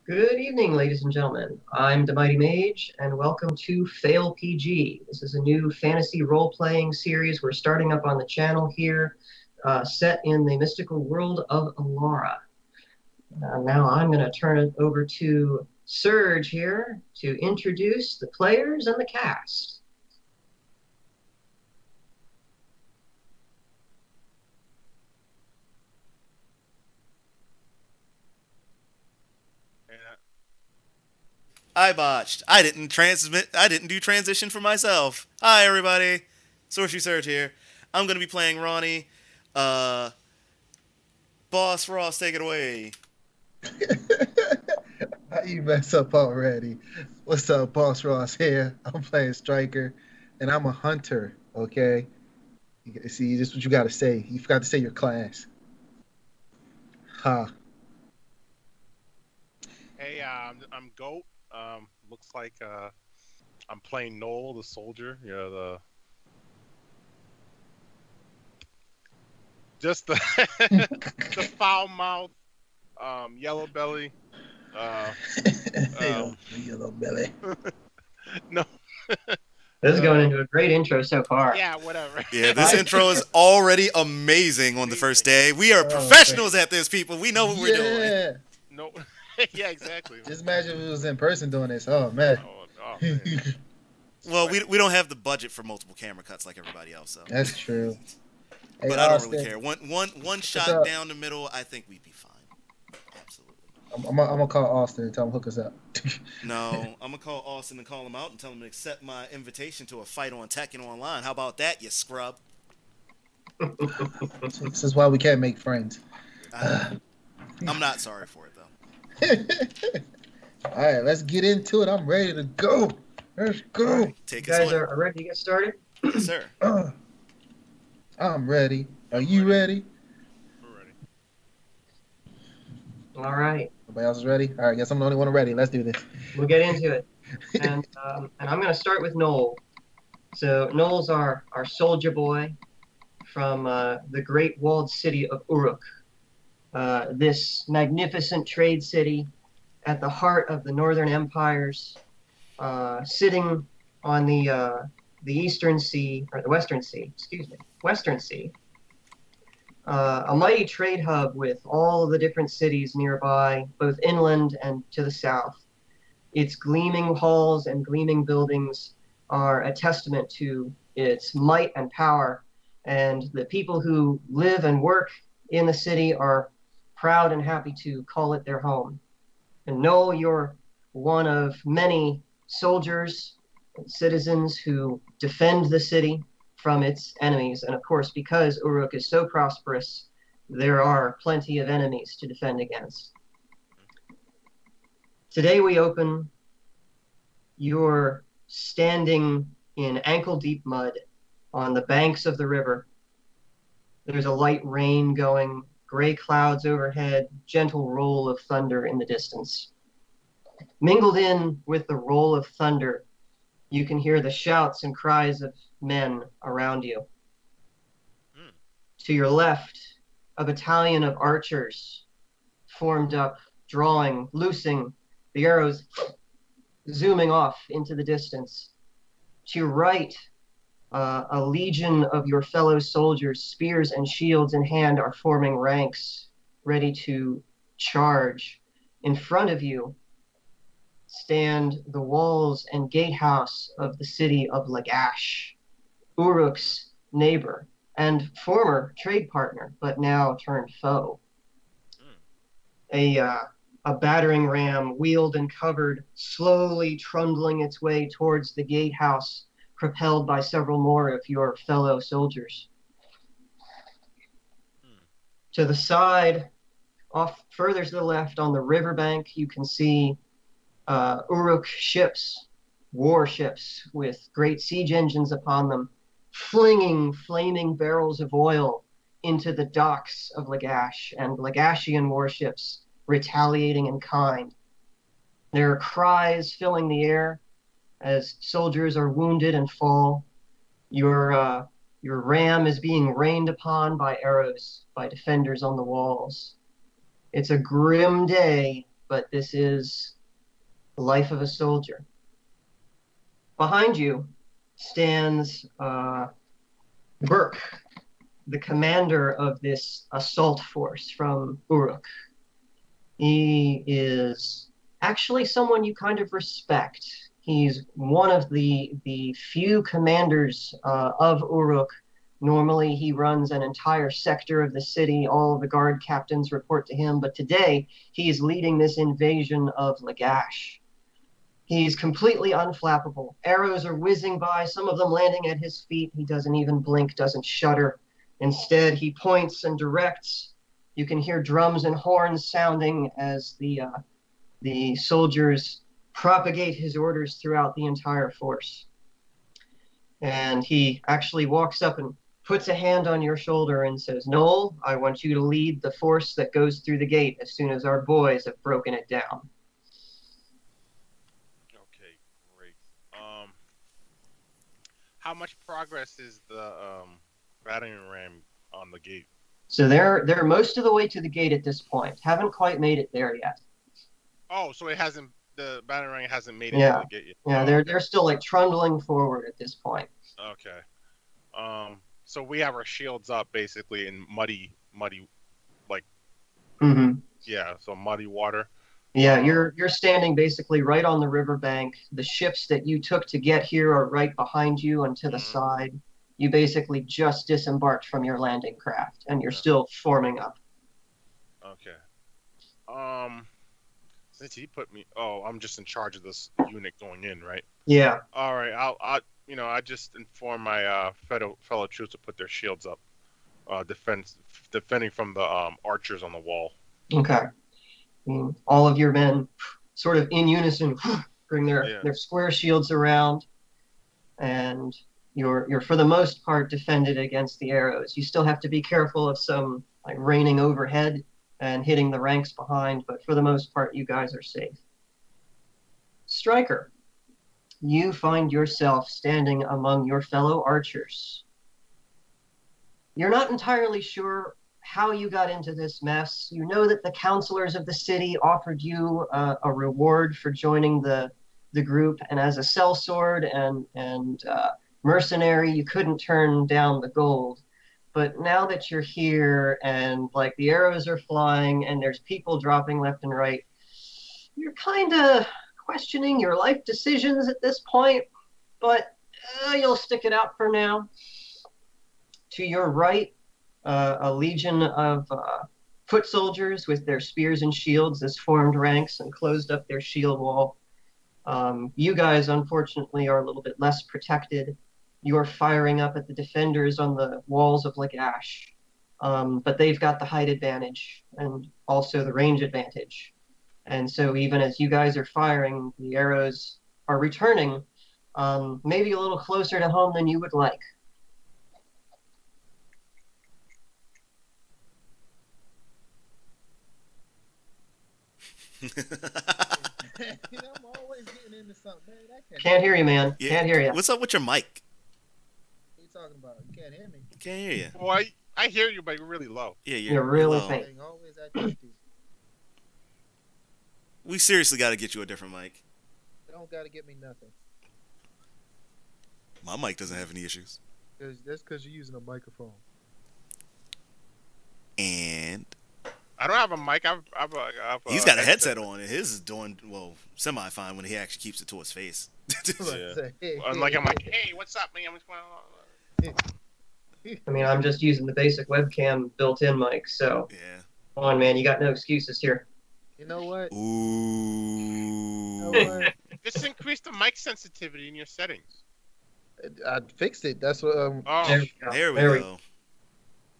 Good evening, ladies and gentlemen. I'm the Mighty Mage, and welcome to Fail PG. This is a new fantasy role-playing series we're starting up on the channel here, set in the mystical world of Alara. Now I'm going to turn it over to Serge here to introduce the players and the cast. I botched. I didn't do transition for myself. Hi everybody. SourceU Surge here. I'm gonna be playing Ronnie. Boss Ross, take it away. How you mess up already? What's up, Boss Ross here? I'm playing Striker, and I'm a hunter, okay? See, this is what you gotta say. You forgot to say your class. Ha. Hey, I'm Goat. Looks like I'm playing Noel, the soldier. The foul mouth, yellow belly. Yellow belly. No. This is going into a great intro so far. Yeah, whatever. Yeah, this intro is already amazing on the first day. We are professionals at this, people. We know what we're doing. No. Yeah, exactly. Just imagine if it was in person doing this. Oh, man. Oh, man. Well, we don't have the budget for multiple camera cuts like everybody else, so. That's true. Hey, But I don't Austin, really care. One shot down the middle, I think we'd be fine. Absolutely. I'm gonna call Austin and tell him hook us up. No, I'm gonna call Austin and call him out and tell him to accept my invitation to a fight on Tekken Online. How about that, you scrub? This is why we can't make friends. I'm not sorry for it though. All right, let's get into it. I'm ready to go. Let's go. You guys are ready to get started? Yes, sir. I'm ready. Are you ready? We're ready. All right. Everybody else is ready? All right, guess I'm the only one ready. Let's do this. We'll get into it. And I'm going to start with Noel. So Noel's our soldier boy from the great walled city of Uruk. This magnificent trade city at the heart of the Northern Empires, sitting on the Eastern Sea, or the Western Sea, excuse me, Western Sea. A mighty trade hub with all of the different cities nearby, both inland and to the south. Its gleaming halls and gleaming buildings are a testament to its might and power, and the people who live and work in the city are proud and happy to call it their home. And Noel, you're one of many soldiers and citizens who defend the city from its enemies. And of course, because Uruk is so prosperous, there are plenty of enemies to defend against. Today we open, you're standing in ankle-deep mud on the banks of the river. There's a light rain going, gray clouds overhead, gentle roll of thunder in the distance. Mingled in with the roll of thunder, you can hear the shouts and cries of men around you. To your left, a battalion of archers formed up, drawing, loosing, the arrows zooming off into the distance. To your right, a legion of your fellow soldiers, spears and shields in hand, are forming ranks, ready to charge. In front of you stand the walls and gatehouse of the city of Lagash, Uruk's neighbor and former trade partner, but now turned foe. A battering ram, wheeled and covered, slowly trundling its way towards the gatehouse, propelled by several more of your fellow soldiers. To the side, off further to the left on the riverbank, you can see Uruk ships, warships with great siege engines upon them, flinging flaming barrels of oil into the docks of Lagash, and Lagashian warships retaliating in kind. There are cries filling the air as soldiers are wounded and fall. Your ram is being rained upon by arrows by defenders on the walls. It's a grim day but this is the life of a soldier. Behind you stands Burke, the commander of this assault force from Uruk. He is actually someone you kind of respect. He's one of the few commanders of Uruk. Normally, he runs an entire sector of the city. All of the guard captains report to him. But today, he is leading this invasion of Lagash. He's completely unflappable. Arrows are whizzing by, some of them landing at his feet. He doesn't even blink, doesn't shudder. Instead, he points and directs. You can hear drums and horns sounding as the soldiers propagate his orders throughout the entire force. And he actually walks up and puts a hand on your shoulder and says, Noel, I want you to lead the force that goes through the gate as soon as our boys have broken it down. Okay, great. How much progress is the battering ram on the gate? So they're most of the way to the gate at this point. Haven't quite made it there yet. Oh, so the battering ram hasn't made it Yeah. to the gate yet. Yeah, they're still like trundling forward at this point. Okay. So we have our shields up basically in muddy, like, yeah, so muddy water. Yeah, you're standing basically right on the riverbank. The ships that you took to get here are right behind you and to the side. You basically just disembarked from your landing craft, and you're still forming up. Okay. Since he put me, I'm just in charge of this unit going in, right? Yeah. All right. I just inform my fellow troops to put their shields up, defending from the archers on the wall. Okay. All of your men, sort of in unison, bring their square shields around, and you're for the most part defended against the arrows. You still have to be careful of some like raining overhead and hitting the ranks behind, but for the most part, you guys are safe. Striker, you find yourself standing among your fellow archers. You're not entirely sure how you got into this mess. You know that the counselors of the city offered you a reward for joining the group, and as a sellsword and mercenary, you couldn't turn down the gold. But now that you're here and like the arrows are flying and there's people dropping left and right, you're kind of questioning your life decisions at this point, but you'll stick it out for now. To your right, a legion of foot soldiers with their spears and shields has formed ranks and closed up their shield wall. You guys, unfortunately, are a little bit less protected. You're firing up at the defenders on the walls of Lagash, but they've got the height advantage and also the range advantage. And so even as you guys are firing, the arrows are returning, maybe a little closer to home than you would like. I'm always getting into something, man. Can't hear you, man. Yeah. Can't hear you. What's up with your mic? What are you talking about? You can't hear me. Can't hear you. Well, I hear you, but you're really low. Yeah, You're really low. faint. Always acting stupid. We seriously got to get you a different mic. They don't gotta get me nothing. My mic doesn't have any issues. That's because you're using a microphone. And I don't have a mic. he's got a headset on, and his is doing semi-fine when he actually keeps it to his face. Yeah. I'm like, hey, what's up, man? What's going on? I mean, I'm just using the basic webcam built-in mic, so Yeah. come on, man. You got no excuses here. You know what? Ooh. You know what? Just increase the mic sensitivity in your settings. I fixed it. That's what. Oh, There we go.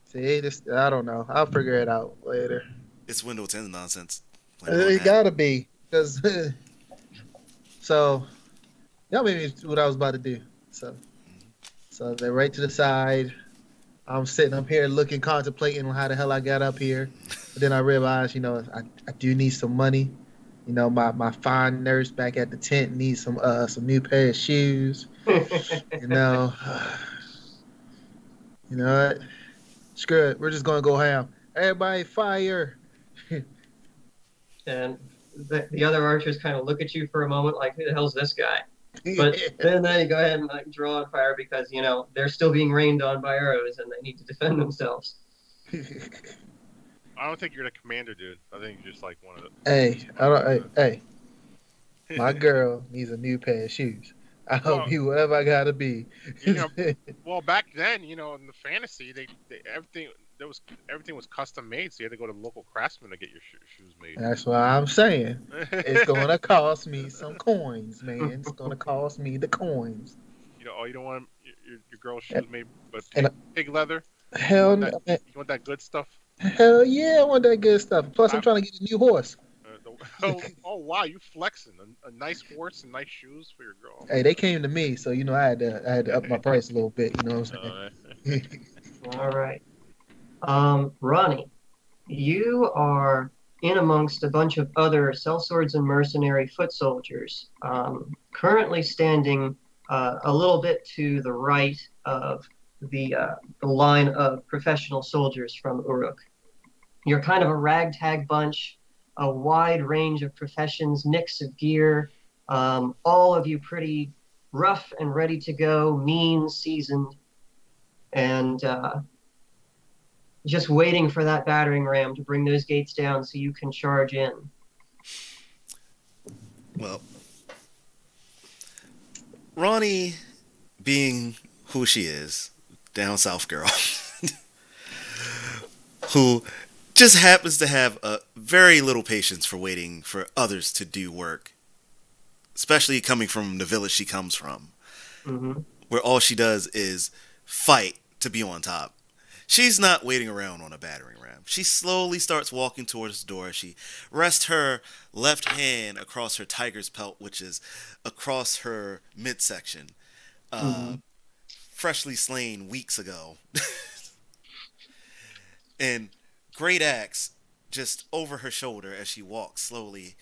See, I don't know. I'll figure it out later. It's Windows 10 nonsense. It gotta be, because so y'all made me what I was about to do. So they're right to the side. I'm sitting up here looking, contemplating on how the hell I got up here. But then I realized, I do need some money. My fine nurse back at the tent needs some new pair of shoes. You know what? Screw it. We're just gonna go ham. Everybody fire. And the other archers kind of look at you for a moment like, who the hell's this guy? But then you go ahead and like draw and fire because they're still being rained on by arrows and they need to defend themselves. I don't think you're the commander, dude. I think you're just like one of the. Hey, my girl needs a new pair of shoes. I hope you whatever I gotta be. Well, back then, in the fantasy, everything was custom made, so you had to go to the local craftsman to get your shoes made. That's what I'm saying. It's gonna cost me some coins, man. It's gonna cost me the coins. You don't want your girl's shoes made with pig leather. Hell no. You want that good stuff? Hell yeah, I want that good stuff. Plus, I'm trying to get a new horse. Oh wow, you flexing a nice horse and nice shoes for your girl. Hey, they came to me, so I had to up my price a little bit. You know what I'm saying? All right. Ronnie, you are in amongst a bunch of other sellswords and mercenary foot soldiers, currently standing a little bit to the right of the line of professional soldiers from Uruk. You're kind of a ragtag bunch, a wide range of professions, mix of gear, all of you pretty rough and ready to go, mean, seasoned, and just waiting for that battering ram to bring those gates down so you can charge in. Well, Ronnie, being who she is, down south girl, who just happens to have very little patience for waiting for others to do work, especially coming from the village she comes from, where all she does is fight to be on top. She's not waiting around on a battering ram. She slowly starts walking towards the door. She rests her left hand across her tiger's pelt, which is across her midsection, freshly slain weeks ago. And great axe just over her shoulder as she walks slowly,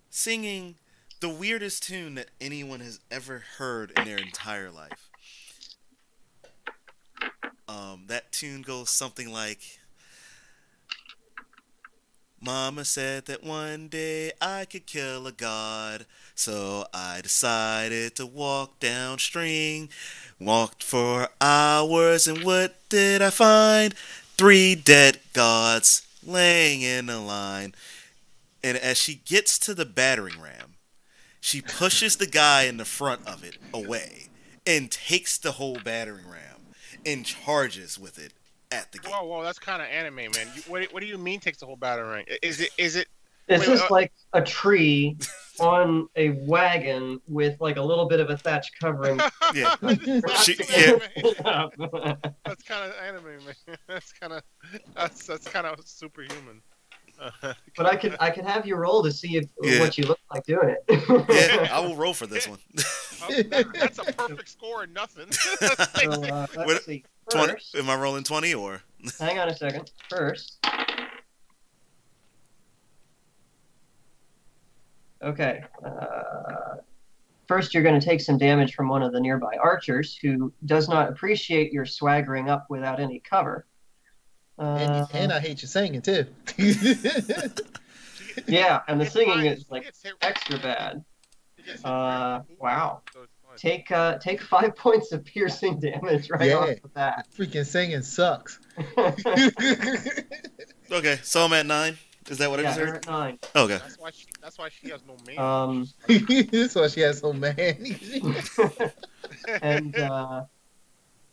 singing the weirdest tune that anyone has ever heard in their entire life. That tune goes something like, Mama said that one day I could kill a god, so I decided to walk downstream. Walked for hours, and what did I find? 3 dead gods laying in a line. And as she gets to the battering ram, she pushes the guy in the front of it away and takes the whole battering ram and charges with it at the gate. Whoa, that's kind of anime, man. What do you mean takes the whole battering ram? Is it? This is like a tree on a wagon with like a little bit of a thatch covering. Yeah. That's kind of anime, man. That's kind of superhuman. But I could have you roll to see what you look like doing it. Yeah, I will roll for this one. That's a perfect score and nothing. Let's see. 20, am I rolling 20 or? Hang on a second. First. Okay. First, you're going to take some damage from one of the nearby archers who does not appreciate your swaggering up without any cover. And I hate your singing too. Yeah, and the singing is like extra bad. Wow. Take 5 points of piercing damage right off the bat. Freaking singing sucks. Okay, so I'm at 9. Is that what I you're deserve? at 9. Okay. That's why she has no man. That's why she has no man.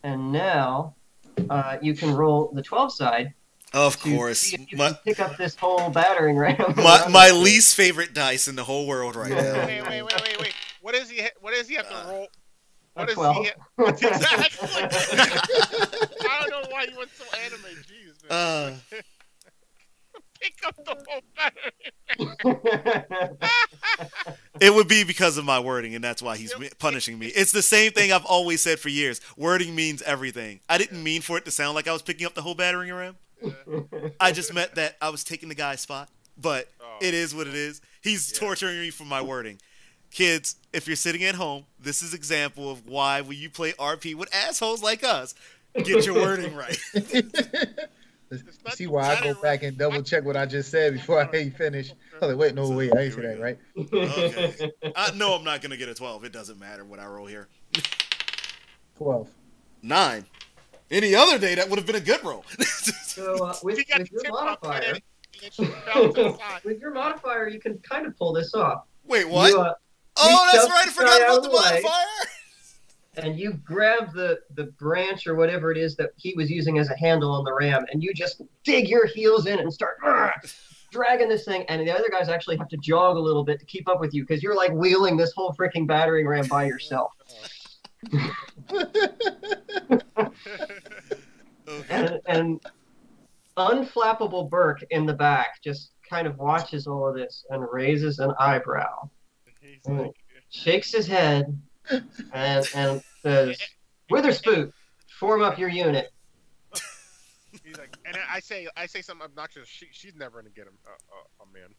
And now you can roll the 12 side. Of course. See if you can pick up this whole battering ram. My least favorite dice in the whole world right now. Wait. What does he have to roll? What A is 12. Exactly. I don't know why you went so anime. Jeez, man. Pick up the whole battering. It would be because of my wording, and that's why he's punishing me. It's the same thing I've always said for years. Wording means everything. I didn't mean for it to sound like I was picking up the whole battering ram. I just meant that I was taking the guy's spot. But it is what it is. He's torturing me for my wording. Kids, if you're sitting at home, this is an example of why when you play RP with assholes like us, get your wording right. You not see the why I go battering back ram. and double check what I just said before I finish. I was like, wait, no, So, wait, I ain't here say we that, go. right? Okay. I know I'm not gonna get a 12. It doesn't matter what I roll here. 12. 9. Any other day that would have been a good roll. So He got with the your tip up, modifier, and then she fell to the side. with your modifier, you can kind of pull this off. Wait, what? You, Oh, that's shove right. I the forgot guy out about of the the way. modifier. And you grab the branch or whatever it is that he was using as a handle on the ram, and you just dig your heels in and start dragging this thing. And the other guys actually have to jog a little bit to keep up with you because you're like wheeling this whole freaking battering ram by yourself. Okay. And unflappable Burke in the back just kind of watches all of this and raises an eyebrow, He's and like, shakes his head, and says, "Witherspoon, form up your unit." he's like, and I say something obnoxious. She's never gonna get a man.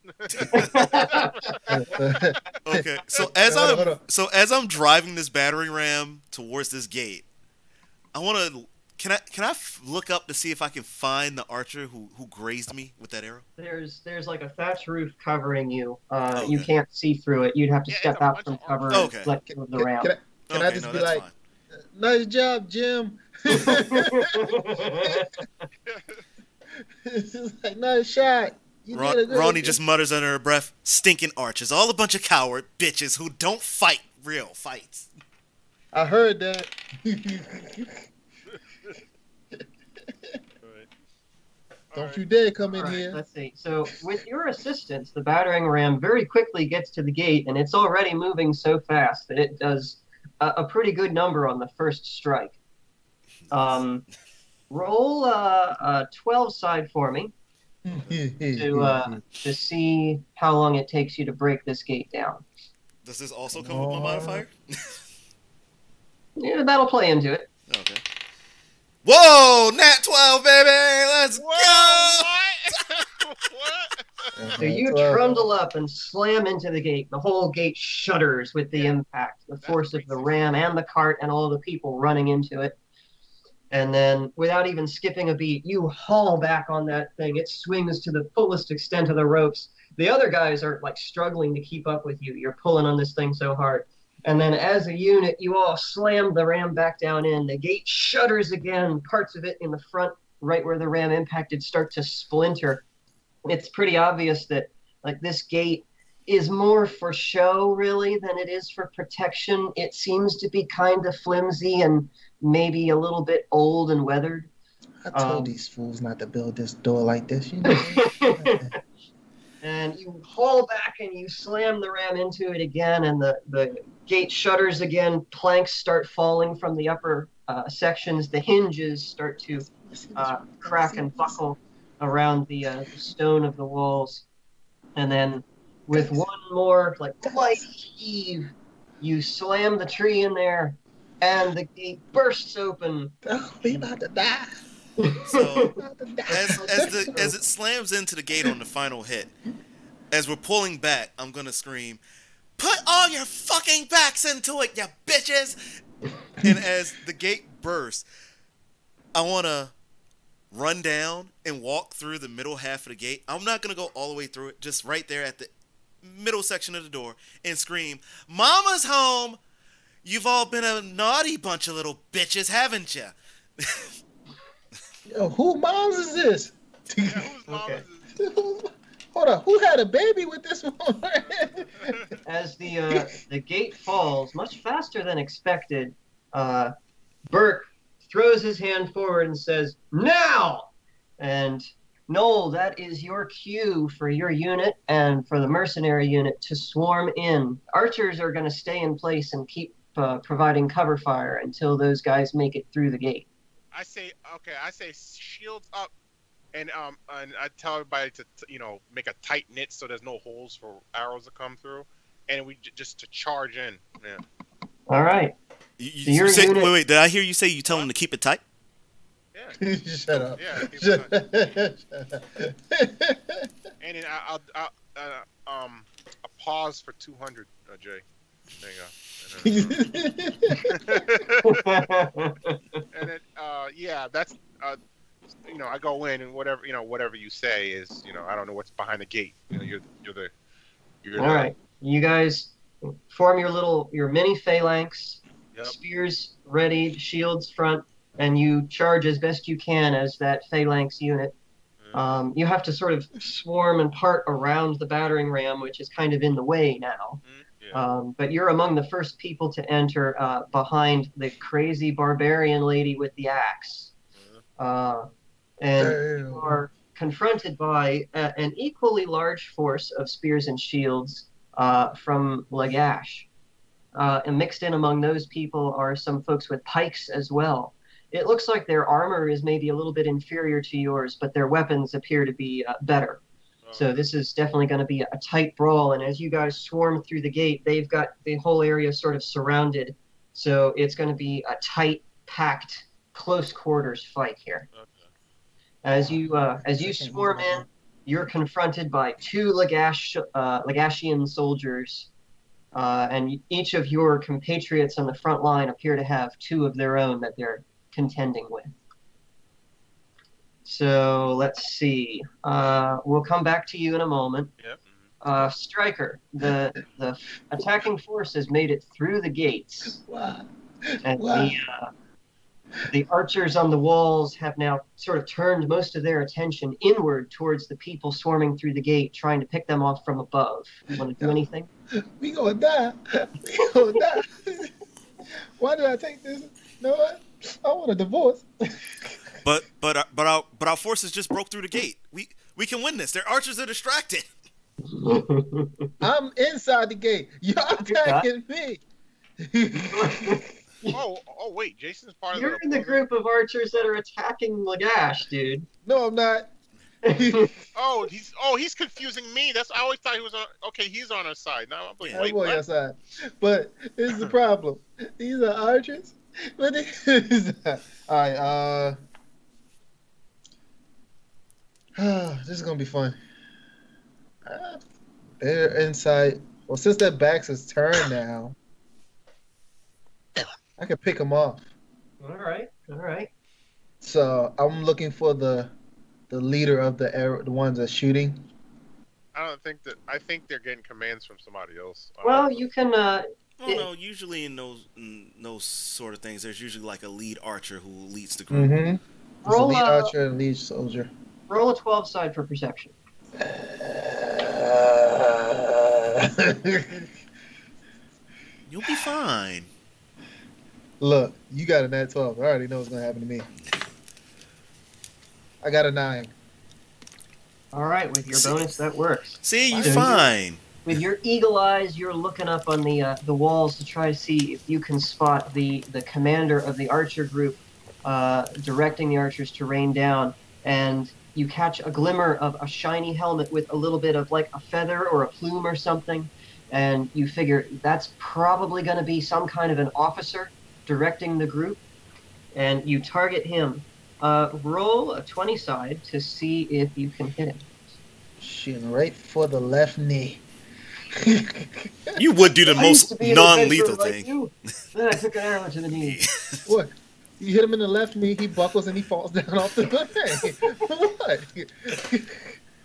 Okay. So as I'm driving this battering ram towards this gate, I want to. Can I look up to see if I can find the archer who grazed me with that arrow? There's like a thatch roof covering you. Okay. You can't see through it. You'd have to Yeah, step it's a out bunch from of cover archers. and Okay. let go of the ram. Can I Okay, just no, be that's like, fine. nice job, Jim? It's just like, nice shot. You did a good Ronnie just mutters under her breath, "Stinking archers, all a bunch of coward bitches who don't fight real fights." I heard that. Don't you dare come in All right, here. let's see. So with your assistance, the battering ram very quickly gets to the gate, and it's already moving so fast that it does a pretty good number on the first strike. Roll a 12 side for me to see how long it takes you to break this gate down. Does this also come with my modifier? Yeah, that'll play into it. Okay. Whoa, nat 12, baby! Let's Whoa, go! what? What? So you trundle up and slam into the gate. The whole gate shudders with the impact, the force of the ram and the cart and all the people running into it. And then, without even skipping a beat, you haul back on that thing. It swings to the fullest extent of the ropes. The other guys are like struggling to keep up with you. You're pulling on this thing so hard. And then as a unit, you all slam the ram back down in. The gate shudders again. Parts of it in the front, right where the ram impacted, start to splinter. It's pretty obvious that like this gate is more for show, really, than it is for protection. It seems to be kind of flimsy and maybe a little bit old and weathered. I told these fools not to build this door like this, you know. And you haul back and you slam the ram into it again, and the gate shudders again. Planks start falling from the upper sections. The hinges start to crack and buckle around the stone of the walls. And then with one more like light heave, you slam the tree in there, and the gate bursts open. Oh, we about to die. So, as it slams into the gate on the final hit, as we're pulling back, I'm gonna scream, "Put all your fucking backs into it, you bitches!" And as the gate bursts, I wanna run down and walk through the middle half of the gate. I'm not gonna go all the way through it, just right there at the middle section of the door, and scream, "Mama's home! You've all been a naughty bunch of little bitches, haven't you?" Yo, who moms is this? Yeah, whose mom is this? Hold on, who had a baby with this one? As the gate falls much faster than expected, Burke throws his hand forward and says, "Now!" And Noel, that is your cue for your unit and for the mercenary unit to swarm in. Archers are going to stay in place and keep providing cover fire until those guys make it through the gate. I say shields up, and I tell everybody to make a tight knit so there's no holes for arrows to come through, and we just to charge in. Yeah. All right. You say, unit... wait, did I hear you say you tell them to keep it tight? Yeah. Shut up. Yeah. Shut up. And then I'll pause for 200, Jay. There you go. And then yeah, that's I go in and whatever you say is, I don't know what's behind the gate. You're All right, you guys form your mini phalanx, Yep. spears ready, shields front, and you charge as best you can as that phalanx unit. You have to sort of swarm and part around the battering ram, which is kind of in the way now. Yeah. But you're among the first people to enter behind the crazy barbarian lady with the axe. And you are confronted by an equally large force of spears and shields from Lagash. And mixed in among those people are some folks with pikes as well. It looks like their armor is maybe a little bit inferior to yours, but their weapons appear to be better. So this is definitely going to be a tight brawl. And as you guys swarm through the gate, they've got the whole area sort of surrounded. So it's going to be a tight, packed, close quarters fight here. Okay. As you swarm in, you're confronted by two Lagashian soldiers, and each of your compatriots on the front line appear to have two of their own that they're contending with. So let's see. We'll come back to you in a moment. Yep. Stryker, the attacking force has made it through the gates. Wow. And Wow. the archers on the walls have now sort of turned most of their attention inward towards the people swarming through the gate, trying to pick them off from above. You want to do anything? We gonna die. We gonna die. Why did I take this? You know what? I want a divorce. But our forces just broke through the gate. We can win this. Their archers are distracted. I'm inside the gate. You're attacking me. Oh, wait, Jason's part of You're in the group of archers that are attacking Lagash, dude. No, I'm not. He's confusing me. I always thought he was on. Okay, he's on our side now. I'm like, I'm wait, on what? your side. But this is the problem. These are archers. But this is all right. This is gonna be fun. They're inside. Well, since their backs is turned now, I can pick them off. All right. So I'm looking for the leader of the ones that's shooting. I think they're getting commands from somebody else. Well, you can. No. Usually in those sort of things, there's usually like a lead archer who leads the group. Mm-hmm. Roll Lead archer and lead soldier. Roll a 12 side for perception. You'll be fine. Look, you got a nat 12. I already know what's gonna happen to me. I got a 9. All right, with your bonus, that works. See, you're So fine. With your eagle eyes, you're looking up on the walls to try to see if you can spot the commander of the archer group directing the archers to rain down, and you catch a glimmer of a shiny helmet with a little bit of like a feather or a plume or something, and you figure that's probably going to be some kind of an officer directing the group, and you target him. Roll a 20 side to see if you can hit him. Shooting right for the left knee. You would do the I used most to be an non-lethal adventurer like thing. you. Then I took an arrow to the knee. What? You hit him in the left knee, he buckles and he falls down off the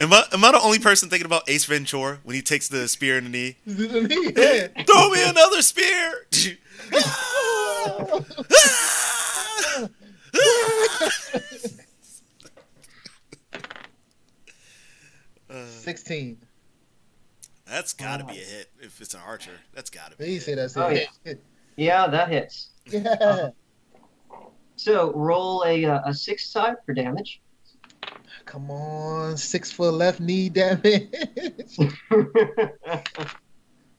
What? Am I the only person thinking about Ace Ventura when he takes the spear in the knee? The knee, yeah. Throw me another spear! 16. That's gotta be a hit if it's an archer. That's gotta be. You say that's Oh, it. Yeah, that hits. Yeah. So roll a 6 side for damage. Come on, 6 for left knee damage.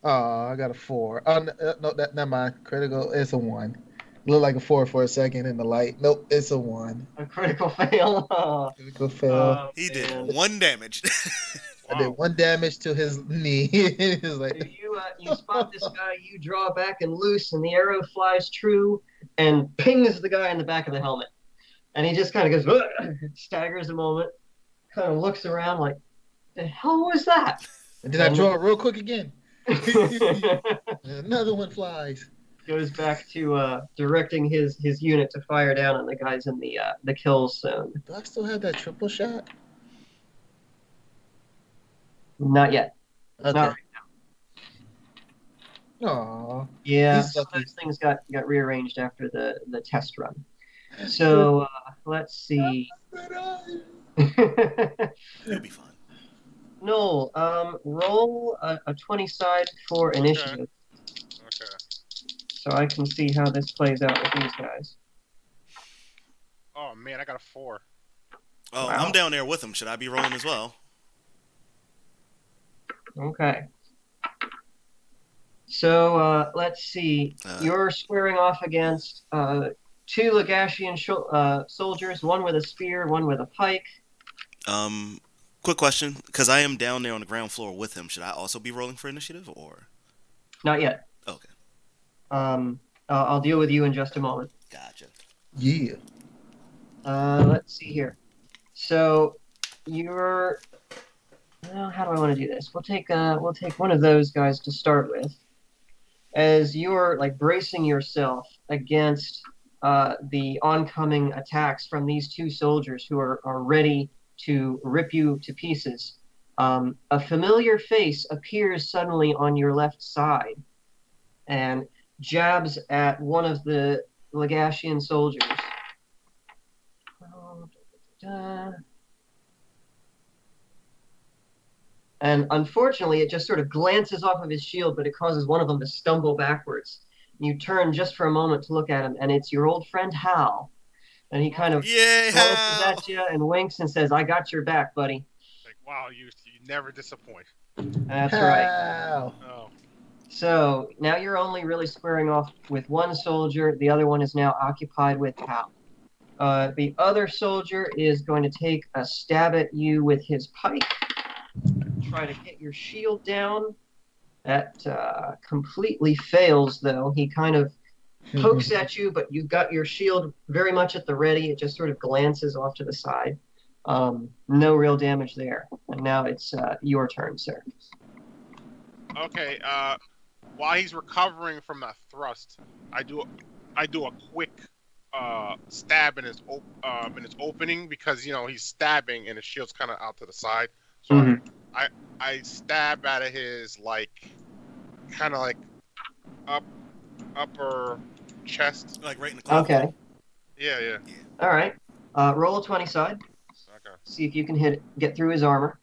Oh, I got a 4. Oh, no, never mind. Critical, it's a 1. Looked like a 4 for a second in the light. Nope, it's a 1. A critical fail. Critical fail. He did man. 1 damage. I did 1 damage to his knee. He's like, So you spot this guy, you draw back and loose, and the arrow flies true and pings the guy in the back of the helmet. And he just kind of goes, "Ugh," staggers a moment, kind of looks around like, the hell was that? and then I draw it real quick again. And another one flies. goes back to directing his unit to fire down on the guys in the kill zone. Do I still have that triple shot? Not yet. Okay. Not right. Aw. Yeah, He's some of lucky. those things got rearranged after the test run. So let's see. You'll be fine. Noel, roll a 20 side for initiative, Okay. so I can see how this plays out with these guys. Oh man, I got a 4. Oh, Wow. I'm down there with him. Should I be rolling as well? Okay. So let's see. You're squaring off against 2 Lagashian soldiers, one with a spear, one with a pike. Quick question, because I am down there on the ground floor with him. Should I also be rolling for initiative, or? Not yet. Okay. I'll deal with you in just a moment. Gotcha. Yeah. Let's see here. So you're. Well, how do I want to do this? We'll take one of those guys to start with. As you're like bracing yourself against the oncoming attacks from these 2 soldiers who are ready to rip you to pieces, a familiar face appears suddenly on your left side and jabs at one of the Lagashian soldiers. And unfortunately, it just sort of glances off of his shield, but it causes one of them to stumble backwards. You turn just for a moment to look at him, and it's your old friend Hal. And he kind of Yay, glances Hal! at you and winks and says, "I got your back, buddy." Like, wow, you never disappoint. That's right. Wow. Oh. So now you're only really squaring off with one soldier. The other one is now occupied with Hal. The other soldier is going to take a stab at you with his pike. Try to get your shield down. That completely fails, though. He kind of pokes at you, but you've got your shield very much at the ready. It just sort of glances off to the side. No real damage there. And now it's your turn, sir. Okay. While he's recovering from that thrust, I do a quick stab in his opening, because he's stabbing and his shield's kind of out to the side. So I stab out of his kind of upper chest. Like right in the corner. Okay. Yeah. All right. Roll a 20 side. Okay. See if you can get through his armor.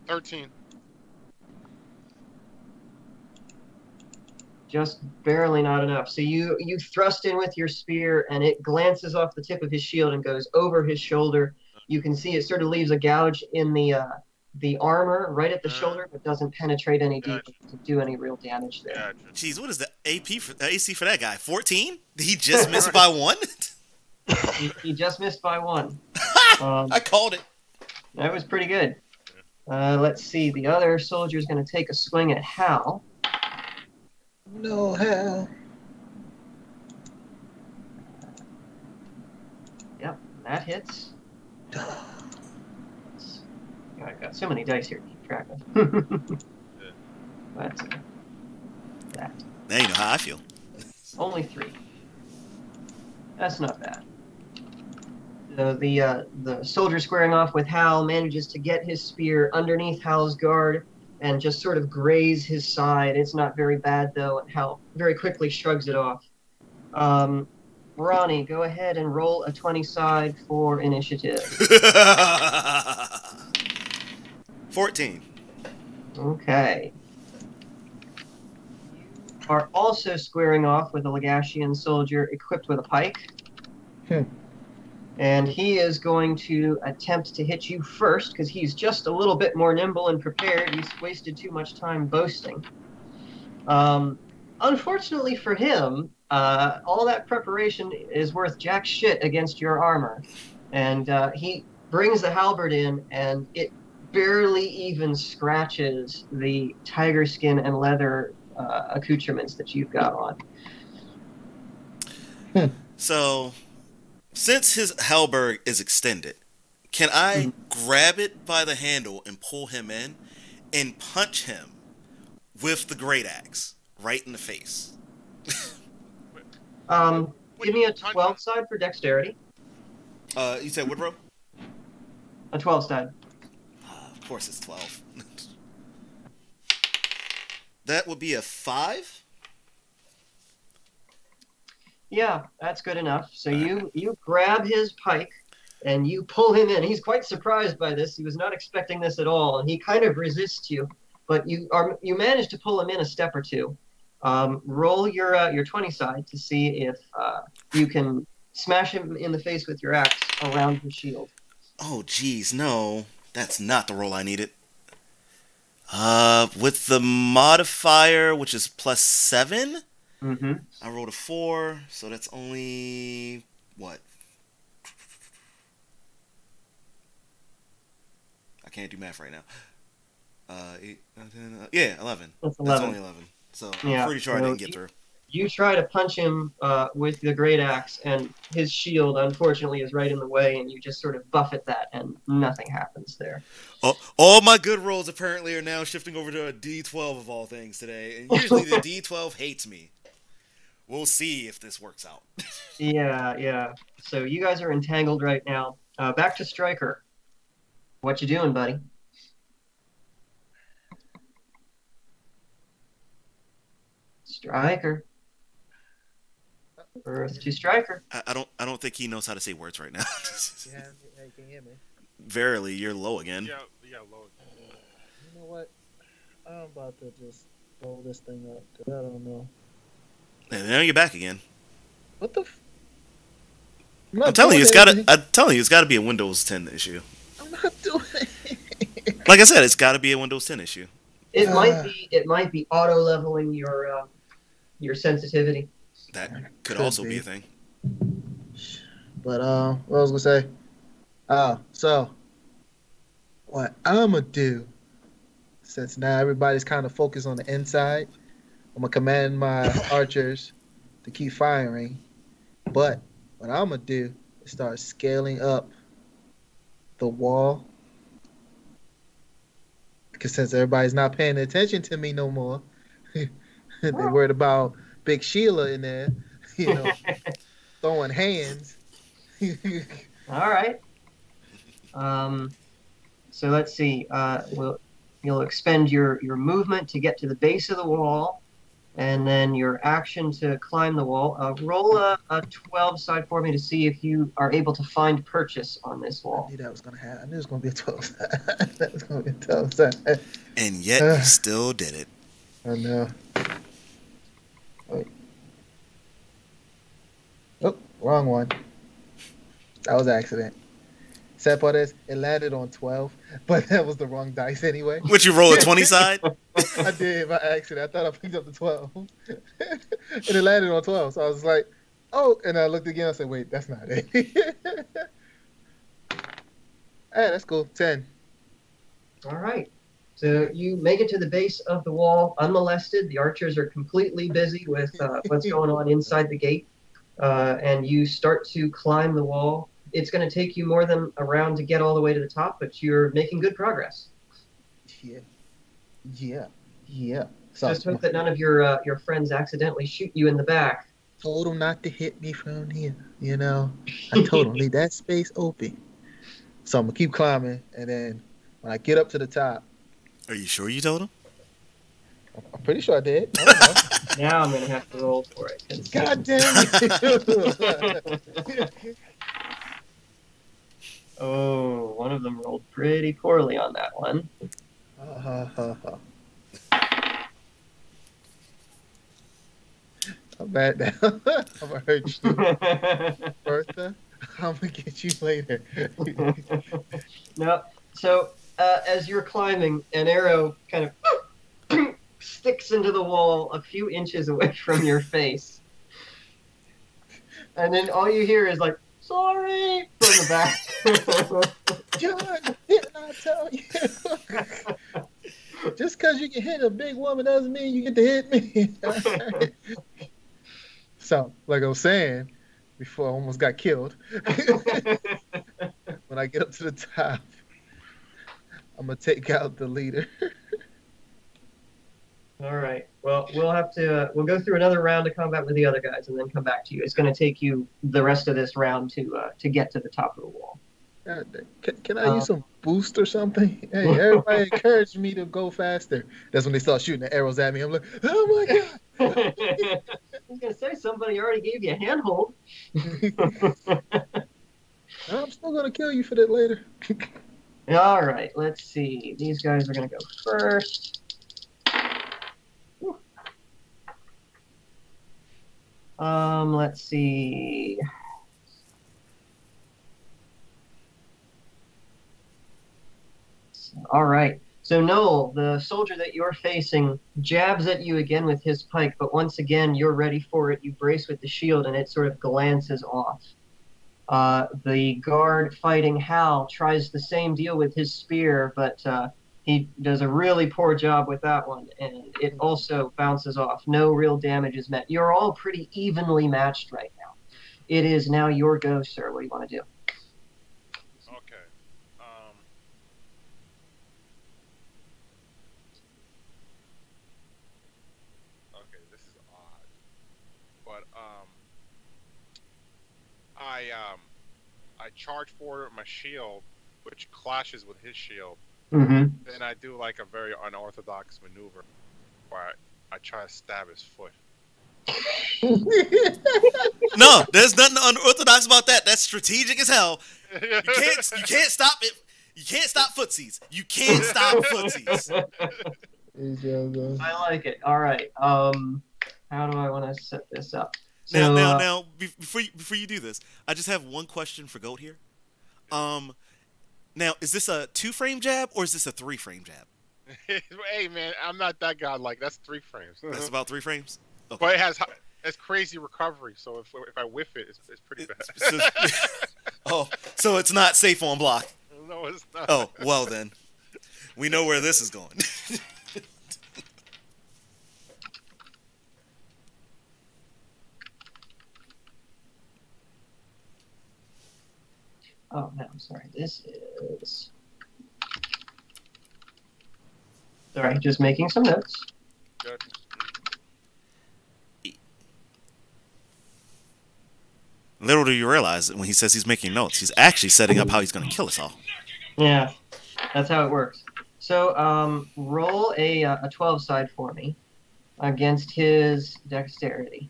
13. Just barely not enough. So you thrust in with your spear, and it glances off the tip of his shield and goes over his shoulder. You can see it sort of leaves a gouge in the armor right at the shoulder, but doesn't penetrate any deeper to do any real damage there. Gotcha. Jeez, what is the AC for that guy? 14? Did he just miss by 1? He just missed by 1. I called it. That was pretty good. Let's see. The other soldier's going to take a swing at Hal. No, Hal. Yep, that hits. I've got so many dice here to keep track of. That's that. Now you know how I feel. Only 3. That's not bad. So the soldier squaring off with Hal manages to get his spear underneath Hal's guard and just sort of graze his side. It's not very bad, though, and Hal very quickly shrugs it off. Ronnie, go ahead and roll a 20 side for initiative. 14. Okay. You are also squaring off with a Lagashian soldier equipped with a pike. And he is going to attempt to hit you first, because he's just a little bit more nimble and prepared. He's wasted too much time boasting. Unfortunately for him, all that preparation is worth jack shit against your armor. And he brings the halberd in, and it barely even scratches the tiger skin and leather accoutrements that you've got on. So, since his halberd is extended, can I grab it by the handle and pull him in and punch him with the great axe? right in the face. Give me a Punch 12 side for dexterity. You said Woodrow? A 12 side. Of course it's 12. That would be a 5? Yeah, that's good enough. So you grab his pike and you pull him in. He's quite surprised by this. He was not expecting this at all, and he kind of resists you, but you manage to pull him in a step or two. Roll your 20 side to see if you can smash him in the face with your axe around his shield. Oh, geez, no. That's not the roll I needed. With the modifier, which is +7, Mm-hmm. I rolled a 4, so that's only, what? I can't do math right now. 8, 10, yeah, 11. That's 11. That's only 11. So Yeah, I'm pretty sure I so didn't get through. You try to punch him with the great axe, and his shield, unfortunately, is right in the way, and you just sort of buffet that, and nothing happens there. Oh, all my good rolls apparently are now shifting over to a D12 of all things today, and usually the D12 hates me. We'll see if this works out. Yeah. So you guys are entangled right now. Back to Stryker. What you doing, buddy? Stryker. Earth to Stryker. I don't think he knows how to say words right now. Yeah, you can hear me. Verily, you're low again. Yeah, low. You know what? I'm about to just roll this thing up, because I don't know. And now you're back again. What the I'm telling you, it's got to be a Windows 10 issue. I'm not doing it. Like I said, it's got to be a Windows 10 issue. It might be auto leveling your sensitivity. That could Could also be. be a thing. But what I was gonna say? So what I'm gonna do, since now everybody's kind of focused on the inside, I'm gonna command my archers to keep firing. But what I'm gonna do is start scaling up the wall, because since everybody's not paying attention to me no more, they worried about Big Sheila in there, throwing hands. All right. So let's see. You'll expend your movement to get to the base of the wall, and then your action to climb the wall. Roll a 12 side for me to see if you are able to find purchase on this I wall. knew that was gonna happen. I knew it was gonna be a 12 side. That was gonna be a 12 side. And yet you still did it. I know. Wait. Oh, wrong one. That was an accident. Sad part is, it landed on 12, but that was the wrong dice anyway. Would you roll a 20 side? I did by accident. I thought I picked up the 12. And it landed on 12. So I was like, oh, and I looked again. I said, wait, that's not it. Hey, that's cool. 10. All right. So you make it to the base of the wall unmolested. The archers are completely busy with what's going on inside the gate. And you start to climb the wall. It's going to take you more than a round to get all the way to the top, but you're making good progress. Yeah. So Just hope that none of your friends accidentally shoot you in the back. told them not to hit me from here. I told them leave that space open. So I'm gonna keep climbing, and then when I get up to the top, Are you sure you told him? I'm pretty sure I did. I don't know. Now I'm going to have to roll for it. God damn it! Oh, one of them rolled pretty poorly on that one. I'm bad now. I'm gonna hurt you, Bertha. I'm gonna get you later. No. So as you're climbing, an arrow kind of sticks into the wall a few inches away from your face. And then all you hear is like, sorry, from the back. John, didn't I tell you? Just because you can hit a big woman doesn't mean you get to hit me. So, like I was saying, before I almost got killed, when I get up to the top, I'm going to take out the leader. All right. Well, we'll have to we'll go through another round of combat with the other guys, and then come back to you. It's going to take you the rest of this round to get to the top of the wall. Can I Um, use some boost or something? Hey, everybody encouraged me to go faster. That's when they start shooting the arrows at me. I'm like, oh my I was going to say somebody already gave you a handhold. god! I'm still gonna kill you for that later. All right. Let's see. These guys are going to go first. Let's see. All right. So Noel, the soldier that you're facing, jabs at you again with his pike, but once again you're ready for it. You brace with the shield, and it sort of glances off. The guard fighting Hal tries the same deal with his spear, but he does a really poor job with that one, and it also bounces off. No real damage is met. You're all pretty evenly matched right now. It is now your go, sir. What do you want to do? Okay. Okay, this is odd, but I charge forward with my shield, which clashes with his shield. Mm-hmm. Then I do like a very unorthodox maneuver, where I try to stab his foot. No, there's nothing unorthodox about that. That's strategic as hell. You can't stop it. You can't stop footsies. You can't stop footsies. I like it. All right. How do I want to set this up? So, Now, before you do this, I just have one question for Goat here. Now, is this a 2-frame jab or is this a 3-frame jab? Hey man, I'm not that godlike. That's 3 frames. That's about 3 frames. Okay. But it's crazy recovery. So if I whiff it, it's pretty bad. So it's not safe on block. No, it's not. Oh, well then, we know where this is going. oh no, I'm sorry. This is. Sorry, just making some notes. Good. Little do you realize that when he says he's making notes, he's actually setting up how he's going to kill us all. Yeah, that's how it works. So, roll a 12 side for me against his dexterity.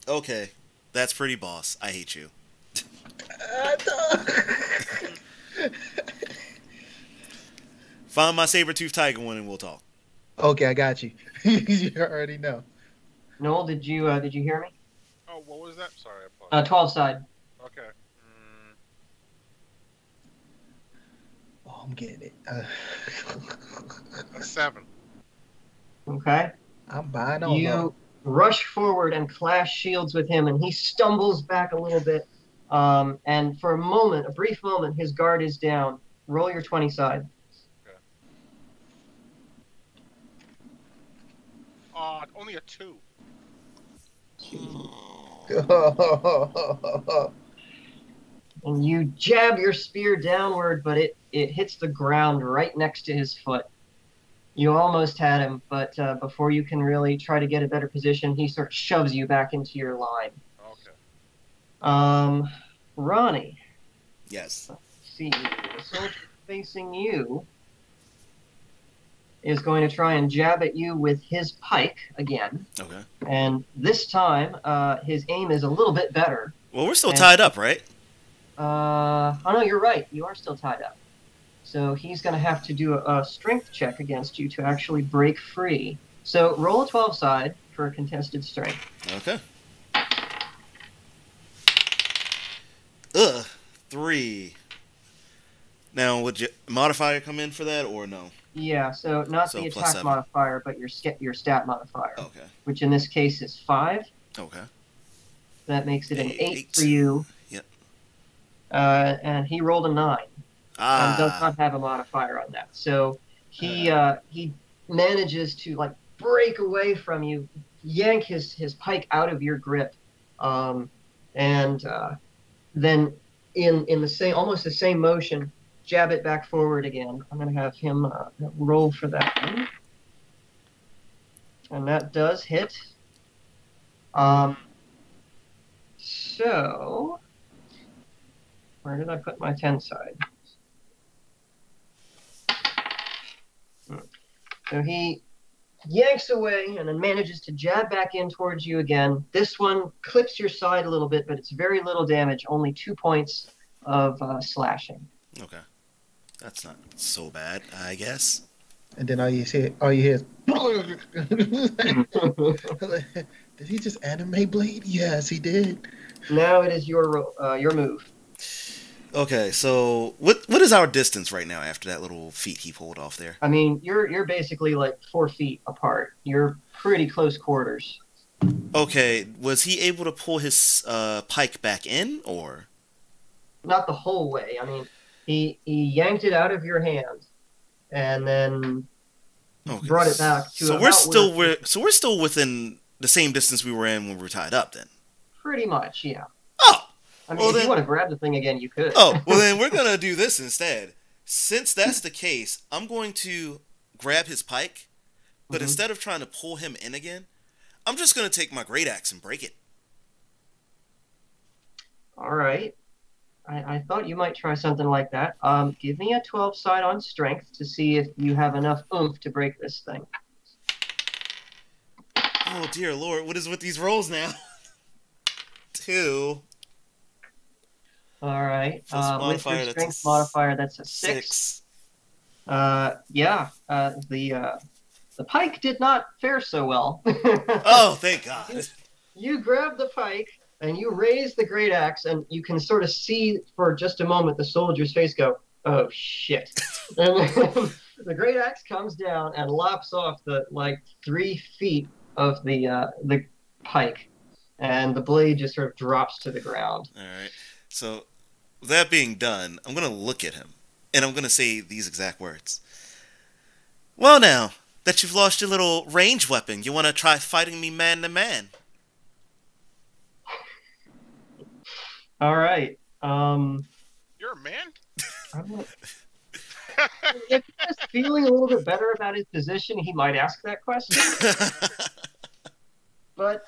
Okay, that's pretty boss. I hate you. Find my saber-toothed tiger one and we'll talk. Okay, I got you. You already know. Noel, did you hear me? Oh, what was that? Sorry, I apologize. 12 side. Okay. Oh, I'm getting it. A 7. Okay. I'm buying on. You rush forward and clash shields with him, and he stumbles back a little bit. And for a brief moment, his guard is down. Roll your 20 side. Only a 2. And you jab your spear downward, but it hits the ground right next to his foot. You almost had him, but before you can really try to get a better position, he sort of shoves you back into your line. Okay. Ronnie. Yes. Let's see, the soldier facing you is going to try and jab at you with his pike again. Okay. And this time, his aim is a little bit better. Well, we're still tied up, right? Oh no, you're right. You are still tied up. So he's going to have to do a strength check against you to actually break free. So roll a 12 side for a contested strength. Okay. 3. Now, would your modifier come in for that or no? Yeah, so not So the plus attack 7. modifier, but your stat modifier, Okay. which in this case is 5. Okay. That makes it an 8 8. for you. Yep. And he rolled a 9. And does not have a modifier on that. So he manages to like break away from you, yank his pike out of your grip, and then in the same almost the same motion, jab it back forward again. I'm going to have him roll for that one. And that does hit. So, where did I put my 10 side? So he yanks away and then manages to jab back in towards you again. This one clips your side a little bit, but it's very little damage, only 2 points of slashing. Okay. That's not so bad, I guess. And then all you hear is did he just animate Blade? Yes, he did. Now it is your move. Okay, so what is our distance right now after that little feat he pulled off there? I mean, you're basically like 4 feet apart. You're pretty close quarters. Okay, was he able to pull his pike back in, or? Not the whole way. I mean, he yanked it out of your hand, and then brought it back to. So we're still within the same distance we were in when we were tied up, then. Pretty much, yeah. Oh. I mean, if you want to grab the thing again, you could. Oh, well then we're gonna do this instead. Since that's the case, I'm going to grab his pike, but instead of trying to pull him in again, I'm just gonna take my great axe and break it. All right. I thought you might try something like that. Give me a 12 side on strength to see if you have enough oomph to break this thing. Oh dear Lord, what is with these rolls now? 2. All right. With your strength modifier, that's a 6. Yeah. The pike did not fare so well. Oh, thank God. You grab the pike and you raise the great axe, and you can sort of see for just a moment the soldier's face go, "Oh shit!" And then the great axe comes down and lops off the 3 feet of the pike, and the blade just sort of drops to the ground. All right. So, with that being done, I'm going to look at him, and I'm going to say these exact words. Well, now that you've lost your little range weapon, you want to try fighting me man to man? All right. You're a man? If he's feeling a little bit better about his position, he might ask that question. But,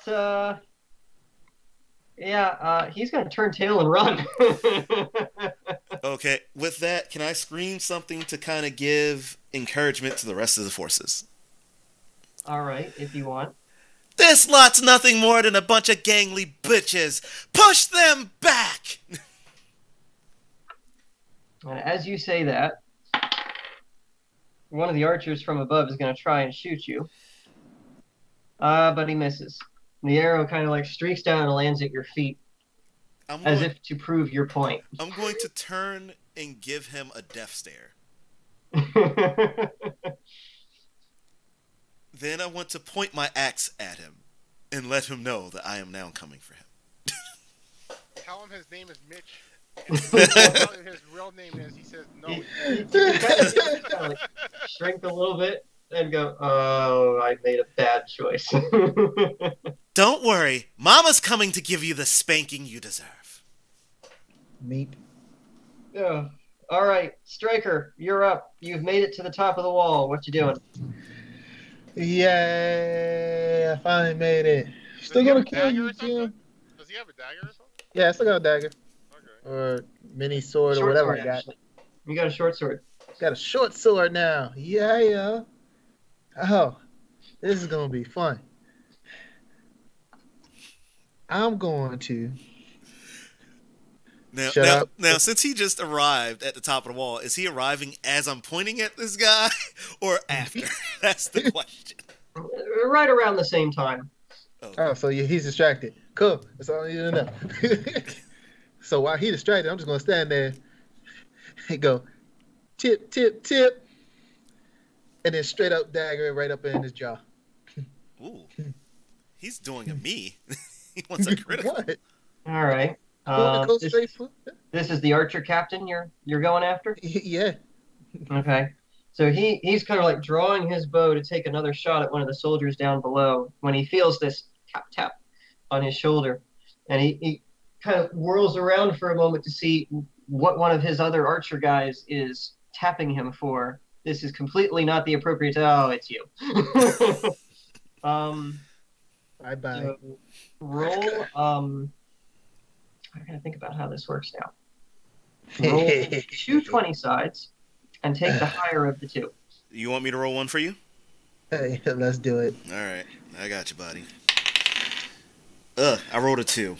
yeah, he's going to turn tail and run. Okay, with that, can I scream something to kind of give encouragement to the rest of the forces? All right, if you want. This lot's nothing more than a bunch of gangly bitches. Push them back! And as you say that, one of the archers from above is going to try and shoot you. But he misses. The arrow kind of streaks down and lands at your feet, as if to prove your point. I'm going to turn and give him a death stare. Then I want to point my axe at him and let him know that I am now coming for him. Tell him his name is Mitch. Tell him his real name is. He says no. You kind of shrink a little bit and go, "Oh, I made a bad choice." Don't worry, Mama's coming to give you the spanking you deserve. Meat. Yeah. All right, Striker, you're up. You've made it to the top of the wall. What you doing? Yeah, I finally made it. Still gonna kill you, Jim. Does he have a dagger or something? Yeah, I still got a dagger. Okay. Or mini sword Short or whatever sword, I got. actually. You got a short sword. Got a short sword now. Yeah. Oh, this is gonna be fun. I'm going to Now, since he just arrived at the top of the wall, is he arriving as I'm pointing at this guy or after? That's the question. Right around the same time. Oh, so he's distracted. Cool. That's all I need to know. So while he's distracted, I'm just going to stand there and go, tip, tip, tip. And then straight up dagger right up in his jaw. Ooh. He's doing a me. He wants a critical. What? All right. This is the archer captain you're going after? Yeah. Okay. So he's kind of drawing his bow to take another shot at one of the soldiers down below when he feels this tap tap on his shoulder, and he kind of whirls around for a moment to see what one of his other archer guys is tapping him for. This is completely not the appropriate. Oh, it's you. Bye bye. So roll. I gotta think about how this works now. Roll 2 20 sides and take the higher of the two. You want me to roll one for you? Hey, let's do it. All right, I got you, buddy. I rolled a 2.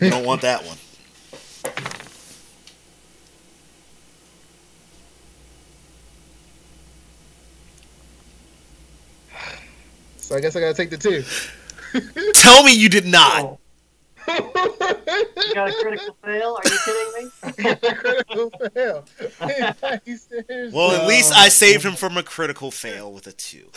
You don't want that one. So I guess I gotta take the 2. Tell me you did not. You got a critical fail? Are you kidding me? Critical fail. Well, at least I saved him from a critical fail with a 2.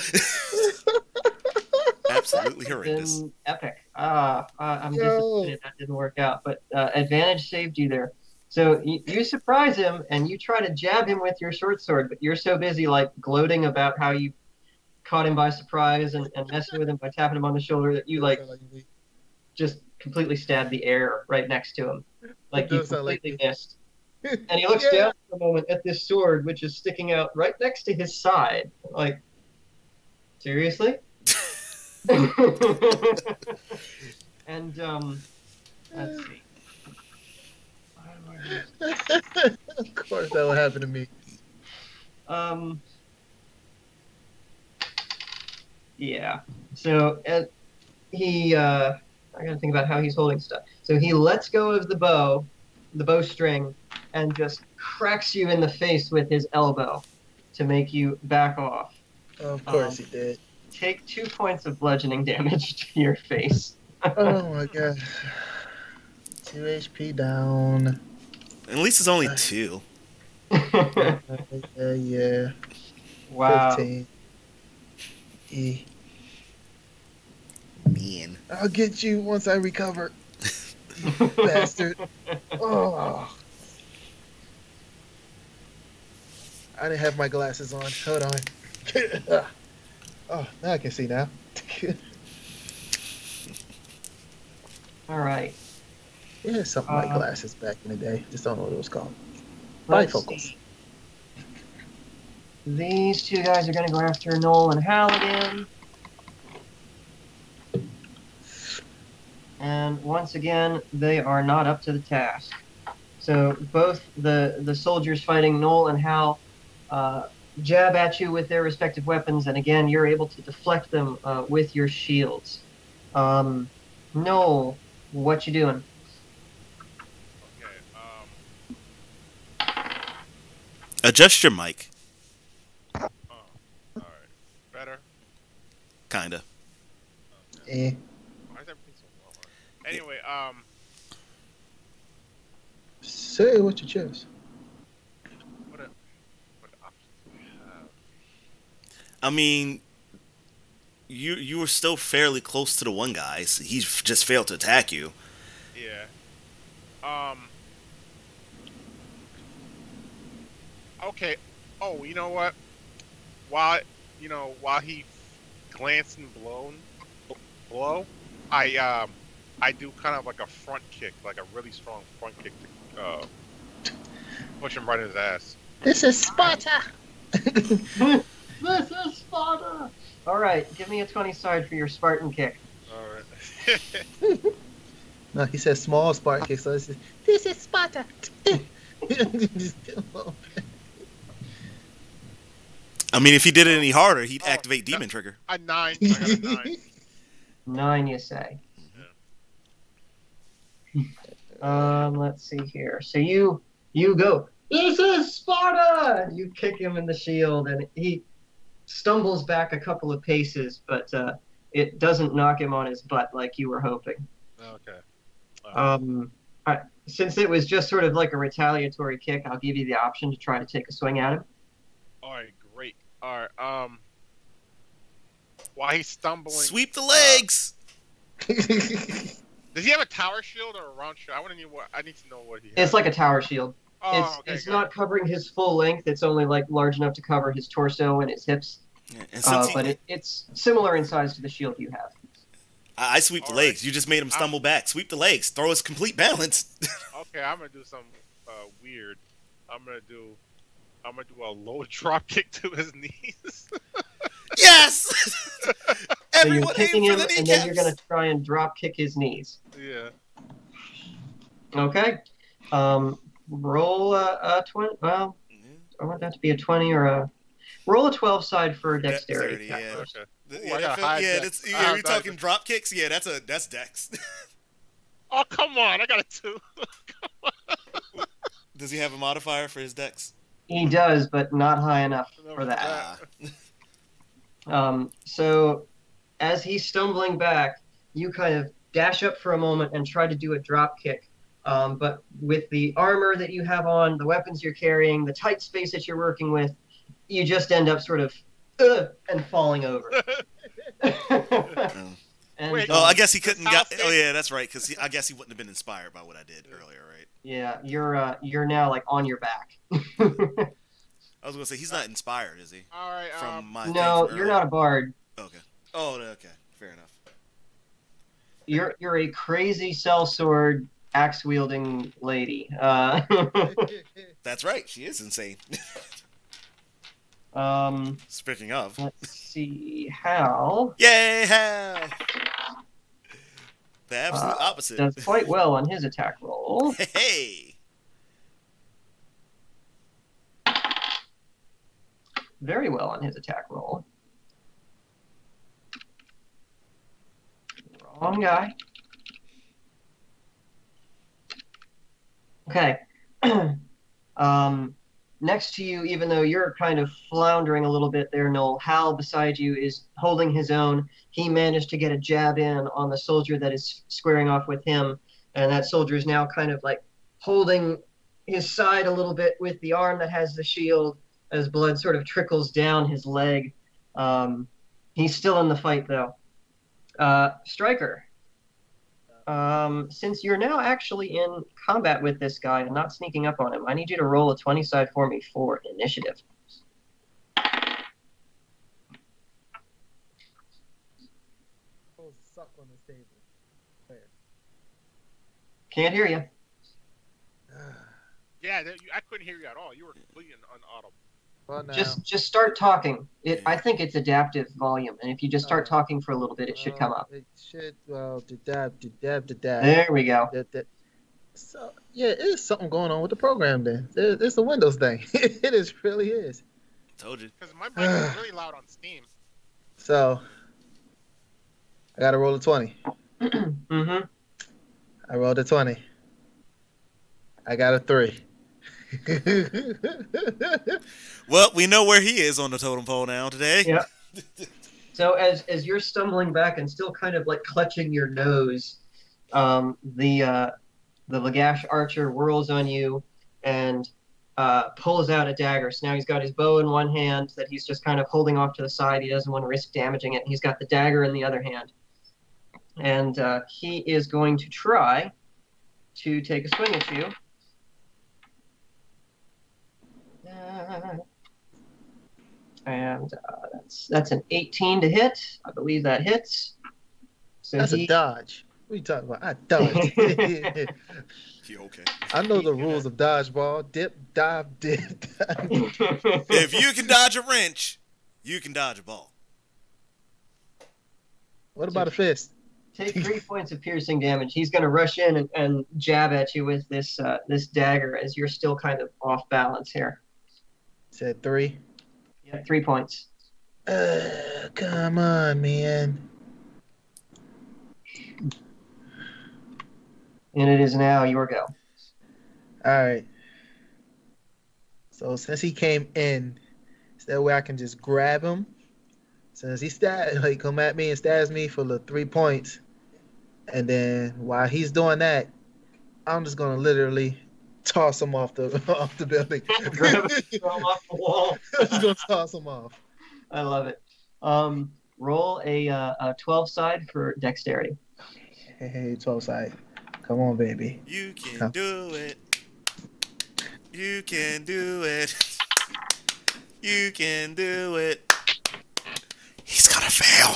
Absolutely horrendous. Been epic. I'm disappointed that didn't work out, but advantage saved you there. So you surprise him and you try to jab him with your short sword, but you're so busy like gloating about how you caught him by surprise and messing with him by tapping him on the shoulder that you like just completely stabbed the air right next to him. Like you completely missed. And he looks down for a moment at this sword, which is sticking out right next to his side. Like, seriously? And let's see. Of course that would happen to me. Yeah. So I gotta think about how he's holding stuff. So he lets go of the bowstring, and just cracks you in the face with his elbow to make you back off. Of course he did. Take 2 points of bludgeoning damage to your face. Oh my god. 2 HP down. At least it's only 2. Yeah. Wow. 15. Man. I'll get you once I recover. Bastard. Oh. I didn't have my glasses on. Hold on. Oh, now I can see now. All right. Yeah, something like glasses back in the day. Just don't know what it was called. Let's Bifocals. see. These two guys are going to go after Noel and Hal again. And once again, they are not up to the task. So both the soldiers fighting Noel and Hal jab at you with their respective weapons, and again, you're able to deflect them with your shields. Noel, what you doing? Okay. Adjust your mic. All right. Better. Kinda. Eh. Why is everything so low? Anyway, Say what you chose. what options do we have? I mean, you were still fairly close to the one guy. So he just failed to attack you. Yeah. Okay. Oh, you know what? While he glanced and blow, I do kind of like a front kick, like a really strong front kick to push him right in his ass. This is Sparta. This is Sparta! All right, give me a 20 side for your Spartan kick. All right. No, he says small Spartan kick, so this is Sparta. I mean, if he did it any harder, he'd activate Demon Trigger. A 9. I got a 9. 9, you say? Let's see here. So you go, this is Sparta! And you kick him in the shield, and he stumbles back a couple of paces, but it doesn't knock him on his butt like you were hoping. Okay. Since it was just sort of like a retaliatory kick, I'll give you the option to try to take a swing at him. All right, great. All right. While he's stumbling, Sweep the legs. does he have a tower shield or a round shield? I need to know what he has. It's like a tower shield. Oh, It's not covering his full length. It's only like large enough to cover his torso and his hips. Yeah, and since but it's similar in size to the shield you have. I sweep the legs. You just made him stumble back. Sweep the legs. Throw his complete balance. Okay, I'm gonna do some weird. I'm gonna do a low drop kick to his knees. Yes. So you're Everyone kicking aim him, for the and then you're kneecaps. gonna try and drop kick his knees. Yeah. Okay. Roll a 20. Well, I want that to be a 20 or a roll a 12 side for dexterity. Yeah. Okay. Yeah, I got high dex. that's, I yeah, have you're high talking dex. drop kicks. Yeah, that's dex. Oh, come on! I got a 2. Does he have a modifier for his dex? He does, but not high enough for that. So as he's stumbling back, you kind of dash up for a moment and try to do a drop kick. But with the armor that you have on, the weapons you're carrying, the tight space that you're working with, you just end up sort of and falling over. And, Wait, Oh, I guess he couldn't. That's Oh, yeah, that's right. Because I guess he wouldn't have been inspired by what I did earlier, right? yeah, you're now like on your back. I was gonna say he's not inspired, is he? All right. From my No, thing you're from not a bard. earlier? Okay. Oh, okay. Fair enough. You're a crazy sellsword axe wielding lady. That's right. She is insane. Speaking of. Let's see how. Yay, Hal! The absolute opposite. Does quite well on his attack roll. Hey! Very well on his attack roll. Wrong guy. Okay. Next to you, even though you're kind of floundering a little bit there, Noel, Hal beside you is holding his own. He managed to get a jab in on the soldier that is squaring off with him, and that soldier is now kind of like holding his side a little bit with the arm that has the shield as blood sort of trickles down his leg. He's still in the fight, though. Stryker, since you're now actually in combat with this guy and not sneaking up on him, I need you to roll a 20 side for me for initiative. Suck on this table. Can't hear you. Yeah, I couldn't hear you at all. You were completely unaudible. Well, now. Just start talking. I think it's adaptive volume, and if you just start talking for a little bit, it should come up. It should. Well, dab. There we go. So yeah, it's something going on with the program. Then it's the Windows thing. It is really is. Told you. Because my mic is really loud on Steam. So I got to roll a 20. Mm-hmm. I rolled a 20. I got a 3. Well, we know where he is on the totem pole now today. Yeah. So as you're stumbling back and still kind of like clutching your nose, the Lagash archer whirls on you and pulls out a dagger. So now he's got his bow in one hand that he's just kind of holding off to the side. He doesn't want to risk damaging it. He's got the dagger in the other hand. And he is going to try to take a swing at you. And that's an 18 to hit. I believe that hits. So That's a dodge. What are you talking about? I dodged. You okay? I know the rules of dodgeball. Dip, dive, dip, dive. If you can dodge a wrench, you can dodge a ball. What about a fist? Take 3 points of piercing damage. He's going to rush in and jab at you with this dagger as you're still kind of off balance here. Said 3. Yeah, 3 points. Come on, man. And it is now your go. All right. So since he came in, is there a way I can just grab him? Since he come at me and stabs me for the 3 points, and then while he's doing that, I'm just gonna literally toss him off the building. Grab him, throw him off the wall. I'm just gonna toss him off. I love it. Roll a 12 side for dexterity. Hey, 12 side. Come on, baby. You can do it. You can do it. You can do it. He's gonna fail.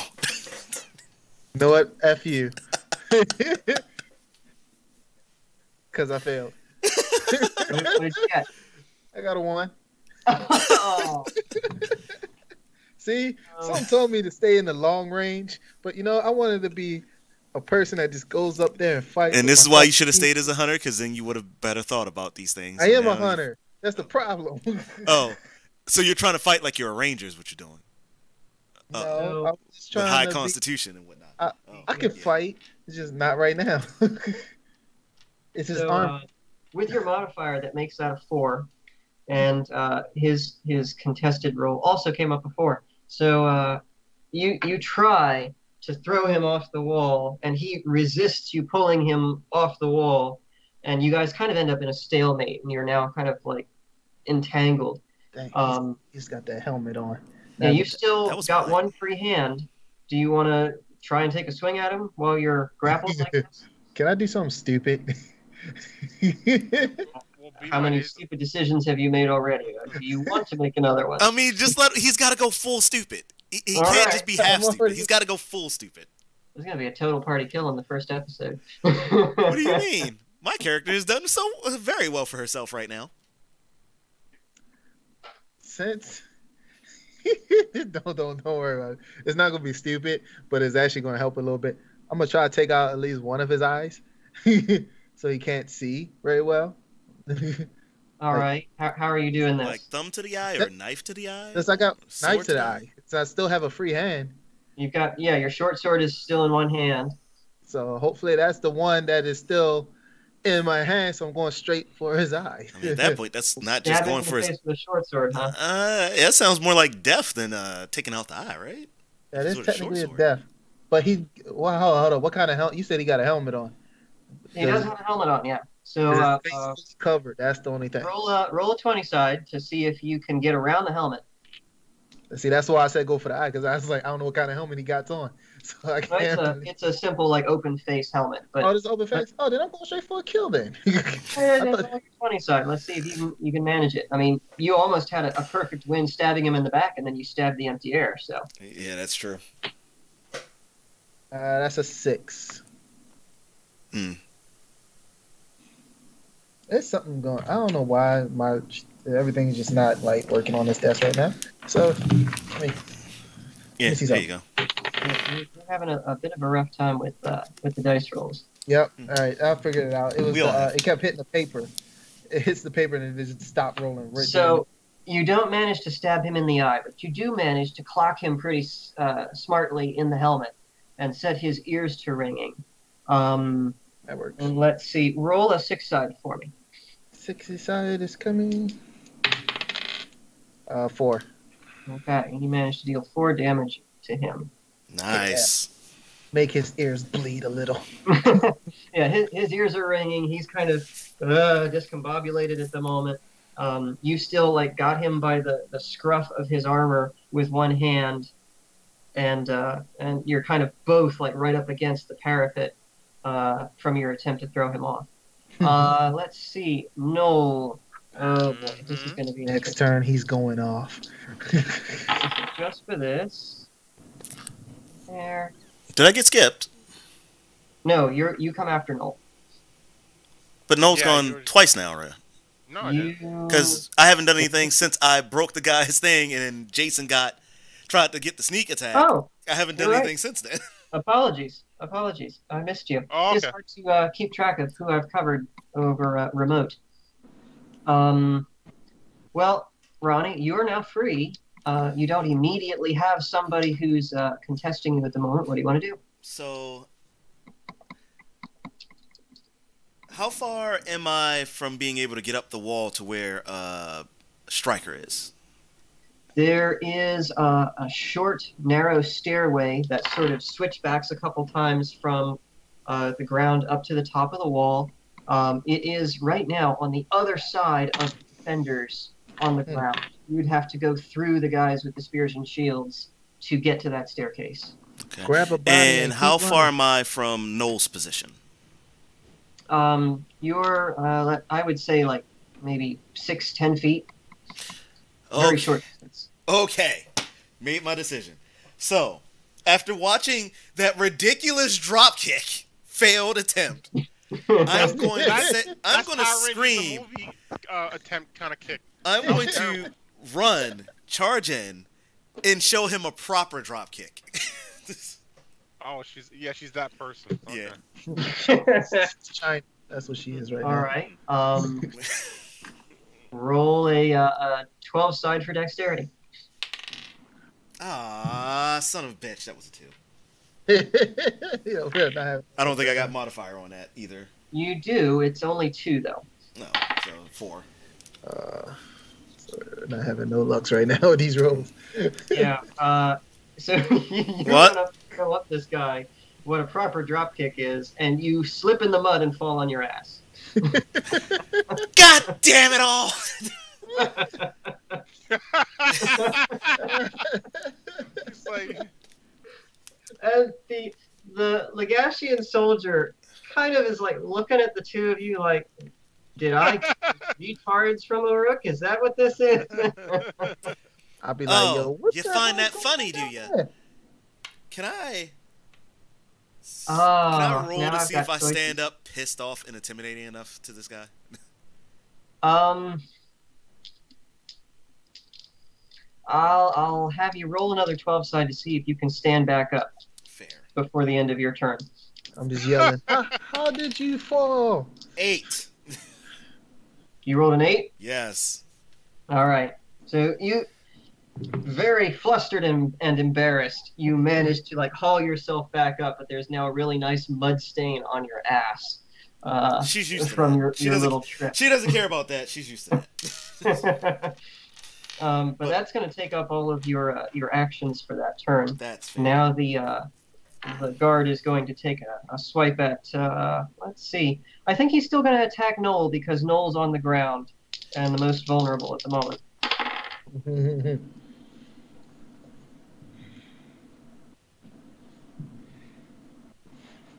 You know what? F you. Because I failed. What did you get? I got a 1. Oh, See, someone told me to stay in the long range, but I wanted to be a person that just goes up there and fights. And with this is my why fucking you should have teeth. stayed as a hunter, because then you would have better thought about these things. I am Now a hunter. That's the problem. Oh, so you're trying to fight like you're a ranger is what you're doing. No, I was just With trying high to constitution and whatnot. I can fight. It's just not right now. It's his arm. With your modifier that makes that a 4, and his contested roll also came up a 4. So you try to throw him off the wall, and he resists you pulling him off the wall, and you guys kind of end up in a stalemate, and you're now kind of like entangled. Dang, he's got that helmet on. Yeah, you've still got one free hand. Do you want to try and take a swing at him while you're grappled like this? Can I do something stupid? How many stupid decisions have you made already? Do you want to make another one? I mean, he's got to go full stupid. He can't just be half stupid. He's got to go full stupid. It's going to be a total party kill in the first episode. What do you mean? My character has done so very well for herself right now. Since don't worry about it. It's not gonna be stupid, but it's actually gonna help a little bit. I'm gonna try to take out at least one of his eyes, so he can't see very well. All right. How are you doing this? Like thumb to the eye or knife to the eye? Since I got knife to the eye, so I still have a free hand. You've got your short sword is still in one hand. So hopefully that's the one that is still in my hand. So I'm going straight for his eye. I mean, at that point, that's not just going for his. Face with a short sword, huh? That sounds more like death than taking out the eye, right? That is technically a death. But hold on. What kind of helmet? You said he got a helmet on. He does have a helmet on, yeah. So his face is covered. That's the only thing. Roll a 20 side to see if you can get around the helmet. See, that's why I said go for the eye, because I was like, I don't know what kind of helmet he got on. So I can't. It's a simple like open face helmet. But this open face. Oh, then I'm going straight for a kill then. 20 side. Let's see if you can manage it. I mean, you almost had a perfect win stabbing him in the back, and then you stabbed the empty air. So. Yeah, that's true. That's a 6. There's something going. I don't know why everything is just not like working on this desk right now. So, let me see there you go. You're having a bit of a rough time with the dice rolls. Yep. All right, I figured it out. It was it kept hitting the paper. It hits the paper and it just stopped rolling. Right so you don't manage to stab him in the eye, but you do manage to clock him pretty smartly in the helmet and set his ears to ringing. That works. And let's see. Roll a 6 side for me. 6 side is coming. 4. Okay, and you managed to deal 4 damage to him. Nice. Yeah. Make his ears bleed a little. Yeah, his ears are ringing. He's kind of discombobulated at the moment. You still got him by the scruff of his armor with one hand, and you're kind of both right up against the parapet from your attempt to throw him off. Let's see. No. Oh boy, this is going to be next turn. He's going off. Just for this. There. Did I get skipped? No, you come after Noel. But Noel's gone twice now, right? No, because I haven't done anything since I broke the guy's thing, and then Jason tried to get the sneak attack. Oh, I haven't done anything since then. Apologies. I missed you. Oh, okay. It's hard to keep track of who I've covered over remote. Well, Ronnie, you are now free. You don't immediately have somebody who's contesting you at the moment. What do you want to do? So, how far am I from being able to get up the wall to where Striker is? There is a short, narrow stairway that sort of switchbacks a couple times from the ground up to the top of the wall. It is right now on the other side of the defenders on the ground. You'd have to go through the guys with the spears and shields to get to that staircase. Okay. Grab a body and how far am I from Noel's position? You're, I would say, maybe 6-10 feet. Very short distance. Okay. Made my decision. So, after watching that ridiculous dropkick failed attempt, I'm going to That's- say, I'm That's going to Power Rangers, the scream. movie, attempt kind of kick. I'm going to run, charge in, and show him a proper drop kick. Oh, she's that person. Okay. Yeah. China. That's what she is right All now. right. Roll a 12 side for dexterity. Ah, son of a bitch. That was a 2. Yeah, we're not having- I don't think I got modifier on that either. You do. It's only 2 though. No, so 4. So we're not having no lucks right now with these rolls. Yeah. So you're What? gonna throw up this guy what a proper drop kick is, and you slip in the mud and fall on your ass. God damn it all! It's like, And the Lagashian soldier kind of is like looking at the two of you like, did I get cards from Uruk? Is that what this is? I'll be like, yo, Oh, what you the find hell that going funny, do on ya? there? Can I Oh, roll now to I've see got if I choices. stand up pissed off and intimidating enough to this guy? I'll have you roll another 12 side to see if you can stand back up Fair. before the end of your turn. I'm just yelling. How did you fall? 8. You rolled an 8? Yes. All right. So you, very flustered and embarrassed, you managed to like haul yourself back up, but there's now a really nice mud stain on your ass. She's used to from that. your She doesn't- little trip. She doesn't care about that. She's used to that. But that's going to take up all of your actions for that turn. That's fair. Now the guard is going to take a swipe at. Let's see. I think he's still going to attack Noel because Noel's on the ground and the most vulnerable at the moment.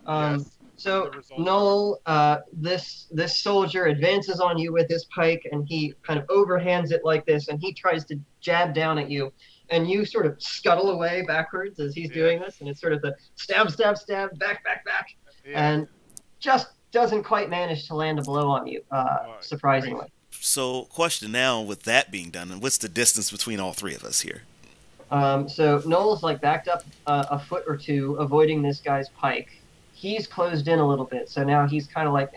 yes. So The results Noel, this soldier advances on you with his pike, and he kind of overhands it like this, and he tries to jab down at you, and you sort of scuttle away backwards as he's doing this, and it's sort of the stab, stab, stab, back, back, back, Yeah. and just doesn't quite manage to land a blow on you, surprisingly. So, question now, with that being done, what's the distance between all three of us here? So Noel's like backed up a foot or two, avoiding this guy's pike. He's closed in a little bit, so now he's kind of like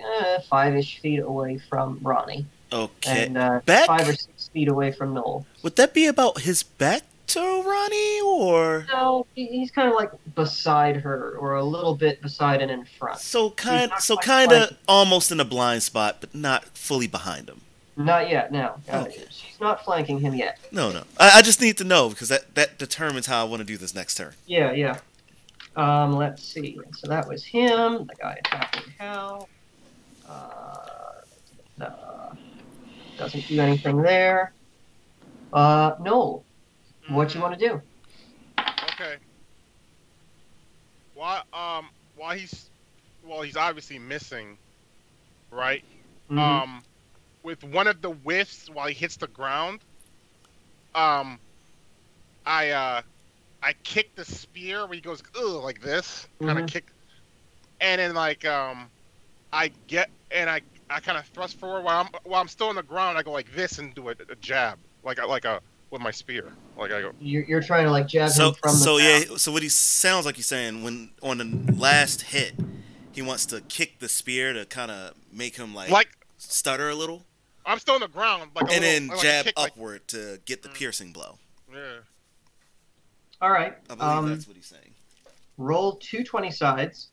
5-ish feet away from Ronnie, Okay. and Back? 5 or 6 feet away from Noel. Would that be about his back to Ronnie, or No, he's kind of like beside her, or a little bit beside and in front. so kind not so quite kind of flanking. almost in a blind spot, but not fully behind him? Not yet, no. Okay. She's not flanking him yet. No. I just need to know because that determines how I want to do this next turn. Yeah. Let's see. So that was him, the guy attacking Hal. Doesn't do anything there. Noel, what you want to do? Okay. While he's obviously missing, right? Mhm. With one of the whiffs while he hits the ground, I kick the spear where he goes ugh like this, kind of Mhm. kick, and then like I kind of thrust forward while I'm still on the ground. I go like this and do a jab like a with my spear. Like I go. You're trying to like jab So him from the so ground. yeah. So what he sounds like he's saying when on the last hit, he wants to kick the spear to kind of make him like stutter a little, I'm still on the ground, like and then like a jab kick, like- upward to get the piercing blow. yeah. All right. I believe that's what he's saying. Roll 2 20 sides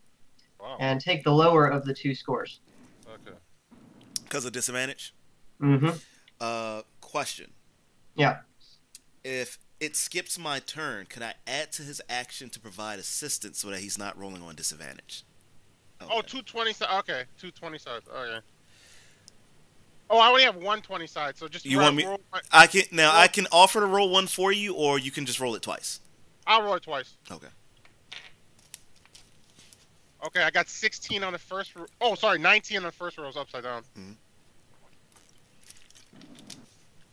Wow. and take the lower of the 2 scores. Okay. Because of disadvantage. Mm-hmm. Question. Yeah. If it skips my turn, can I add to his action to provide assistance so that he's not rolling on disadvantage? Okay. Oh, 220 sides. Okay, 220 sides. Okay. Oh, I only have 120 sides, so just You want me- roll I can offer to roll one for you, or you can just roll it twice. I'll roll it twice. Okay. Okay, I got 16 on the first. Oh, sorry, 19 on the first row is upside down. Mhm.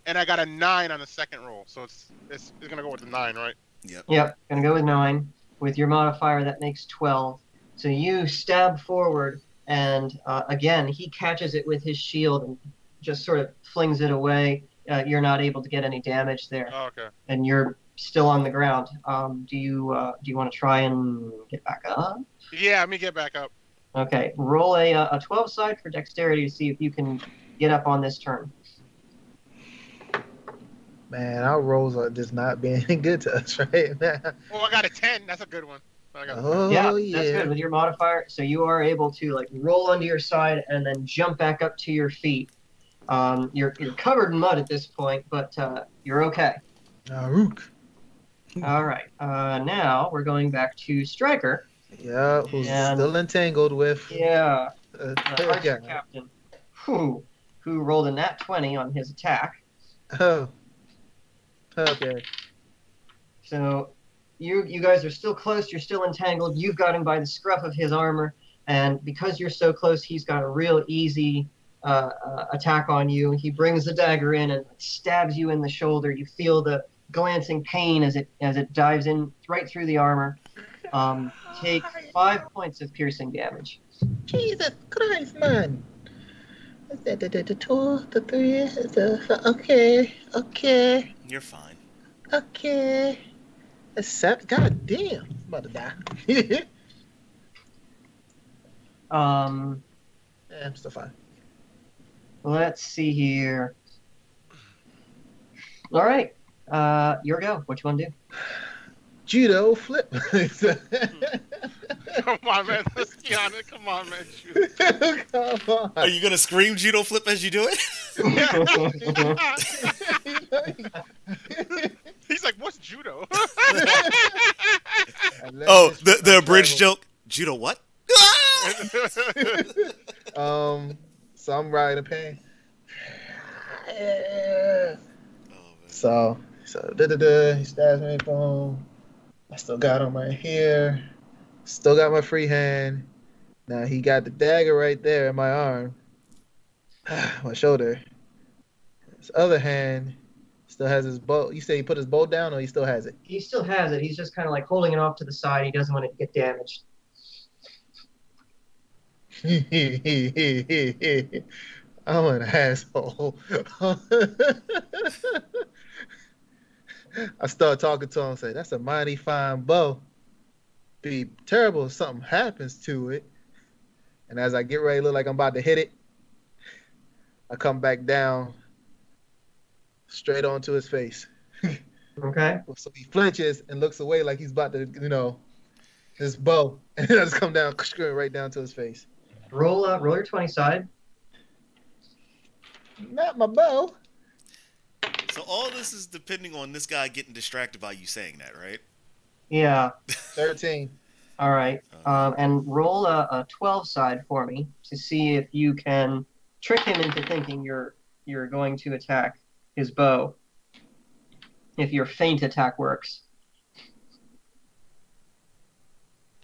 And I got a 9 on the second roll, so it's gonna go with the 9, right? Yep. Gonna go with 9. With your modifier, that makes 12. So you stab forward, and again he catches it with his shield and just sort of flings it away. You're not able to get any damage there, Oh, okay. and you're still on the ground. Do you want to try and get back up? Yeah, let me get back up. Okay, roll a 12 side for dexterity to see if you can get up on this turn. Man, our rolls are just not being good to us right now. Oh, I got a 10. That's a good one. I got a 10. Oh, Yeah, yeah. that's good with your modifier. So you are able to like roll onto your side and then jump back up to your feet. You're covered in mud at this point, but you're okay. Narook. All right. Now we're going back to Striker. Yeah, who's And- still entangled with Yeah, the the Archer captain, who rolled a nat 20 on his attack. Oh. Okay. So you guys are still close. You're still entangled. You've got him by the scruff of his armor, and because you're so close, he's got a real easy attack on you. He brings the dagger in and stabs you in the shoulder. You feel the glancing pain as it dives in right through the armor. Take 5 points of piercing damage. Jesus Christ, man. Is that the 2, the 3, the okay. You're fine. Okay. That's 7. God damn. I'm about to die. Yeah, I'm still fine. Let's see here. All right, your go. What you want to do? Judo flip. Come on, man. Let's be honest. Come on, man. Shoot. Come on. Are you gonna scream judo flip as you do it? He's like, what's judo? Oh, the abridged joke. Judo what? So I'm riding pain. Oh, man. So he stabs me, boom. I still got him right here. Still got my free hand. Now he got the dagger right there in my arm. My shoulder. His other hand still has his bow. You say he put his bow down or he still has it? He still has it. He's just kind of like holding it off to the side. He doesn't want it to get damaged. I'm an asshole. I start talking to him and say, that's a mighty fine bow. Be terrible if something happens to it. And as I get ready to look like I'm about to hit it, I come back down straight onto his face. Okay. So he flinches and looks away like he's about to, his bow. And I just come down, right down to his face. Roll your 20 side. Not my bow. So all this is depending on this guy getting distracted by you saying that, right? Yeah. 13. All right. And roll a 12 side for me to see if you can trick him into thinking you're going to attack his bow. If your feint attack works.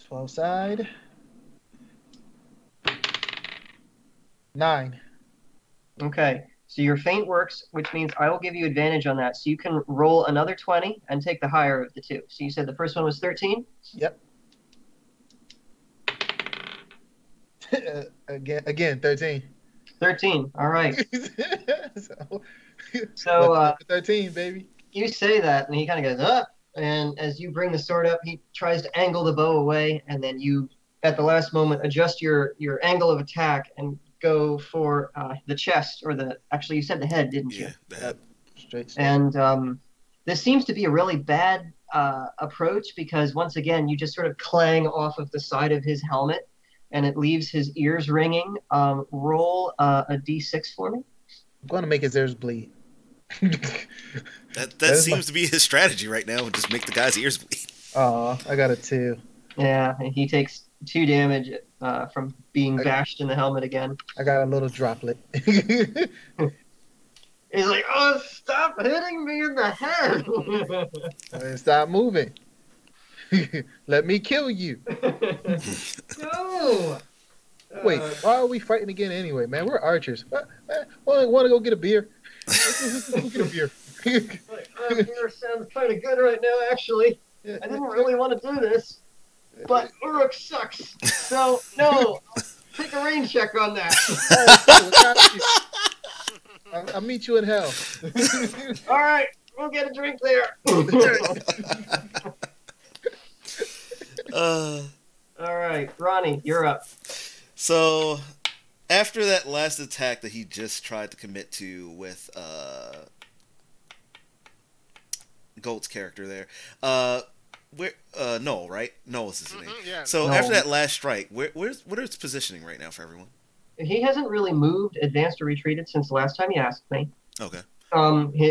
12 side. 9. Okay. So your feint works, which means I will give you advantage on that. So you can roll another 20 and take the higher of the two. So you said the first one was 13? Yep. Again, 13. 13. All right. so So 13, baby. you say that, and he kind of goes, up. And as you bring the sword up, he tries to angle the bow away, and then you, at the last moment, adjust your angle of attack and go for the chest, or actually you said the head, didn't you? Yeah, the head. Straight. And this seems to be a really bad approach because once again, you just sort of clang off of the side of his helmet and it leaves his ears ringing. Roll a d6 for me. I'm going to make his ears bleed. That seems to be his strategy right now, just make the guy's ears bleed. Aw, I got a 2. Yeah, and he takes 2 damage from being bashed in the helmet again. I got a little droplet. He's like, oh, stop hitting me in the head. Stop moving. Let me kill you. No. Wait, why are we fighting again anyway, man? We're archers. Want to go get a beer? Let's go get a beer. Beer sounds kind of good right now, actually. I didn't really want to do this, but Uruk sucks. So, no. Take a rain check on that. I'll meet you in hell. All right, we'll get a drink there. All right, Ronnie, you're up. So, after that last attack that he just tried to commit to with Goat's character there, Noel, right? Noel's his name. Yeah. So Noel. after that last strike, what is its positioning right now for everyone? He hasn't really moved, advanced, or retreated since the last time he asked me. Okay.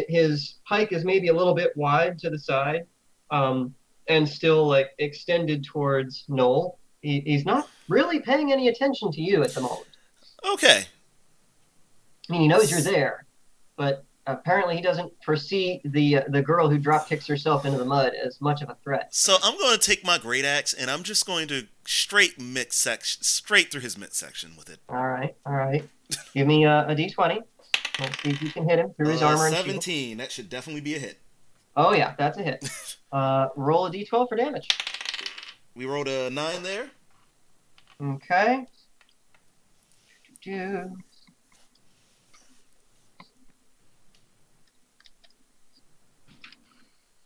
His pike is maybe a little bit wide to the side, and still like extended towards Noel. He's not really paying any attention to you at the moment. Okay. I mean, he knows you're there, but apparently he doesn't foresee the girl who drop kicks herself into the mud as much of a threat. So I'm going to take my great axe and I'm just going to straight through his midsection with it. All right. Give me a d20. Let's see if you can hit him through his armor and shield. 17. That should definitely be a hit. Oh yeah, that's a hit. Roll a d12 for damage. We rolled a 9 there. Okay. That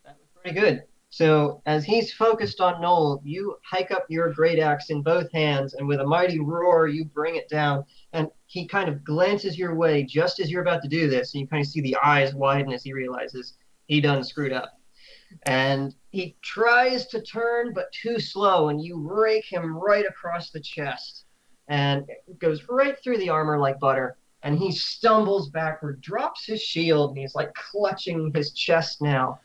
was pretty good. So as he's focused on Noel, you hike up your great axe in both hands, and with a mighty roar, you bring it down. And he kind of glances your way just as you're about to do this, and you kind of see the eyes widen as he realizes he done screwed up. And he tries to turn, but too slow, and you rake him right across the chest. And it goes right through the armor like butter. And he stumbles backward, drops his shield, and he's like clutching his chest now.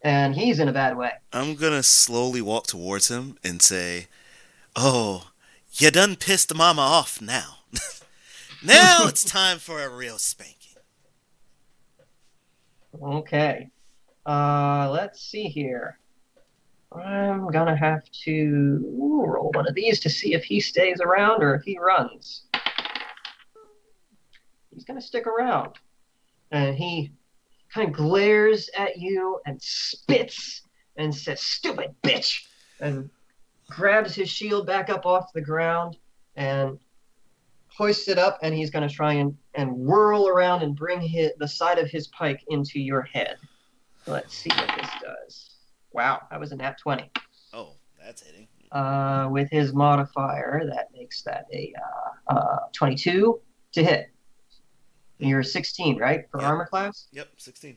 And he's in a bad way. I'm going to slowly walk towards him and say, "Oh, you done pissed mama off now. Now it's time for a real spanking." Okay. Let's see here. I'm gonna have to roll one of these to see if he stays around or if he runs. He's gonna stick around. And he kind of glares at you and spits and says, "Stupid bitch!" and grabs his shield back up off the ground and hoists it up, and he's going to try and whirl around and bring the side of his pike into your head. Let's see what this does. Wow, that was a nat 20. Oh, that's hitting. With his modifier, that makes that a 22 to hit. You're 16, right, for Yep. armor class? Yep, 16.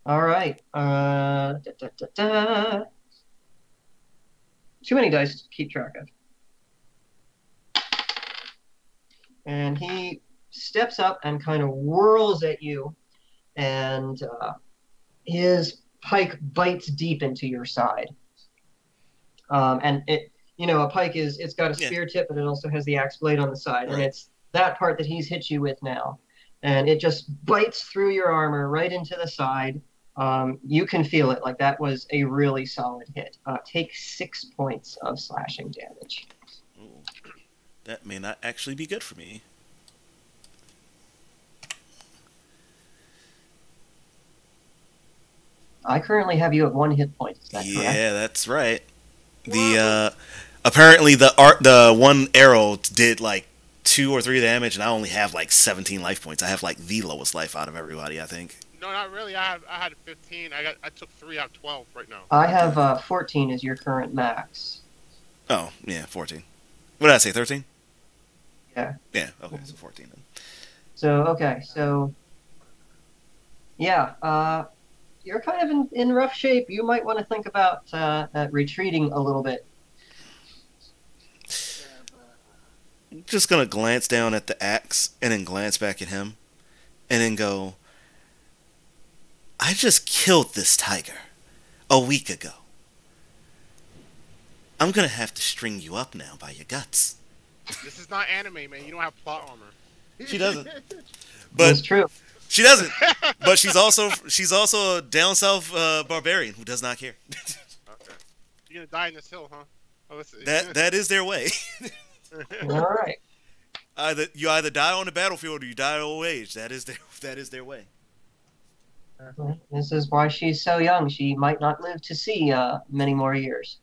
All right. Too many dice to keep track of. And he steps up and kind of whirls at you, and his pike bites deep into your side. And it, a pike it's got a spear tip, but it also has the axe blade on the side, and it's that part that he's hit you with now. And it just bites through your armor right into the side. You can feel it. Like, that was a really solid hit. Take 6 points of slashing damage. Ooh. That may not actually be good for me. I currently have you at 1 hit point. Is that correct? Yeah, that's right. The apparently the one arrow did like 2 or 3 damage, and I only have like 17 life points. I have like the lowest life out of everybody, I think. No, not really. I had 15. I took 3 out of 12 right now. I have 14 as your current max. Oh, yeah, 14. What did I say, 13? Yeah. Yeah, okay, so 14 then. So, yeah, you're kind of in rough shape. You might want to think about retreating a little bit. I'm just going to glance down at the axe and then glance back at him and then go, "I just killed this tiger a week ago. I'm going to have to string you up now by your guts." This is not anime, man. You don't have plot armor. She doesn't. That's But true. she doesn't. But she's also a down south barbarian who does not care. Okay. You're gonna die in this hill, huh? Oh, let's see. That is their way. All right. You either die on the battlefield or you die of old age. That is their way. This is why she's so young. She might not live to see many more years.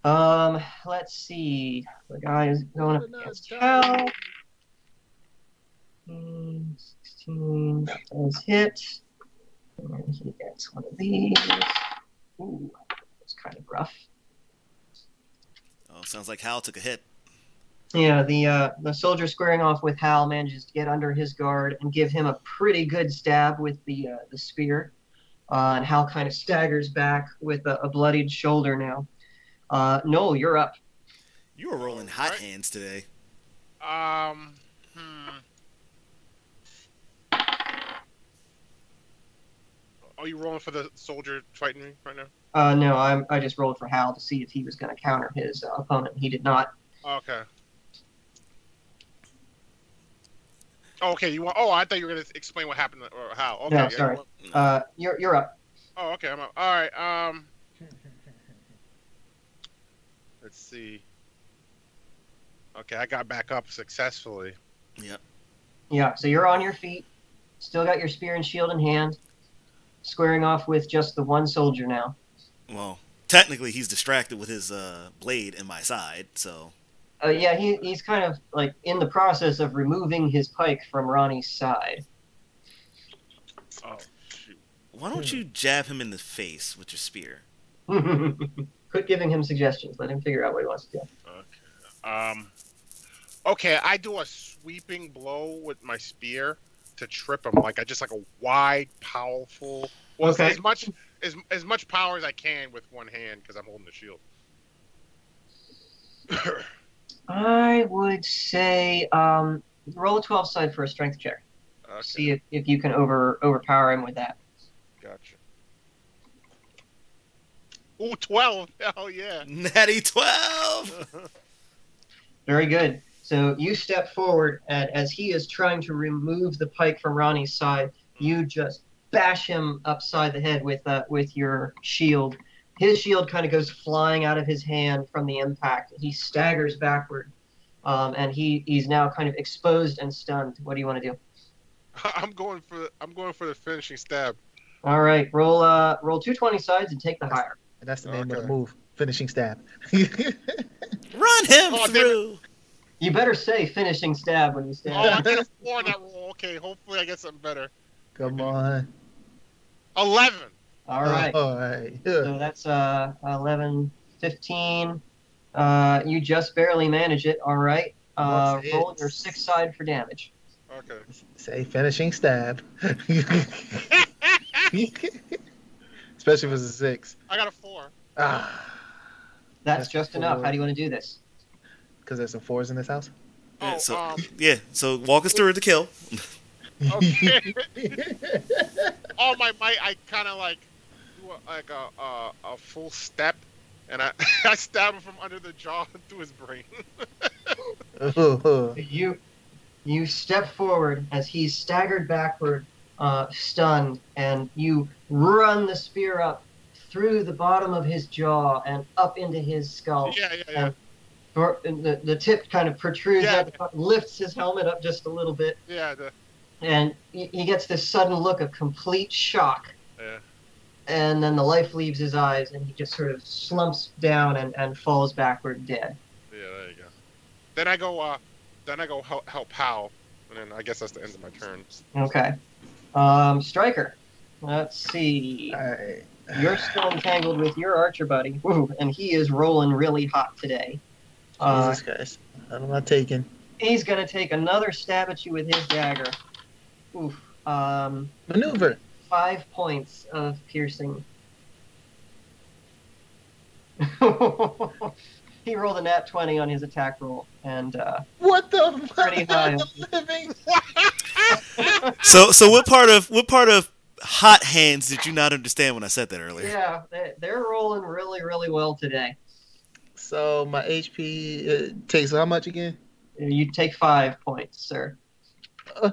Let's see. The guy is going up Oh, no, against it's Hal. 16. That does hit. And he gets one of these. Ooh, that's kind of rough. Oh, sounds like Hal took a hit. Yeah, the soldier squaring off with Hal manages to get under his guard and give him a pretty good stab with the spear. And Hal kind of staggers back with a bloodied shoulder now. Noel, you're up. You were rolling hot Alright. hands today. Are you rolling for the soldier fighting me right now? No, I just rolled for Hal to see if he was going to counter his opponent. He did not. Okay. Okay, you want? Oh, I thought you were gonna explain what happened or how. Okay. No, yeah, sorry. you want- You're up. Oh, okay. I'm up. All right. Let's see. Okay, I got back up successfully. Yep. Yeah, so you're on your feet, still got your spear and shield in hand, squaring off with just the one soldier now. Well, technically he's distracted with his blade in my side, so. Yeah, he's kind of like in the process of removing his pike from Ronnie's side. Oh shoot! Why don't you jab him in the face with your spear? Quit giving him suggestions. Let him figure out what he wants to do. Okay. Okay, I do a sweeping blow with my spear to trip him. Like a wide, powerful. Well, Okay. as much power as I can with one hand because I'm holding the shield. I would say roll a 12 side for a strength check. Okay. See if you can overpower him with that. Gotcha. Ooh, 12! Hell yeah! Natty 12! Very good. So you step forward, and as he is trying to remove the pike from Ronnie's side, you just bash him upside the head with your shield. His shield kind of goes flying out of his hand from the impact. He staggers backward, and he's now kind of exposed and stunned. What do you want to do? I'm going for the finishing stab. All right, roll 2 20 sides and take the higher. That's the name of the Okay. move. Finishing stab. Run him Oh, damn through! You better say finishing stab when you Oh, I stab. got a 4 on that roll. Okay, hopefully I get something better. Come on. 11. All right. All right. So that's 11, 15. You just barely manage it. All right. What's Roll it? your 6 side for damage. Okay. Say finishing stab. Especially if it's a 6. I got a 4. Ah. That's That's just enough. 4. How do you want to do this? Because there's some 4s in this house. Yeah, Oh, so, yeah, so walk us through the kill. Okay. All my might, I kind of like do a full step, and I I stab him from under the jaw through his brain. You step forward as he's staggered backward, stunned, and you run the spear up through the bottom of his jaw and up into his skull. Yeah. The tip kind of protrudes Yeah. out, lifts his helmet up just a little bit, Yeah. and he gets this sudden look of complete shock. Yeah. And then the life leaves his eyes, and he just sort of slumps down and falls backward dead. Yeah, there you go. Then I go help Hal, and then I guess that's the end of my turn. Okay. Striker. Let's see. All right. You're still entangled with your archer buddy. Woo, and he is rolling really hot today. Jesus Christ. I'm not taking. He's going to take another stab at you with his dagger. Oof. Maneuver. 5 points of piercing. He rolled a nat 20 on his attack roll, and What the Pretty high. living? So what part of hot hands did you not understand when I said that earlier? yeah, they're rolling really, really well today. So my HP takes how much again? You take 5 points, sir. Uh,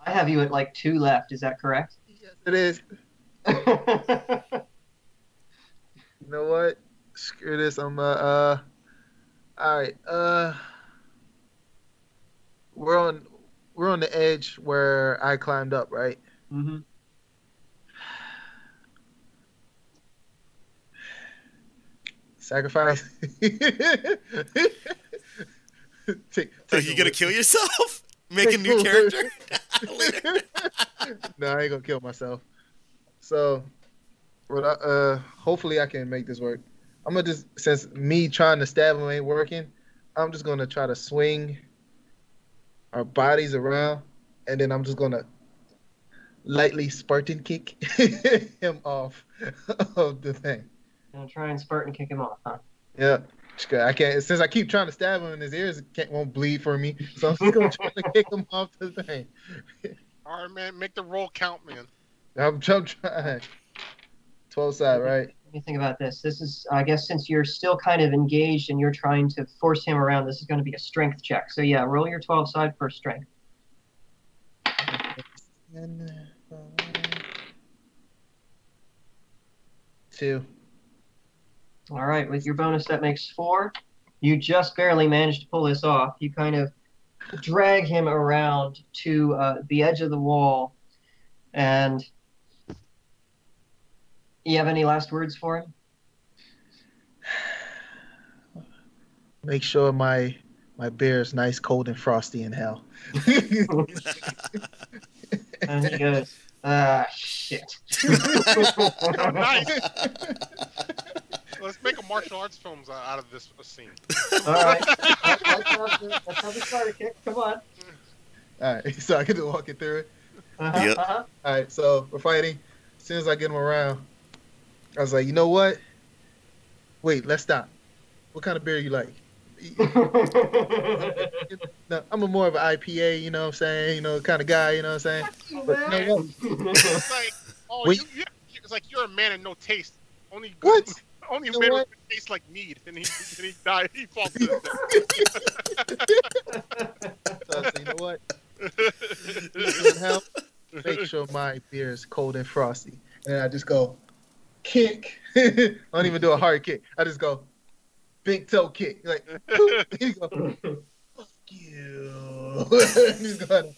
I have you at like 2 left. Is that correct? yes, it is. You know what? Screw this. I'm all right. We're on the edge where I climbed up, right? Mm-hmm. Sacrifice. Are you gonna kill yourself? Make a new character? Later. No, I ain't gonna kill myself. So, hopefully I can make this work. I'm gonna just, since me trying to stab him ain't working, I'm just gonna try to swing our bodies around, and then I'm just gonna lightly Spartan kick him off of the thing. Gonna try and Spartan kick him off, huh? Yeah. I can't, since I keep trying to stab him and his ears won't bleed for me, so I'm just gonna try to kick him off the thing. All right, man. Make the roll count, man. I'm trying. 12 side, right? What do you think about this? This is, I guess, since you're still kind of engaged and you're trying to force him around, this is going to be a strength check. So yeah, roll your 12 side for strength. 2. All right, with your bonus, that makes 4. You just barely managed to pull this off. You kind of drag him around to the edge of the wall, and you have any last words for him? Make sure my beer is nice, cold, and frosty in hell. And he goes, shit. Oh, nice. Let's make a martial arts films out of this scene. All right. Let's have the starter kick. Come on. All right, so I get to walk it through it. Yep. All right, so we're fighting. As soon as I get him around, I was like, you know what? Wait, let's stop. What kind of beer you like? No, I'm more of an IPA, you know what I'm saying? You know, kind of guy, you know what I'm saying? But you know what? It's like, oh, it's like you're a man of no taste. Only good, What? only You know men what? with taste like mead, and he died. He falls to his death. So I said, you know what? To help, make sure my beer is cold and frosty. And I just go, kick. I don't even do a hard kick. I just go, big toe kick. Like, you go, fuck you. Just go,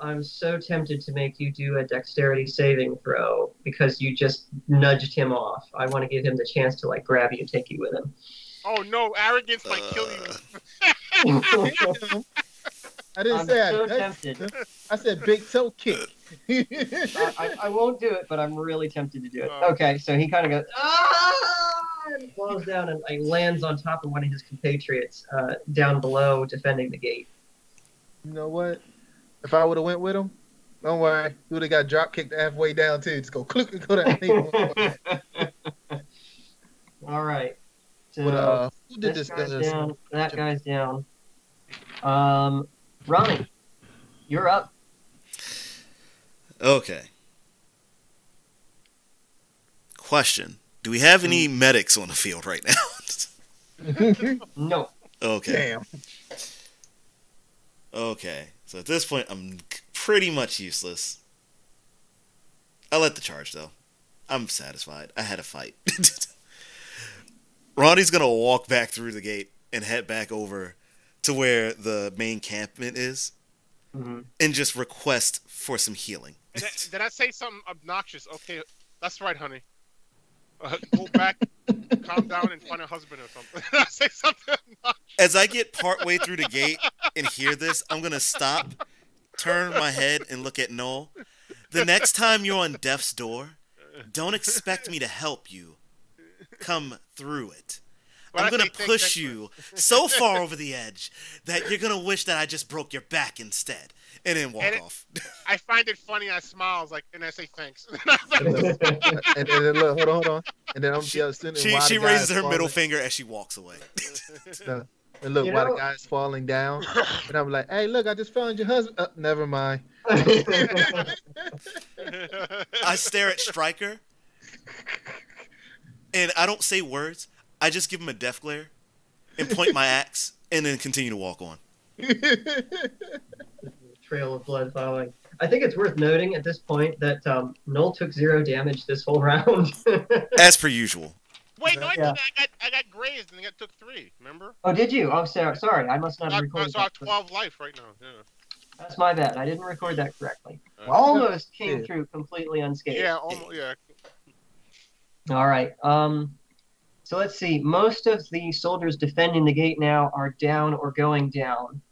I'm so tempted to make you do a dexterity saving throw because you just nudged him off. I want to give him the chance to like grab you and take you with him. Oh no, arrogance might kill you. I didn't I'm say so I tempted. I said big toe kick. I won't do it, but I'm really tempted to do it. Oh. Okay, so he kind of goes, and falls down and like, lands on top of one of his compatriots down below defending the gate. You know what? If I would have went with him, don't worry. He would have got drop kicked halfway down too. Just go click and go down. All right. So But, who did this this? guy's down. That guy's down. Ronnie, you're up. Okay. Question. Do we have any medics on the field right now? No. Okay. Damn. Okay. So at this point, I'm pretty much useless. I let the charge, though. I'm satisfied. I had a fight. Ronnie's going to walk back through the gate and head back over to where the main campment is and just request for some healing. Did I say something obnoxious? Okay, that's right, honey. Go back, calm down, and find a husband or something. Did I say something obnoxious? As I get partway through the gate and hear this, I'm going to stop, turn my head, and look at Noel. The next time you're on death's door, don't expect me to help you. Come through it. But I'm I going to say push thanks, you so far over the edge that you're going to wish that I just broke your back instead. And then walk off. I find it funny. I smile, like, and I say thanks. And then look, hold on. And then I'm just She raises her middle finger as she walks away. And look, You while know- the guy's falling down, and I'm like, "Hey, look, I just found your husband." Never mind. I stare at Stryker, and I don't say words. I just give him a death glare and point my axe, and then continue to walk on. Trail of blood following. I think it's worth noting at this point that Noel took 0 damage this whole round. As per usual. Wait, no, I Yeah. didn't. I got grazed and I took 3. Remember? Oh, did you? Oh, sorry. I must not have So recorded I have that. 12 life right now. Yeah. That's my bad. I didn't record that correctly. Uh, Almost came through completely unscathed. Yeah, almost. Yeah. All right. So let's see. Most of the soldiers defending the gate now are down or going down.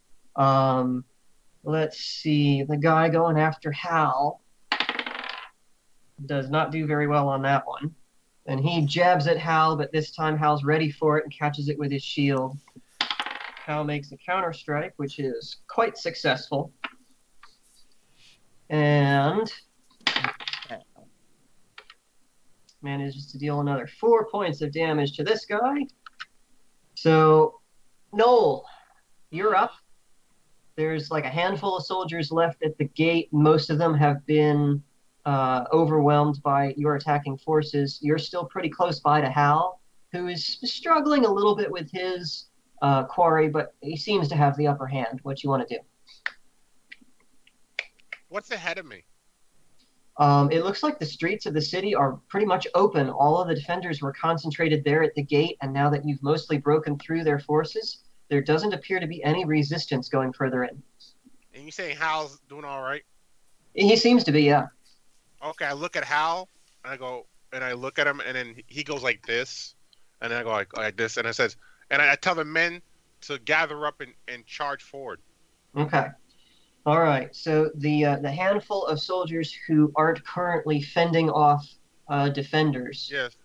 Let's see. The guy going after Hal does not do very well on that one. And he jabs at Hal, but this time Hal's ready for it and catches it with his shield. Hal makes a counter strike, which is quite successful. And manages to deal another 4 points of damage to this guy. So, Noel, you're up. There's like a handful of soldiers left at the gate. Most of them have been overwhelmed by your attacking forces. You're still pretty close by to Hal, who is struggling a little bit with his quarry, but he seems to have the upper hand. What you want to do? What's ahead of me? It looks like the streets of the city are pretty much open. All of the defenders were concentrated there at the gate, and now that you've mostly broken through their forces, there doesn't appear to be any resistance going further in. And you saying Hal's doing all right? He seems to be, yeah. Okay, I look at Hal, and I go, and I look at him, and then he goes like this, and then I go like this, and I tell the men to gather up and charge forward. Okay. All right. So the handful of soldiers who aren't currently fending off defenders, Yes.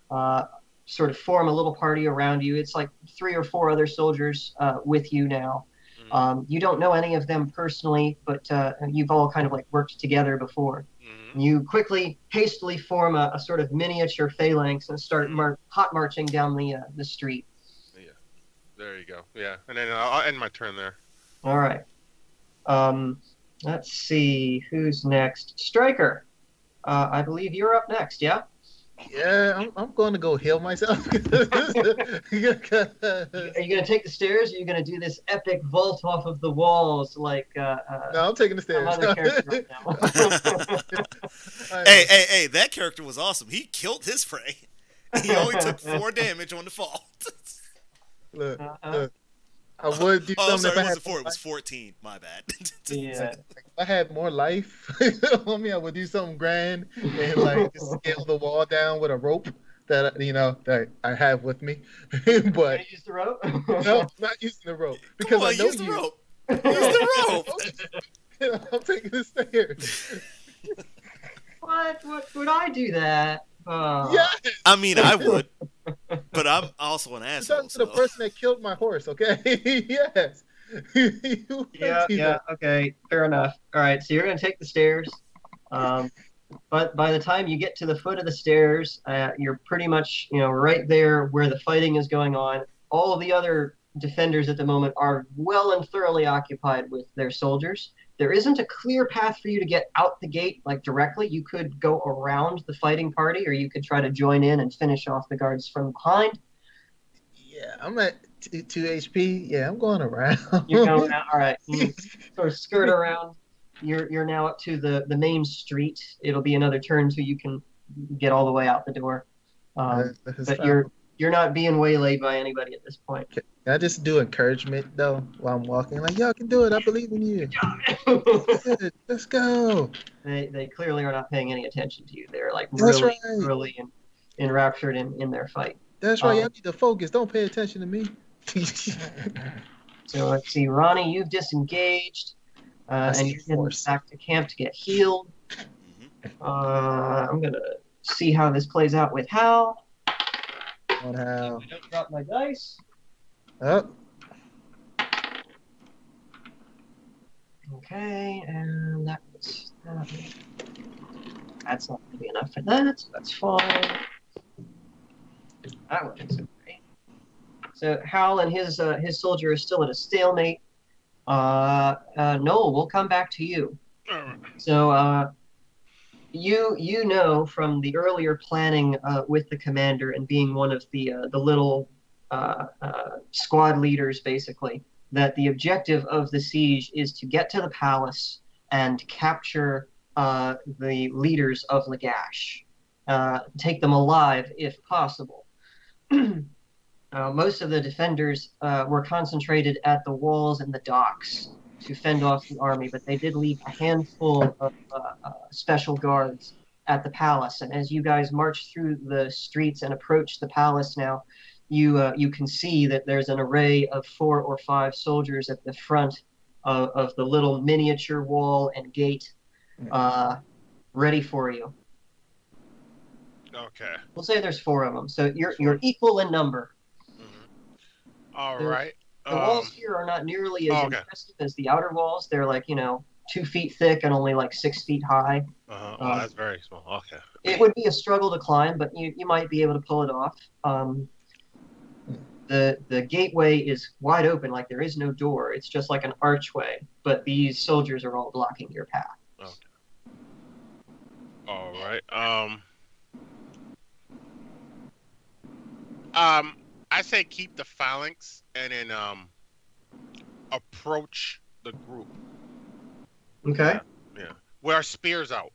sort of form a little party around you. It's like 3 or 4 other soldiers with you now. Mm-hmm. You don't know any of them personally, but you've all kind of like worked together before. Mm-hmm. You quickly, hastily form a sort of miniature phalanx and start hot marching down the street. Yeah. There you go. Yeah. And then I'll end my turn there. All right. Let's see who's next. Striker, I believe you're up next. Yeah. Yeah, I'm going to go heal myself. Are you gonna take the stairs? Or are you gonna do this epic vault off of the walls like? No, I'm taking the some stairs. other character right now? Hey, that character was awesome. He killed his prey. He only took 4 damage on the fall. Look, I would do Oh, something sorry, it if I had wasn't 4, it was 14. My bad. Yeah. if I had more life on me, I would do something grand and like just scale the wall down with a rope that that I have with me. But Gonna use the rope? no, I'm not using the rope because Come on, I know use the you. rope. Use the rope. I'm taking the stairs. What? What would I do that? Yes. I mean, I would, but I'm also an I'm asshole. talking to the person that killed my horse. Okay. Yes. Yeah. Okay. Fair enough. All right. So you're gonna take the stairs. But by the time you get to the foot of the stairs, you're pretty much right there where the fighting is going on. All of the other defenders at the moment are well and thoroughly occupied with their soldiers. There isn't a clear path for you to get out the gate like directly. You could go around the fighting party, or you could try to join in and finish off the guards from behind. Yeah, I'm at 2 HP. Yeah, I'm going around. You're going out. All right. You sort of skirt around. You're now up to the main street. It'll be another turn so you can get all the way out the door. But you're not being waylaid by anybody at this point. Can I just do encouragement though while I'm walking? Like, y'all can do it. I believe in you. Good. Let's go. They clearly are not paying any attention to you. They're like That's really enraptured in their fight. That's right. Y'all need to focus. Don't pay attention to me. So let's see, Ronnie, you've disengaged, and you're heading back to camp to get healed. I'm gonna see how this plays out with Hal. On Hal. I don't drop my dice. Up. Okay, and that's not gonna be enough for that. So that's fine. That works. Okay. So Hal and his soldier is still at a stalemate. Noel, we'll come back to you. So you know from the earlier planning with the commander and being one of the little squad leaders, basically, that the objective of the siege is to get to the palace and capture the leaders of Lagash, take them alive if possible. Most of the defenders were concentrated at the walls and the docks to fend off the army, but they did leave a handful of special guards at the palace. And as you guys march through the streets and approach the palace now, you can see that there's an array of 4 or 5 soldiers at the front of the little miniature wall and gate, ready for you. Okay. We'll say there's 4 of them, so you're equal in number. All right. The walls here are not nearly as impressive as the outer walls. They're like 2 feet thick and only like 6 feet high. Oh, that's very small. Okay. It would be a struggle to climb, but you might be able to pull it off. The gateway is wide open, like there is no door. It's just like an archway, but these soldiers are all blocking your path. Okay. All right. I say keep the phalanx and then approach the group. Okay. Yeah. With our spears out,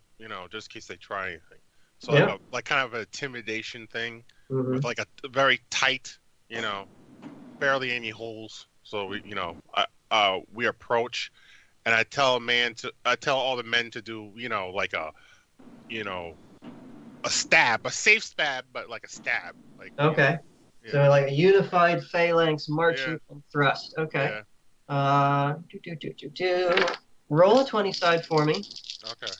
just in case they try anything. So like kind of an intimidation thing with like a very tight, barely any holes. So we approach, and I tell all the men to do, like a stab, a safe stab, but like a stab. Like okay. So like a unified phalanx marching and thrust. Okay. Yeah. Roll a 20 side for me. Okay.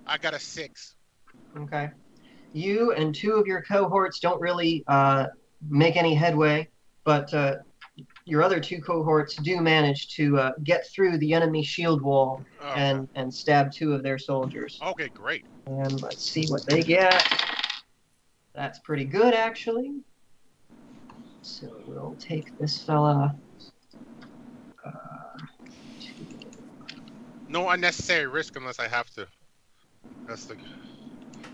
I got a 6. Okay. You and 2 of your cohorts don't really make any headway, but your other 2 cohorts do manage to get through the enemy shield wall and stab 2 of their soldiers. Okay, great. And let's see what they get. That's pretty good, actually. So we'll take this fella. No unnecessary risk unless I have to. That's the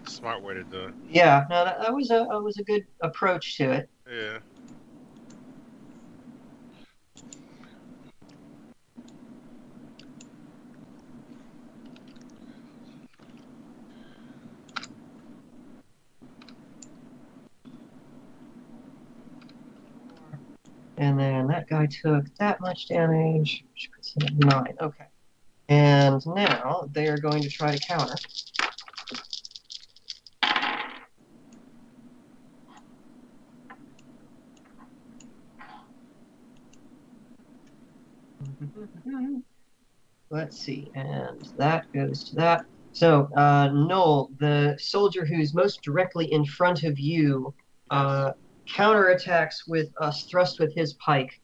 smart way to do it. Yeah, no, that was a good approach to it. Yeah. And then that guy took that much damage, which puts him at 9. Okay. And now they are going to try to counter. Let's see, and that goes to that. So, Noel, the soldier who's most directly in front of you, counterattacks with a thrust with his pike.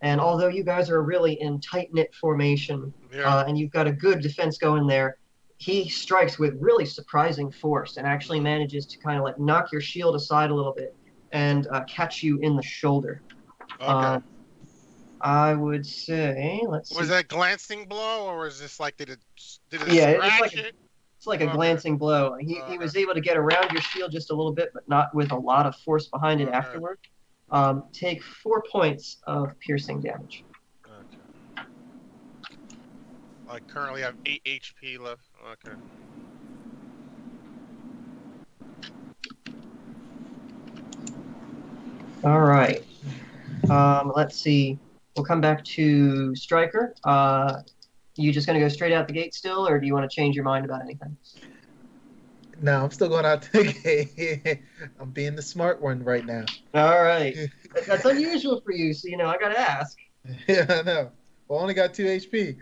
And although you guys are really in tight-knit formation, and you've got a good defense going there, he strikes with really surprising force and actually manages to kind of like knock your shield aside a little bit and catch you in the shoulder. Okay. I would say, let's see. Was that a glancing blow, or was this like, did it Yeah, scratch it? It's like a glancing blow. He was able to get around your shield just a little bit, but not with a lot of force behind it afterward. Take 4 points of piercing damage. Okay. I currently have 8 HP left. Okay. All right. Let's see. We'll come back to Stryker. You just going to go straight out the gate still, or do you want to change your mind about anything? No, I'm still going out the gate. I'm being the smart one right now. All right. That's unusual for you, so, I got to ask. Yeah, I know. Well, I only got 2 HP.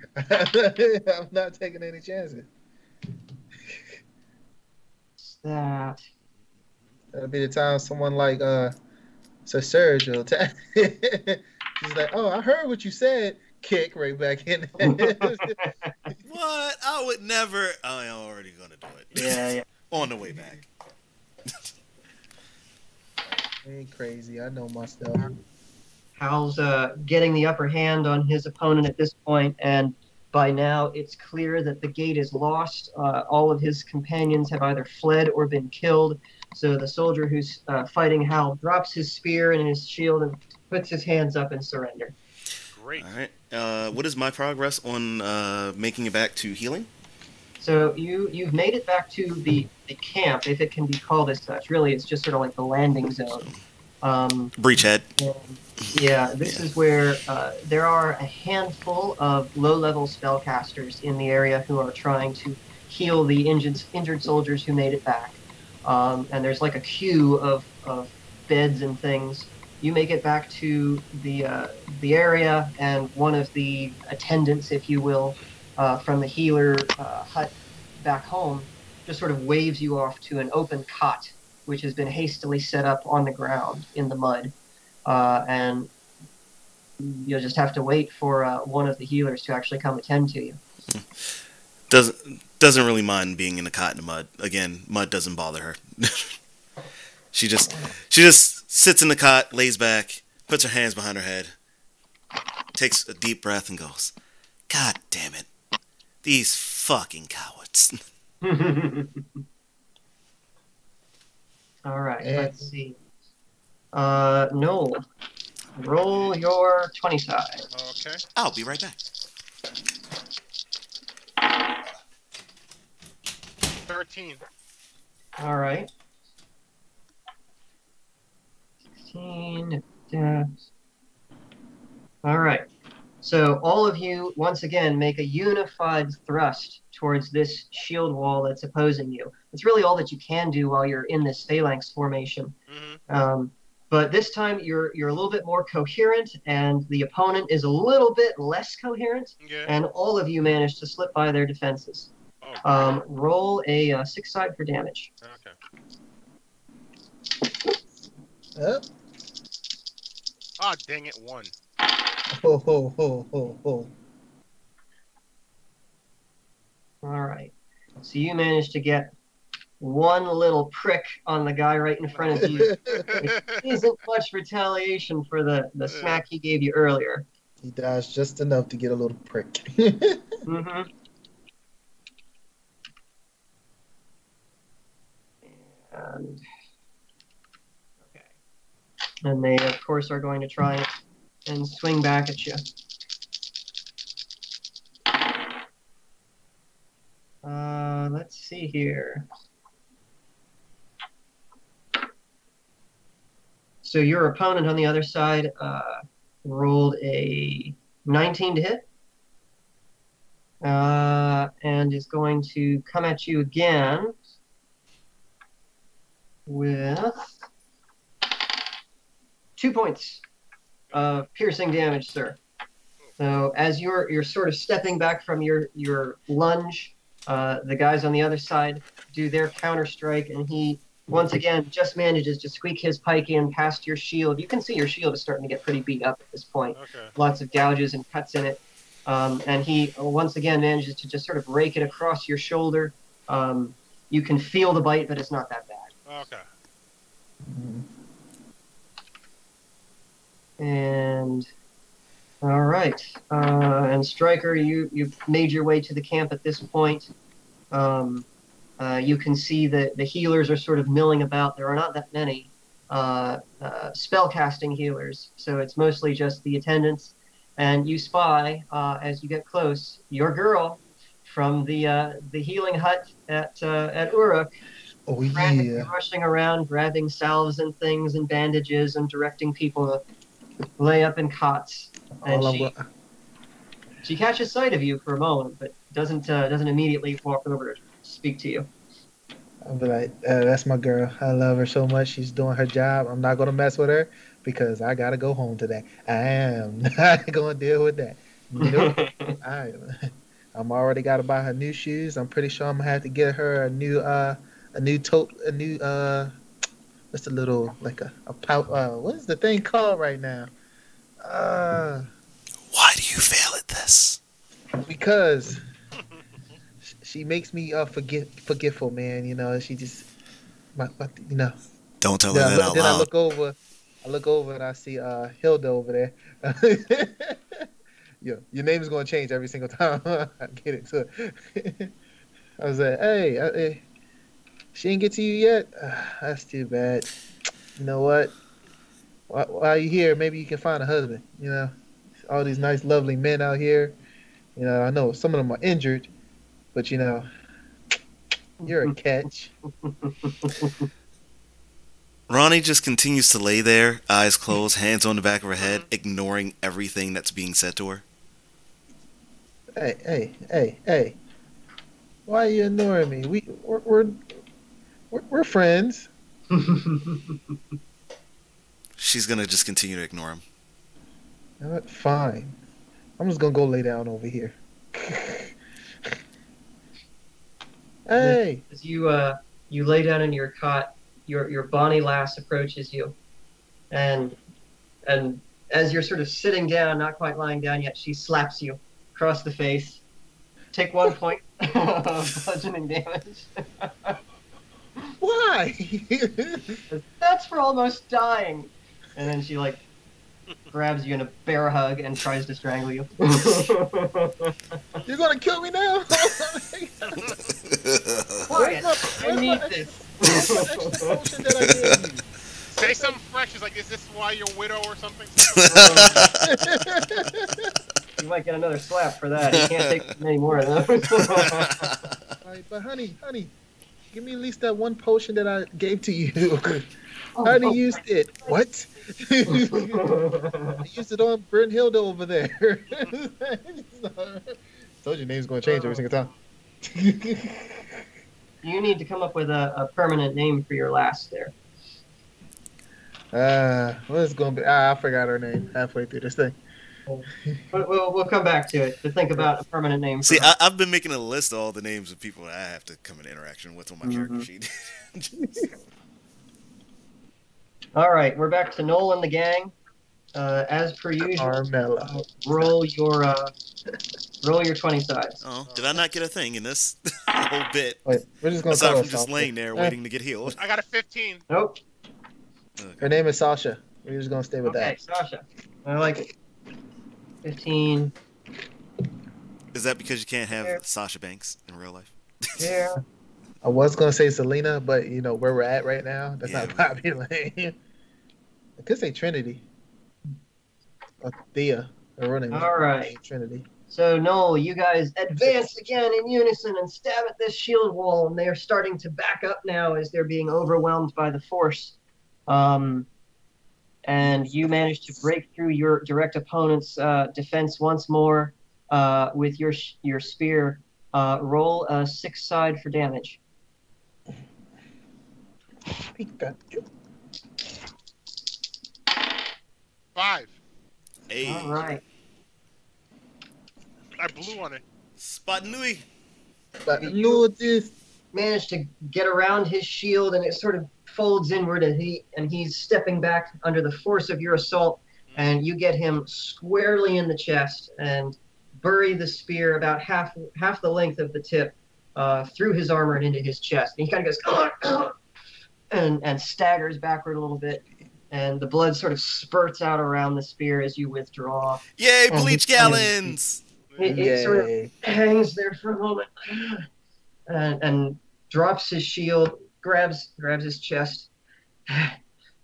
I'm not taking any chances. That. That'll be the time someone like SourceU will attack. He's like, oh, I heard what you said. Kick right back in. What? I would never. I'm already gonna do it. Yeah. On the way back. Ain't crazy. I know my stuff. Hal's getting the upper hand on his opponent at this point, and by now it's clear that the gate is lost. All of his companions have either fled or been killed. So the soldier who's fighting Hal drops his spear and his shield and puts his hands up in surrender. Great. All right. What is my progress on making it back to healing? So you've made it back to the camp, if it can be called as such. Really, it's just sort of like the landing zone. Breachhead. Yeah, this is where there are a handful of low-level spellcasters in the area who are trying to heal the injured soldiers who made it back. And there's like a queue of beds and things. You make it back to the area, and one of the attendants, if you will, from the healer hut back home, just sort of waves you off to an open cot, which has been hastily set up on the ground in the mud. And you'll just have to wait for one of the healers to actually come attend to you. Doesn't really mind being in a cot in the mud. Again, mud doesn't bother her. She just sits in the cot, lays back, puts her hands behind her head, takes a deep breath, and goes, "God damn it, these fucking cowards." All right, let's see. Noel, roll your 20 side. Okay. I'll be right back. 13. All right. 16. All right. So all of you, once again, make a unified thrust towards this shield wall that's opposing you. It's really all that you can do while you're in this phalanx formation. Mm-hmm. But this time you're a little bit more coherent, and the opponent is a little bit less coherent, Yeah. and all of you manage to slip by their defenses. Oh, Roll a 6 side for damage. okay. Ah, dang it, 1. Ho, ho, ho, ho, ho. All right. So you managed to get one little prick on the guy right in front of you. Which isn't much retaliation for the smack he gave you earlier. He dodged just enough to get a little prick. Mm-hmm. And okay. And they, of course, are going to try and swing back at you. Let's see here. So your opponent on the other side rolled a 19 to hit. And is going to come at you again with 2 points of piercing damage, sir. So as you're sort of stepping back from your lunge, the guys on the other side do their counter strike, and he once again just manages to squeak his pike in past your shield. You can see your shield is starting to get pretty beat up at this point. Okay. Lots of gouges and cuts in it. And he once again manages to just sort of rake it across your shoulder. You can feel the bite, but it's not that bad. Okay. And all right, and Stryker, you've made your way to the camp at this point. You can see that the healers are sort of milling about. There are not that many spellcasting healers, so it's mostly just the attendants. And you spy, as you get close, your girl from the healing hut at Uruk. Oh, Frantically yeah. rushing around, grabbing salves and things and bandages and directing people to lay up in cots. And she catches sight of you for a moment, but doesn't immediately walk over to speak to you. I'll be like, that's my girl. I love her so much. She's doing her job. I'm not going to mess with her because I got to go home today. I am not going to deal with that. Nope. I'm already got to buy her new shoes. I'm pretty sure I'm going to have to get her a new what's the little, like a pout, what is the thing called right now? Why do you fail at this? Because she makes me forgetful, man. You know, she just, you know. Don't tell her that out loud. I look over and I see Hilda over there. Yeah, your name is gonna change every single time I get it to her. I was like, hey, she didn't get to you yet? That's too bad. You know what? While are you here, maybe you can find a husband. You know, all these nice, lovely men out here. You know, I know some of them are injured, but you know, you're a catch. Ronnie just continues to lay there, eyes closed, hands on the back of her head, ignoring everything that's being said to her. Hey. Why are you ignoring me? We're friends. She's gonna just continue to ignore him. Fine. I'm just gonna go lay down over here. Hey. As you lay down in your cot, your bonny lass approaches you, and as you're sort of sitting down, not quite lying down yet, she slaps you across the face. Take 1 point of bludgeoning damage. Why? That's for almost dying. And then she like grabs you in a bear hug and tries to strangle you. You're gonna kill me now? Quiet. I need this. Where's my extra potion that I gave you? Say something fresh. It's like, is this why you're a widow or something? You might get another slap for that. You can't take many more of those. Right, but honey, give me at least that one potion that I gave to you. I already used it. What? I used it on Brynhilde over there. Told you name's going to change every single time. You need to come up with a permanent name for your lass there. What is going to be? I forgot her name halfway through this thing. But we'll come back to it to think about a permanent name. See, for her. I've been making a list of all the names of people that I have to come in interaction with on my character sheet. All right, we're back to Noel and the gang. As per usual, Carmella. roll your 20 sides. Oh, did I not get a thing in this whole bit? Wait, we're just going to Aside call her from just Sasha. laying there waiting to get healed. I got a 15. Nope. Her name is Sasha. We're just going to stay with Okay, that. Sasha. I like it. 15. Is that because you can't have Sasha Banks in real life? There. I was going to say Selena, but you know where we're at right now. That's Yeah, not popular. I could say Trinity. Or Thea. Her real name is All right. Trinity. So, Noel, you guys advance again in unison and stab at this shield wall, and they are starting to back up now as they're being overwhelmed by the force. And you manage to break through your direct opponent's defense once more with your spear. Roll a 6 side for damage. Pikachu. 5. Hey, All right. I blew on it. Spot Nui. But look at this. Managed to get around his shield, and it sort of folds inward, and he's stepping back under the force of your assault, and you get him squarely in the chest and bury the spear about half the length of the tip through his armor and into his chest. And he kind of goes and staggers backward a little bit, and the blood sort of spurts out around the spear as you withdraw. Yay, bleach gallons! It sort of hangs there for a moment and drops his shield, grabs his chest.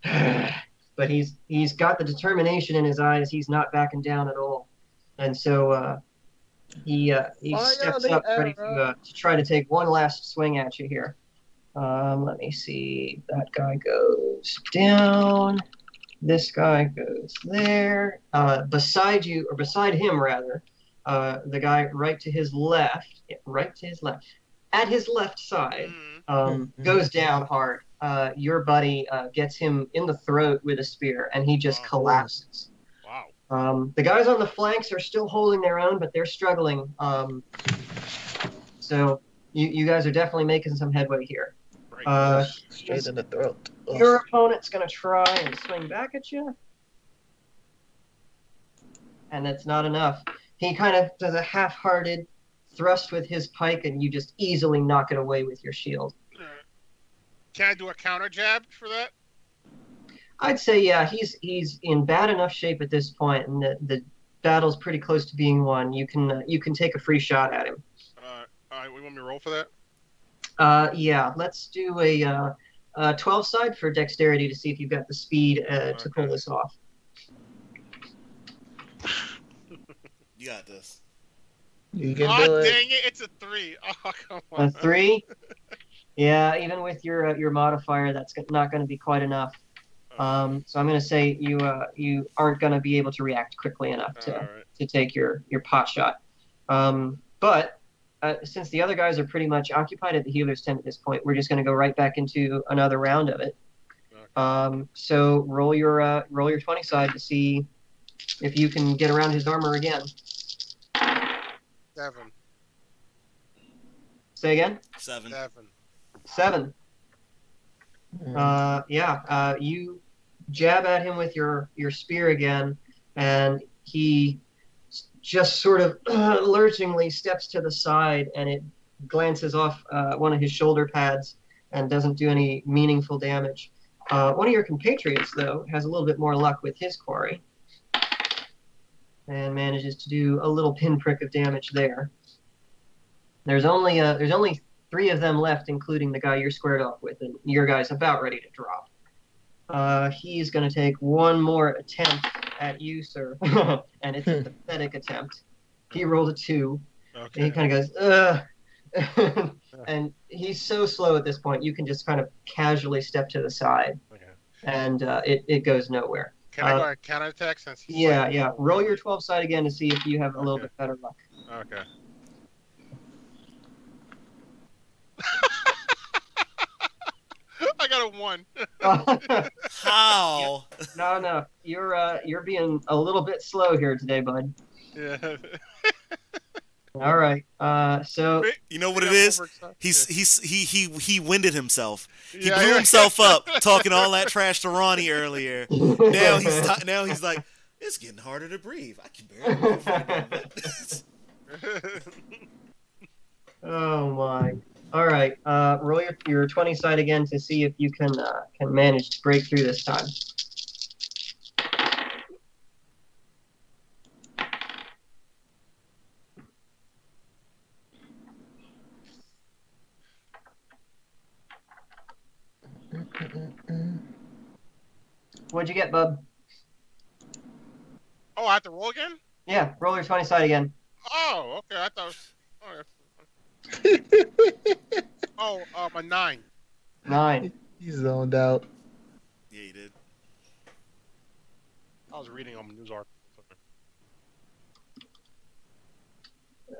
But he's got the determination in his eyes. He's not backing down at all. And so he steps up ready to try to take one last swing at you here. Let me see. That guy goes down. This guy goes there. Beside him rather, the guy right to his left, at his left side, goes down hard. Your buddy gets him in the throat with a spear, and he just collapses. Wow. The guys on the flanks are still holding their own, but they're struggling. So you guys are definitely making some headway here. Straight in the throat. Your opponent's going to try and swing back at you. And that's not enough. He kind of does a half-hearted thrust with his pike, and you just easily knock it away with your shield. Can I do a counter jab for that? I'd say, yeah, he's in bad enough shape at this point, and the battle's pretty close to being won. You can take a free shot at him. All right, we want me to roll for that? Yeah, let's do a 12 side for dexterity to see if you've got the speed to pull this off. You got this. You can do it. Dang it, it's a 3. Oh, come on. A 3? Yeah, even with your modifier, that's not going to be quite enough. So I'm going to say you aren't going to be able to react quickly enough to take your pot shot. But since the other guys are pretty much occupied at the healer's tent at this point, we're just going to go right back into another round of it. So roll your 20 side to see if you can get around his armor again. 7. Say again? 7. 7. You jab at him with your spear again, and he just sort of lurchingly steps to the side, and it glances off one of his shoulder pads and doesn't do any meaningful damage. One of your compatriots, though, has a little bit more luck with his quarry and manages to do a little pinprick of damage there. There's only 3 of them left, including the guy you're squared off with, and your guy's about ready to drop. He's going to take one more attempt at you, sir, and it's a pathetic attempt. He rolled a 2, and he kind of goes, ugh. And he's so slow at this point, you can just kind of casually step to the side, and it goes nowhere. Can I go and counterattack since he's Yeah. Roll your 12 side again to see if you have a little bit better luck. Okay. I got a 1. How? No. You're being a little bit slow here today, bud. Yeah. All right. So you know what it is? He winded himself. He blew himself up talking all that trash to Ronnie earlier. Now he's like, it's getting harder to breathe. I can barely move right now. Oh my. All right. Roll your 20 side again to see if you can manage to break through this time. What'd you get, bub? Oh, I have to roll again? Yeah, roll your 20 side again. Oh, okay. I thought. A 9. 9. He's zoned out. Yeah, he did. I was reading on the news article.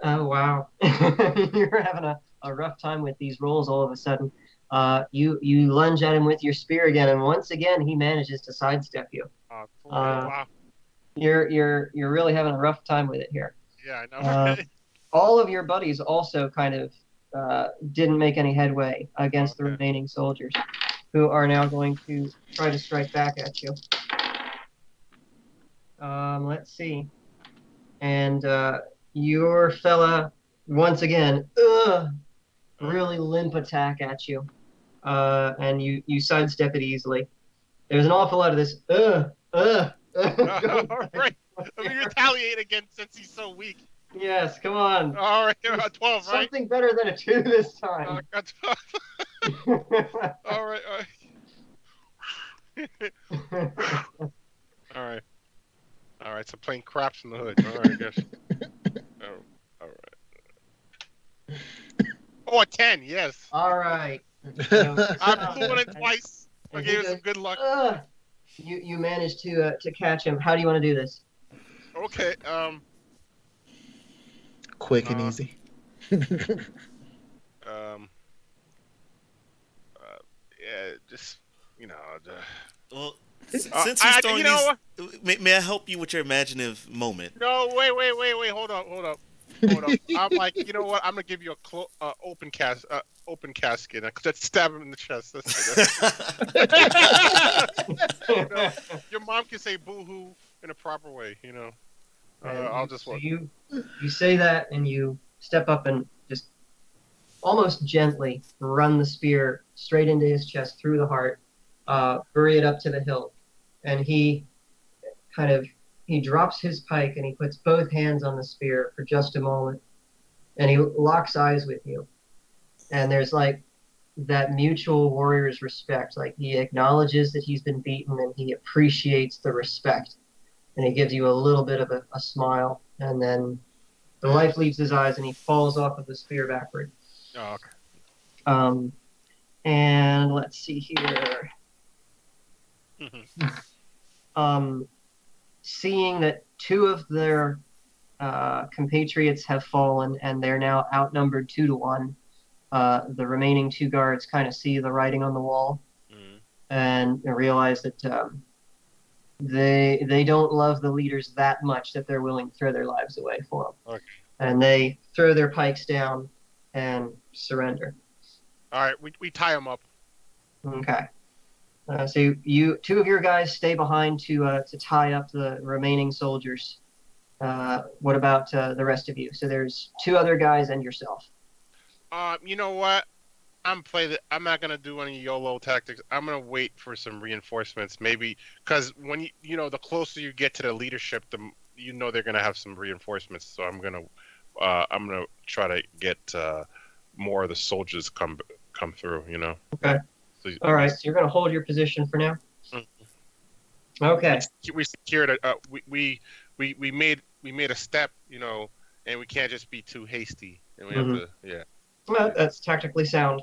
Oh wow, you're having a rough time with these rolls all of a sudden. You lunge at him with your spear again, and once again he manages to sidestep you. Wow. You're really having a rough time with it here. Yeah, I know. All of your buddies also kind of didn't make any headway against the remaining soldiers, who are now going to try to strike back at you. Let's see. And your fella, once again, really limp attack at you. And you sidestep it easily. There's an awful lot of this, Right. Let me retaliate again since he's so weak. Yes, come on. All right, 12, right? Something better than a 2 this time. Got 12. All right. All right. So playing craps in the hood. All right, I guess. All right. Oh, a 10, yes. All right. So, I blew it twice. I gave it some good luck. You managed to catch him. How do you want to do this? Okay. Quick and easy. Just Well, since he's throwing these, may I help you with your imaginative moment? No, wait. Hold up. I'm like, you know what? I'm gonna give you a open casket. Let's stab him in the chest. Your mom can say boo-hoo in a proper way, you know. I'll just. So you say that, and you step up and just almost gently run the spear straight into his chest through the heart, bury it up to the hilt, and he drops his pike and he puts both hands on the spear for just a moment, and he locks eyes with you, and there's like that mutual warrior's respect. Like, he acknowledges that he's been beaten and he appreciates the respect, and he gives you a little bit of a smile, and then the life leaves his eyes and he falls off of the spear backward. Oh, okay. And let's see here. Seeing that two of their compatriots have fallen and they're now outnumbered 2-1, the remaining two guards kind of see the writing on the wall and realize that they don't love the leaders that much that they're willing to throw their lives away for them. Okay. And they throw their pikes down and surrender. All right, we tie them up. Okay. So you two of your guys stay behind to tie up the remaining soldiers. What about the rest of you? So there's two other guys and yourself. You know what? I'm not gonna do any YOLO tactics. I'm gonna wait for some reinforcements, maybe, because when the closer you get to the leadership, they're gonna have some reinforcements. So I'm gonna try to get more of the soldiers come through. Okay. So, all right. So you're gonna hold your position for now. Okay. We secured we made a step, and we can't just be too hasty. And we have to, yeah. Well, that's tactically sound.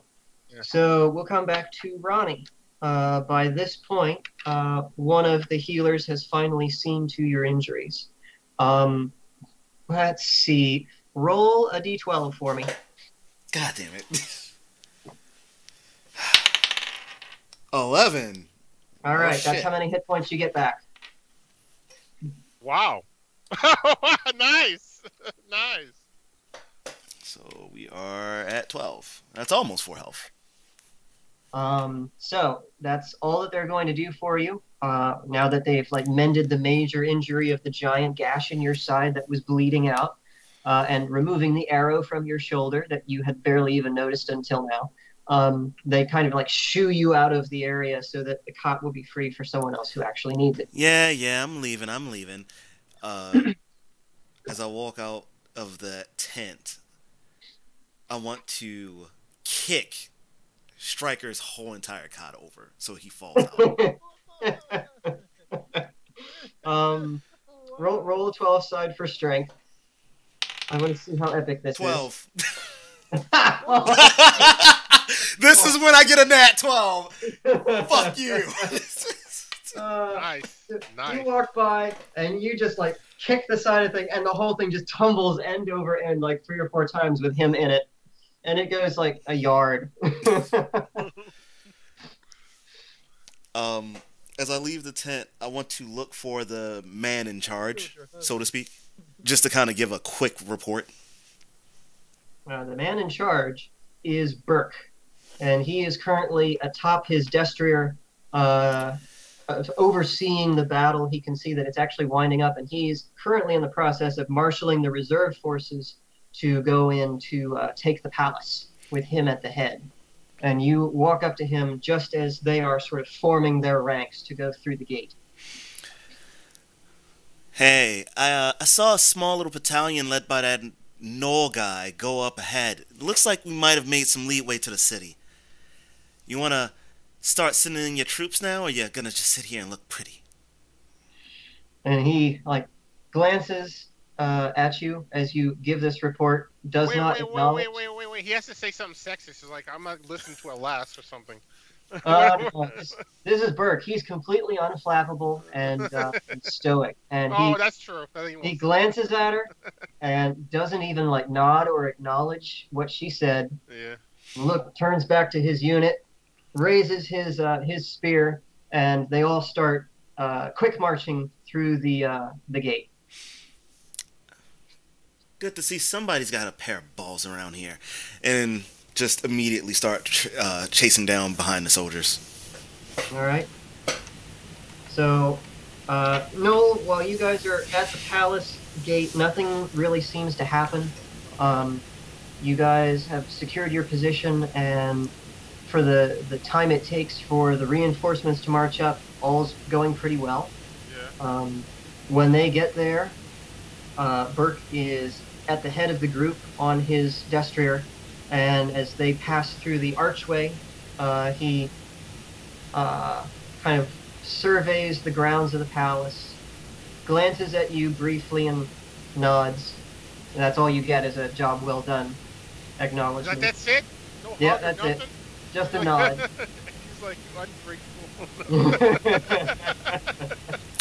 Yeah. So we'll come back to Ronnie. By this point, one of the healers has finally seen to your injuries. Let's see. Roll a d12 for me. God damn it. 11. All right, that's how many hit points you get back. Wow. Nice. Nice. So we are at 12. That's almost 4 health. So that's all that they're going to do for you. Now that they've mended the major injury of the giant gash in your side that was bleeding out, and removing the arrow from your shoulder that you had barely even noticed until now. They kind of shoo you out of the area so that the cot will be free for someone else who actually needs it. Yeah, I'm leaving. As I walk out of the tent, I want to kick Stryker's whole entire cot over so he falls out. Roll a 12 side for strength. I want to see how epic this 12. is. This is when I get a nat 12. Fuck you. Nice. You walk by and you just kick the side of the thing, and the whole thing just tumbles end over end 3 or 4 times with him in it, and it goes a yard. As I leave the tent, I want to look for the man in charge, so to speak, just to kind of give a quick report. The man in charge is Burke, and he is currently atop his destrier, overseeing the battle. He can see that it's actually winding up, and he's currently in the process of marshaling the reserve forces to go in to take the palace with him at the head. And you walk up to him just as they are sort of forming their ranks to go through the gate. Hey, I saw a small little battalion led by that Knoll guy go up ahead. It looks like we might have made some leeway to the city. You want to start sending in your troops now, or you're going to just sit here and look pretty? And he, glances at you as you give this report, does not acknowledge... Wait. He has to say something sexist. He's I'm not listening to a lass or something. This is Burke. He's completely unflappable and stoic. And that's true. He glances at her and doesn't even nod or acknowledge what she said. Yeah. Turns back to his unit, raises his spear, and they all start quick marching through the gate. Good to see somebody's got a pair of balls around here. And just immediately start chasing down behind the soldiers. All right. So, Noel, while you guys are at the palace gate, nothing really seems to happen. You guys have secured your position, and for the time it takes for the reinforcements to march up, all's going pretty well. Yeah. When they get there, Burke is at the head of the group on his destrier, and as they pass through the archway, he kind of surveys the grounds of the palace, glances at you briefly and nods. And that's all you get is a job well done acknowledgement. That's it? No yeah, hug or that's nothing? it. Just a nod. He's like ungrateful.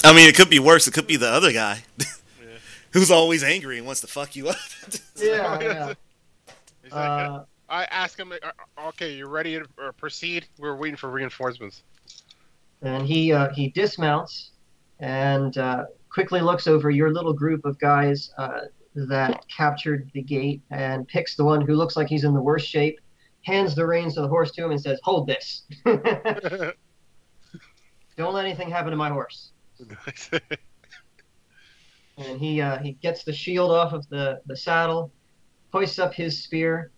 I mean, it could be worse. It could be the other guy Yeah. who's always angry and wants to fuck you up. Yeah. He's like, I ask him, okay, you ready to proceed? We're waiting for reinforcements. And he dismounts and quickly looks over your little group of guys that captured the gate and picks the one who looks like he's in the worst shape, hands the reins of the horse to him and says, "Hold this. Don't let anything happen to my horse." And he gets the shield off of the saddle, hoists up his spear,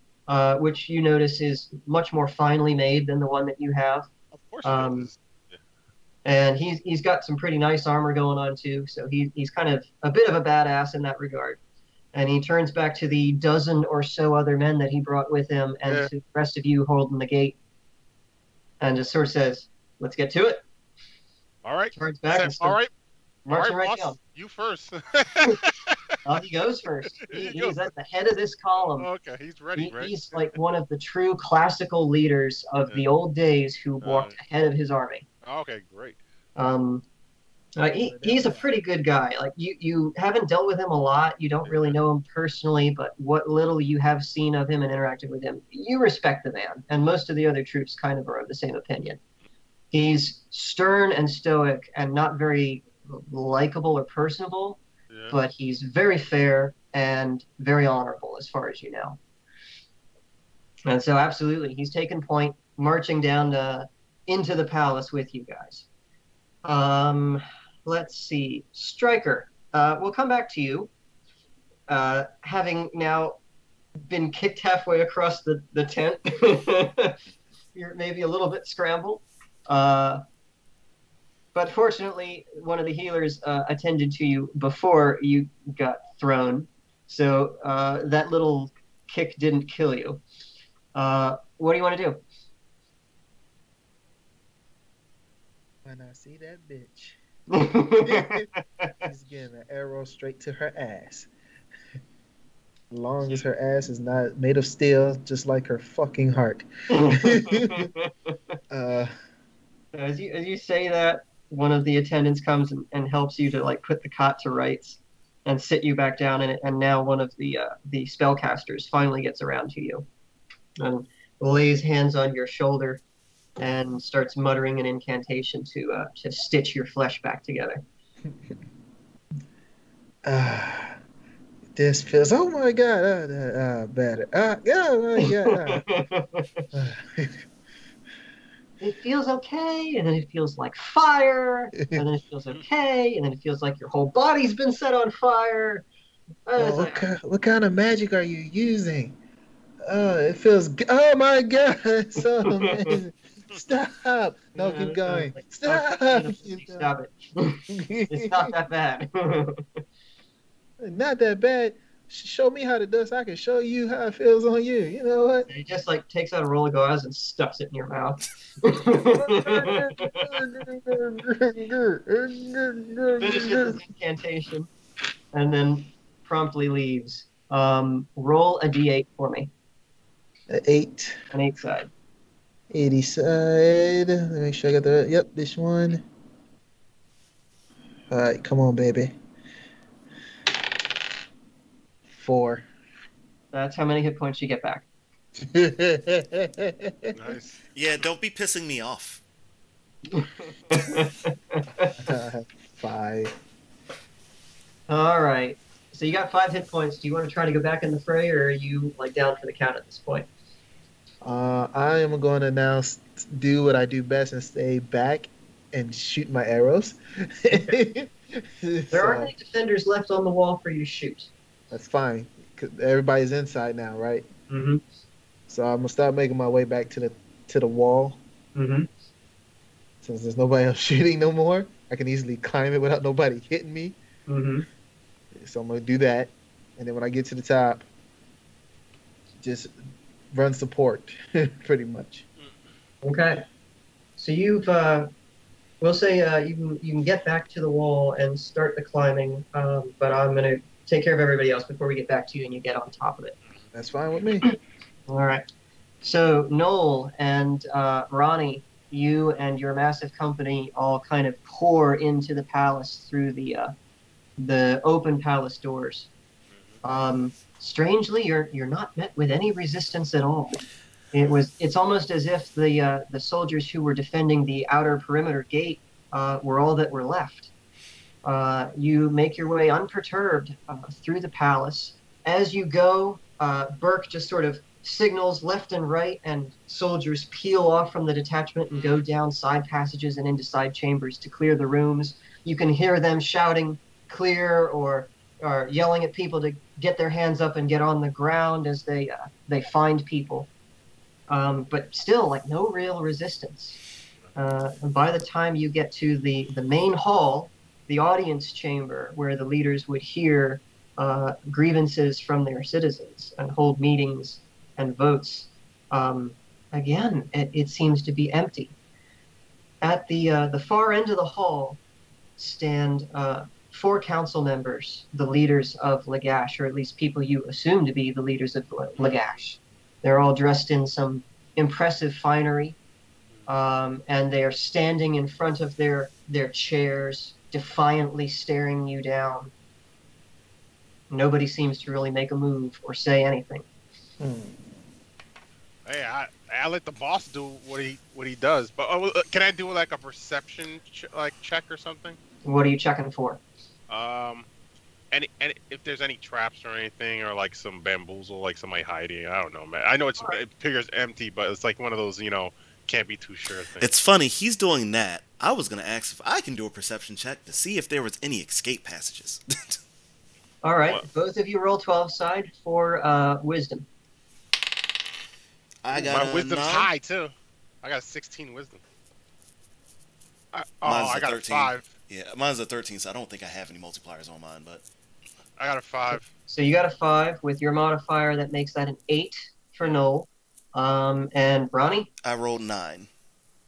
which you notice is much more finely made than the one that you have. Of course it is. And he's got some pretty nice armor going on too, so he's kind of a bit of a badass in that regard. And he turns back to the dozen or so other men that he brought with him and to the rest of you holding the gate, and just sort of says, "Let's get to it." All right. Turns back and All right, marching right boss, down. you first. He goes first. He's at the head of this column. Okay, he's ready, right? He's like one of the true classical leaders of the old days who walked ahead of his army. Okay, great. He's a pretty good guy. Like you haven't dealt with him a lot. You don't really know him personally, but what little you have seen of him and interacted with him, you respect the man. And most of the other troops kind of are of the same opinion. He's stern and stoic and not very likable or personable, but he's very fair and very honorable as far as you know. And so absolutely, he's taken point, marching down into the palace with you guys. Let's see. Stryker, we'll come back to you. Having now been kicked halfway across the tent, you're maybe a little bit scrambled. But fortunately, one of the healers attended to you before you got thrown. So that little kick didn't kill you. What do you want to do? When I see that bitch, he's getting an arrow straight to her ass. As long as her ass is not made of steel, just like her fucking heart. As you say that, one of the attendants comes and helps you to like put the cot to rights and sit you back down in it. And now one of the spellcasters finally gets around to you and lays hands on your shoulder and starts muttering an incantation to stitch your flesh back together. This feels. Oh my god! Better. Oh my god! It feels okay, and then it feels like fire, and then it feels okay, and then it feels like your whole body's been set on fire. What kind of magic are you using? It feels. Oh my god! It's so amazing. Stop! No, keep going. Stop! Stop it. It's not that bad. Not that bad. Show me how to do so I can show you how it feels on you. You know what? He just like takes out a roll of gauze and stuffs it in your mouth. Finishes his incantation and then promptly leaves. Roll a d8 for me. An 8. An 8 side. 80 side. Let me make sure I got the. Yep, this one. All right, come on, baby. 4. That's how many hit points you get back. Nice. Yeah, don't be pissing me off. 5. All right. So you got 5 hit points. Do you want to try to go back in the fray, or are you like down for the count at this point? I am going to now do what I do best and stay back and shoot my arrows. There aren't any defenders left on the wall for you to shoot. That's fine. 'Cause everybody's inside now, right? Mm-hmm. So I'm gonna start making my way back to the wall. Mm-hmm. Since there's nobody else shooting no more, I can easily climb it without nobody hitting me. Mm-hmm. So I'm gonna do that, and then when I get to the top, just run support, pretty much. Okay. So you've, we'll say you can get back to the wall and start the climbing, but I'm gonna take care of everybody else before we get back to you and you get on top of it. That's fine with me. All right. So Noel and Ronnie, you and your massive company all kind of pour into the palace through the open palace doors. Strangely, you're not met with any resistance at all. It's almost as if the soldiers who were defending the outer perimeter gate were all that were left. You make your way unperturbed through the palace. As you go, Burke just sort of signals left and right, and soldiers peel off from the detachment and go down side passages and into side chambers to clear the rooms. You can hear them shouting clear or yelling at people to get their hands up and get on the ground as they find people. But still, like, no real resistance. And by the time you get to the main hall, the audience chamber, where the leaders would hear grievances from their citizens and hold meetings and votes, again, it seems to be empty. At the far end of the hall stand 4 council members, the leaders of Lagash, or at least people you assume to be the leaders of Lagash. They're all dressed in some impressive finery, and they are standing in front of their chairs, defiantly staring you down. Nobody seems to really make a move or say anything. Hey, I let the boss do what he does, but can I do like a perception check or something? What are you checking for? And if there's any traps or anything, or like some bamboozle, like somebody hiding, I don't know, man. I know it appears empty, but it's like one of those, can't be too sure things. It's funny, he's doing that. I was gonna ask if I can do a perception check to see if there was any escape passages. All right, both of you roll 12 side for wisdom. I got my wisdom's 9. high too. I got a 16 wisdom. I got 13. a 5. Yeah, mine's a 13, so I don't think I have any multipliers on mine, but I got a 5. So you got a 5 with your modifier. That makes that an 8 for Noel. And Ronnie? I rolled 9.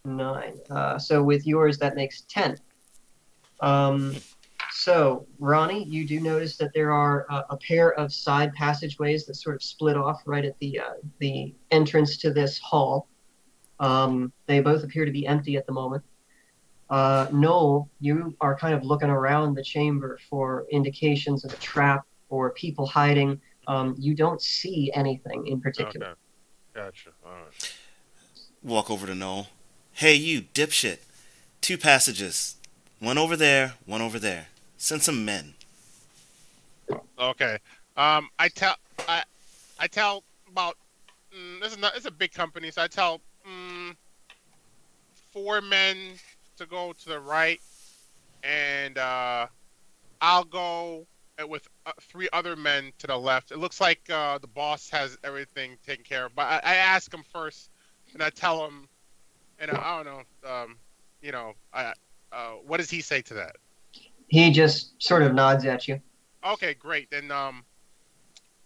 9. So with yours, that makes 10. So, Ronnie, you do notice that there are a pair of side passageways that sort of split off right at the entrance to this hall. They both appear to be empty at the moment. Noel, you are kind of looking around the chamber for indications of a trap or people hiding. You don't see anything in particular. Okay. Gotcha. All right. Walk over to Noel. Hey, you dipshit. 2 passages. One over there, one over there. Send some men. Okay. I tell about it's a big company, so I tell 4 men to go to the right, and I'll go with 3 other men to the left. It looks like the boss has everything taken care of, but I ask him first, and I tell him, and I don't know, what does he say to that? He just sort of nods at you. Okay, great. Then, yeah,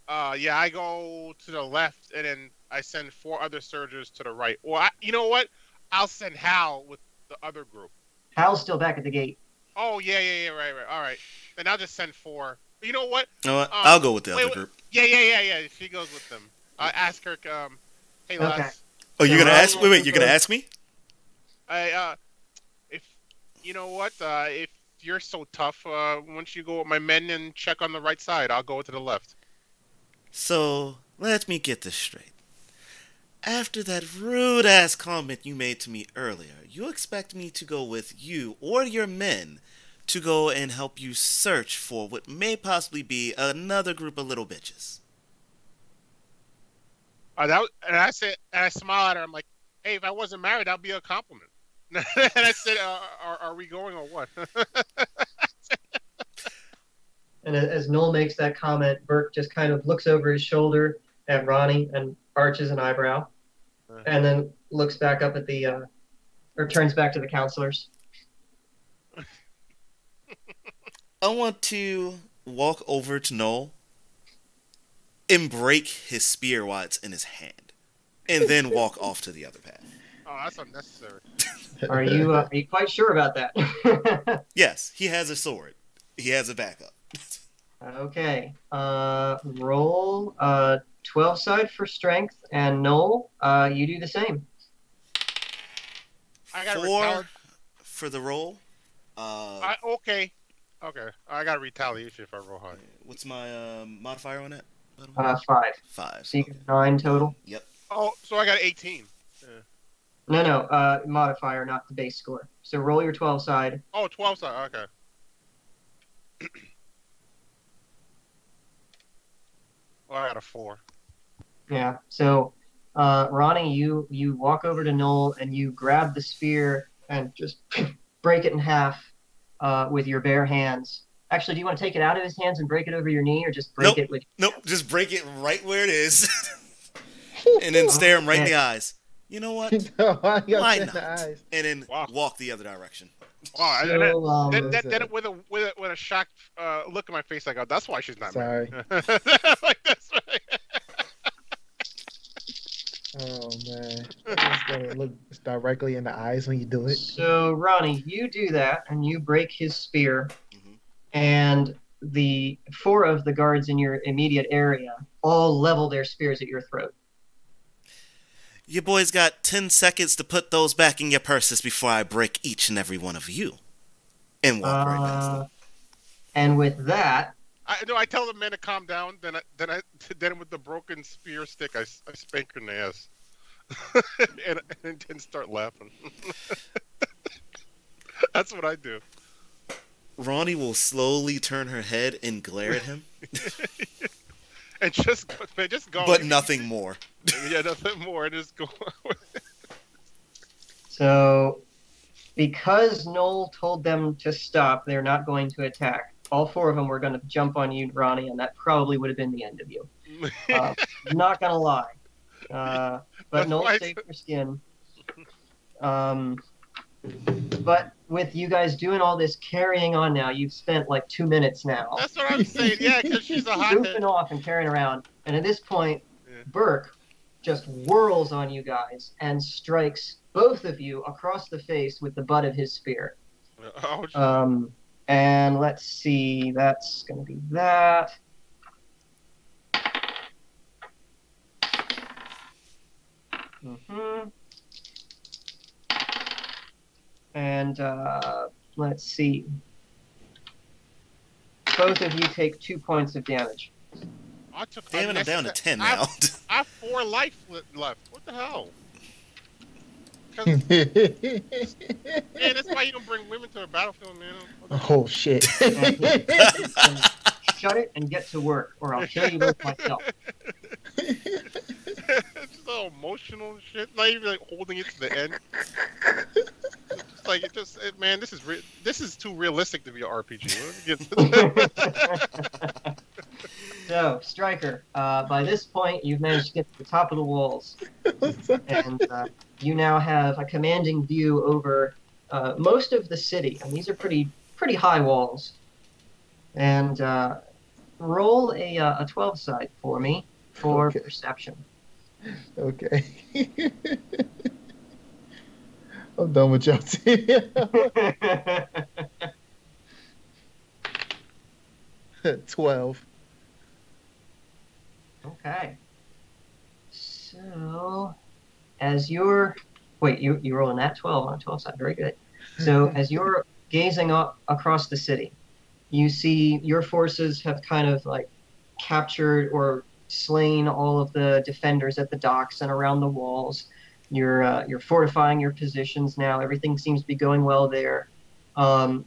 I go to the left, and then I send 4 other soldiers to the right. Or, you know what? I'll send Hal with the other group. Hal's still back at the gate. Oh, yeah, right. All right. Then I'll just send 4. You know what? I'll go with the other group. Yeah. She goes with them. I ask her, hey, Les. Okay. Oh, you're gonna ask? Wait, you're gonna ask me? If you know what, if you're so tough, why don't you go with my men and check on the right side? I'll go to the left. So, let me get this straight. After that rude-ass comment you made to me earlier, you expect me to go with you or your men to go and help you search for what may possibly be another group of little bitches. And I said, and I smile at her. I'm like, hey, if I wasn't married, that'd be a compliment. And I said, are we going or what? And as Noel makes that comment, Burke just kind of looks over his shoulder at Ronnie and arches an eyebrow, and then looks back up at or turns back to the counselors. I want to walk over to Noel and break his spear while it's in his hand, and then walk off to the other path. Oh, that's unnecessary. Are you quite sure about that? Yes, he has a sword. He has a backup. Okay. Roll 12 side for strength, and Noel, you do the same. I got 4 for the roll. Okay. I got retaliation if I roll high. What's my modifier on that? 5. 5. So you get 9 total. Yep. Oh, so I got 18. No, modifier, not the base score. So roll your 12 side. Oh, 12 side. Okay. I got a 4. Yeah. So, Ronnie, you walk over to Noel and you grab the spear and just break it in half with your bare hands. Actually, do you want to take it out of his hands and break it over your knee, or just break it with? Nope. Just break it right where it is, and then stare him right in the eyes. You know what? Why not? And then walk the other direction. Wow, So, then with a shocked look in my face, I go, "That's why she's not Sorry. married." Like that's right. Oh man, it's gonna look directly in the eyes when you do it. So, Ronnie, you do that, and you break his spear, and the 4 of the guards in your immediate area all level their spears at your throat. You boys got 10 seconds to put those back in your purses before I break each and every one of you. And walk right past them. And with that... I tell the men to calm down, then with the broken spear stick, I spank her in the ass. and then start laughing. That's what I do. Ronnie will slowly turn her head and glare at him. And just go. But nothing more. Yeah, nothing more. Just go. So, because Noel told them to stop, they're not going to attack. All 4 of them were going to jump on you, Ronnie, and that probably would have been the end of you. Not going to lie. But Noel saved her skin. But with you guys doing all this carrying on now, you've spent like 2 minutes now. That's what I'm saying. Yeah, because she's a hot goofing off and carrying around. And at this point, Burke just whirls on you guys and strikes both of you across the face with the butt of his spear. And let's see, that's going to be that. And let's see. Both of you take 2 points of damage. Damn it, I'm down to 10 now. I have 4 life left. What the hell? Man, that's why you don't bring women to a battlefield, man. Oh, shit. Shut it and get to work, or I'll kill you both myself. It's just all emotional and shit. Not even like holding it to the end. Man, this is too realistic to be an RPG. So, Stryker, by this point, you've managed to get to the top of the walls, and you now have a commanding view over most of the city, and these are pretty high walls. And roll a 12 side for me for perception. Okay. I'm done with y'all. 12. Okay. So, as you're... Wait, you rolling that 12 on a 12 side. Very good. So, as you're gazing up across the city, you see your forces have kind of like captured or slain all of the defenders at the docks and around the walls. You're fortifying your positions now. Everything seems to be going well there.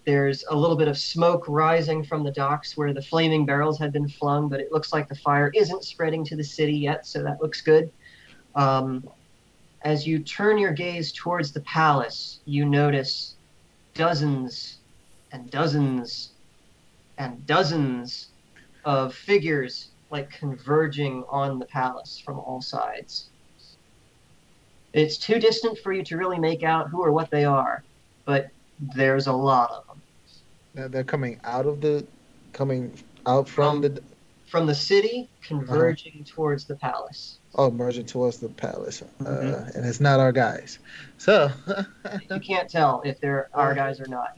There's a little bit of smoke rising from the docks where the flaming barrels had been flung, but it looks like the fire isn't spreading to the city yet, so that looks good. As you turn your gaze towards the palace, you notice dozens and dozens and dozens of figures like converging on the palace from all sides. It's too distant for you to really make out who or what they are, but there's a lot of them. Now they're coming out from the city, converging towards the palace. Oh, merging towards the palace. And it's not our guys. So you can't tell if they're our guys or not.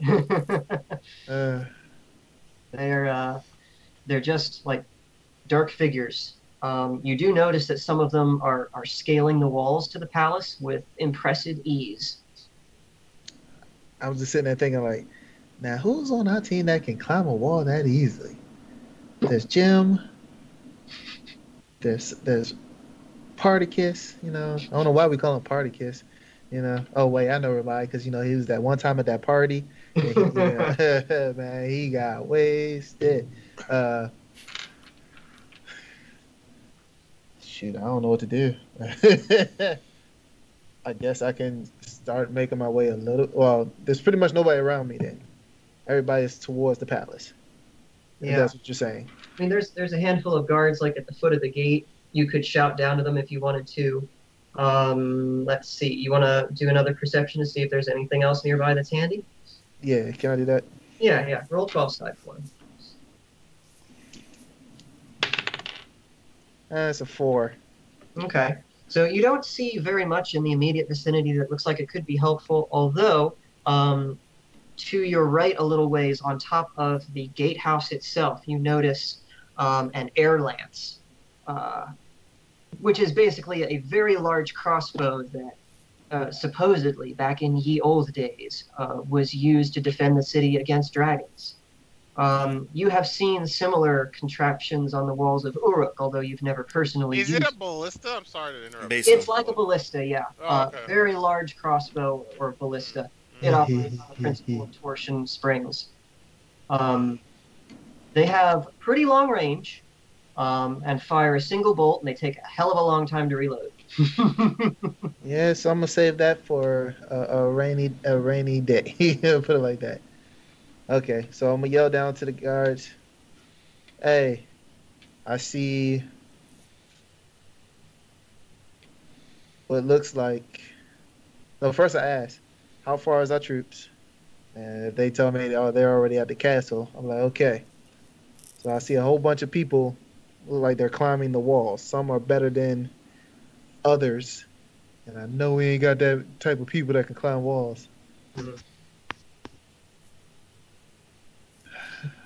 They're just like dark figures You do notice that some of them are scaling the walls to the palace with impressive ease. I was just sitting there thinking, like, now who's on our team that can climb a wall that easily? There's Jim. There's Partykiss. You know, I don't know why we call him Partykiss. You know. Oh wait, I know why. Because you know he was that one time at that party. And he, man, he got wasted. Shoot, I don't know what to do. I guess I can start making my way a little. Well, there's pretty much nobody around me then. Everybody's towards the palace. If Yeah. that's what you're saying. I mean, there's a handful of guards like at the foot of the gate. You could shout down to them if you wanted to. Let's see. You want to do another perception to see if there's anything else nearby that's handy? Yeah, can I do that? Yeah. Roll 12 side for him. That's a 4. Okay. So you don't see very much in the immediate vicinity that looks like it could be helpful, although to your right a little ways on top of the gatehouse itself, you notice an air lance, which is basically a very large crossbow that supposedly, back in ye old days, was used to defend the city against dragons. You have seen similar contraptions on the walls of Uruk, although you've never personally Is used it a ballista? I'm sorry to interrupt. Basically. It's like a ballista, yeah. Oh, okay. Very large crossbow or ballista. It operates on the principle of torsion springs. They have pretty long range and fire a single bolt, and they take a hell of a long time to reload. Yeah, so I'm gonna save that for a rainy day. Put it like that. Okay, so I'm gonna yell down to the guards. Hey, I see what looks like. No, first I ask, how far is our troops? And if they tell me, oh, they're already at the castle, I'm like, okay. So I see a whole bunch of people look like they're climbing the walls. Some are better than others, and I know we ain't got that type of people that can climb walls.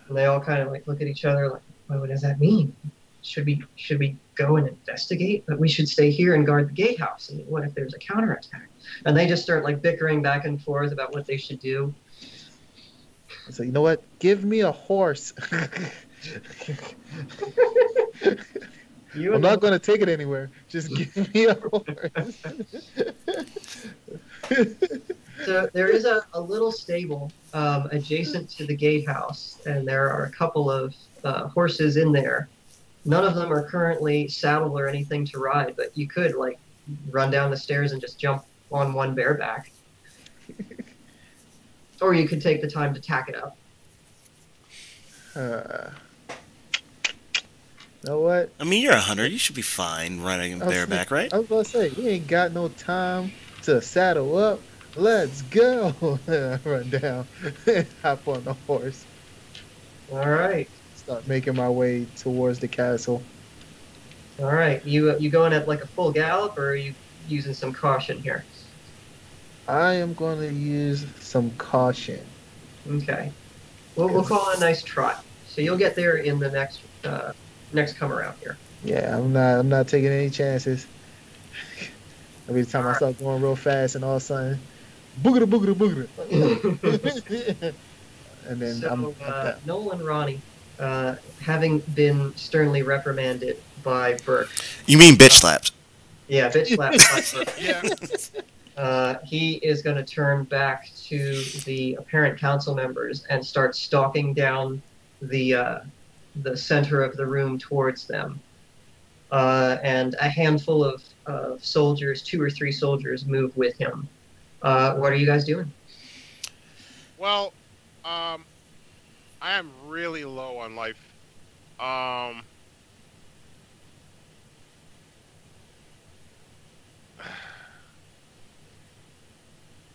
And they all kind of like look at each other like, well, what does that mean? Should we go and investigate? But we should stay here and guard the gatehouse. I mean, what if there's a counterattack? And they just start like bickering back and forth about what they should do. So you know what? Give me a horse. I'm not going to take it anywhere. Just give me a horse. So there is a little stable adjacent to the gatehouse, and there are a couple of horses in there. None of them are currently saddled or anything to ride, but you could like run down the stairs and just jump on one bareback. Or you could take the time to tack it up. You know what? I mean, you're a hunter. You should be fine riding bareback, right? I was going to say, you ain't got no time to saddle up. Let's go. Run down. Hop on the horse. All right. Start making my way towards the castle. All right. You going at like a full gallop, or are you using some caution here? I am going to use some caution. Okay. We'll call it a nice trot. So you'll get there in the next come around here. Yeah, I'm not taking any chances. Every time I start going real fast, and all of a sudden, boogada boogada boogada. And then So Noel and Ronnie, having been sternly reprimanded by Burke. You mean bitch slapped? Yeah, bitch slapped by Burke. Yeah. He is going to turn back to the apparent council members and start stalking down the center of the room towards them. And a handful of soldiers, 2 or 3 soldiers, move with him. What are you guys doing? Well, I am really low on life.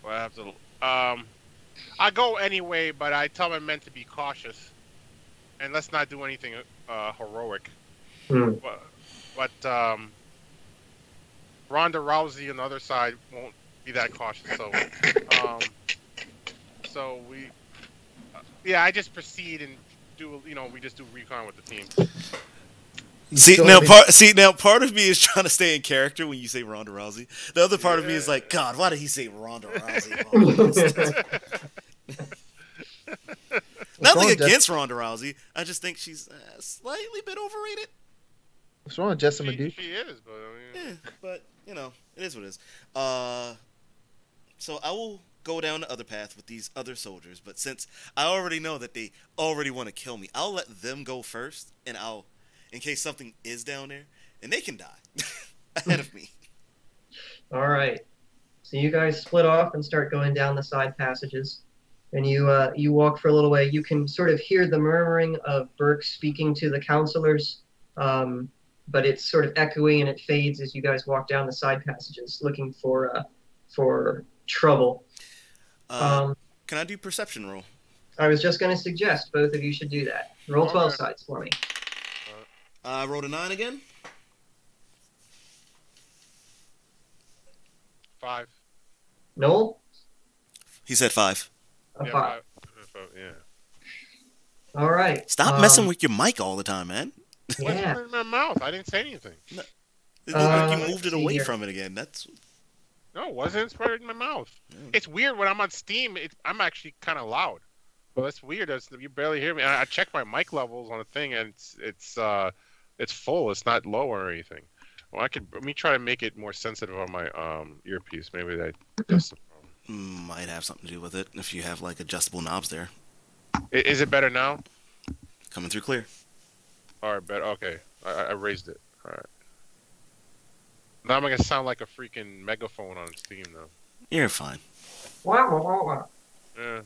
Well, I have to. I go anyway, but I tell my men to be cautious, and let's not do anything heroic. But Ronda Rousey on the other side won't be that cautious. So we, yeah, I just proceed and do. We just do recon with the team. See So now, many- part of me is trying to stay in character when you say Ronda Rousey. The other part of me is like, God, why did he say Ronda Rousey? What's Nothing wrong, against Ronda Rousey. I just think she's slightly bit overrated. What's wrong with Jessamine she, Duke? she is, but I mean, Yeah, but you know, it is what it is. So I will go down the other path with these other soldiers, but since I already know that they already want to kill me, I'll let them go first, and I'll, in case something is down there, and they can die ahead of me. All right. So you guys split off and start going down the side passages, and you walk for a little way. You can sort of hear the murmuring of Burke speaking to the counselors, but it's sort of echoing and it fades as you guys walk down the side passages, looking for trouble. Can I do perception roll? I was just going to suggest both of you should do that. Roll 12 Okay. sides for me. I rolled a 9 again. 5. Noel? He said 5. A Yeah, 5. yeah. All right. Stop messing with your mic all the time, man. What's Yeah. in my mouth? I didn't say anything. It looked like you let's moved it see away here. from it again. That's No, it wasn't. It's right in my mouth. It's weird when I'm on Steam. I'm actually kind of loud. Well, that's weird. You barely hear me. I checked my mic levels on the thing, and it's full. It's not low or anything. Well, let me try to make it more sensitive on my earpiece. Maybe that just the problem. might have something to do with it if you have like adjustable knobs there. Is it better now? Coming through clear. All right, better. Okay, I raised it. All right. Now I'm gonna sound like a freaking megaphone on Steam though. You're fine. Yeah.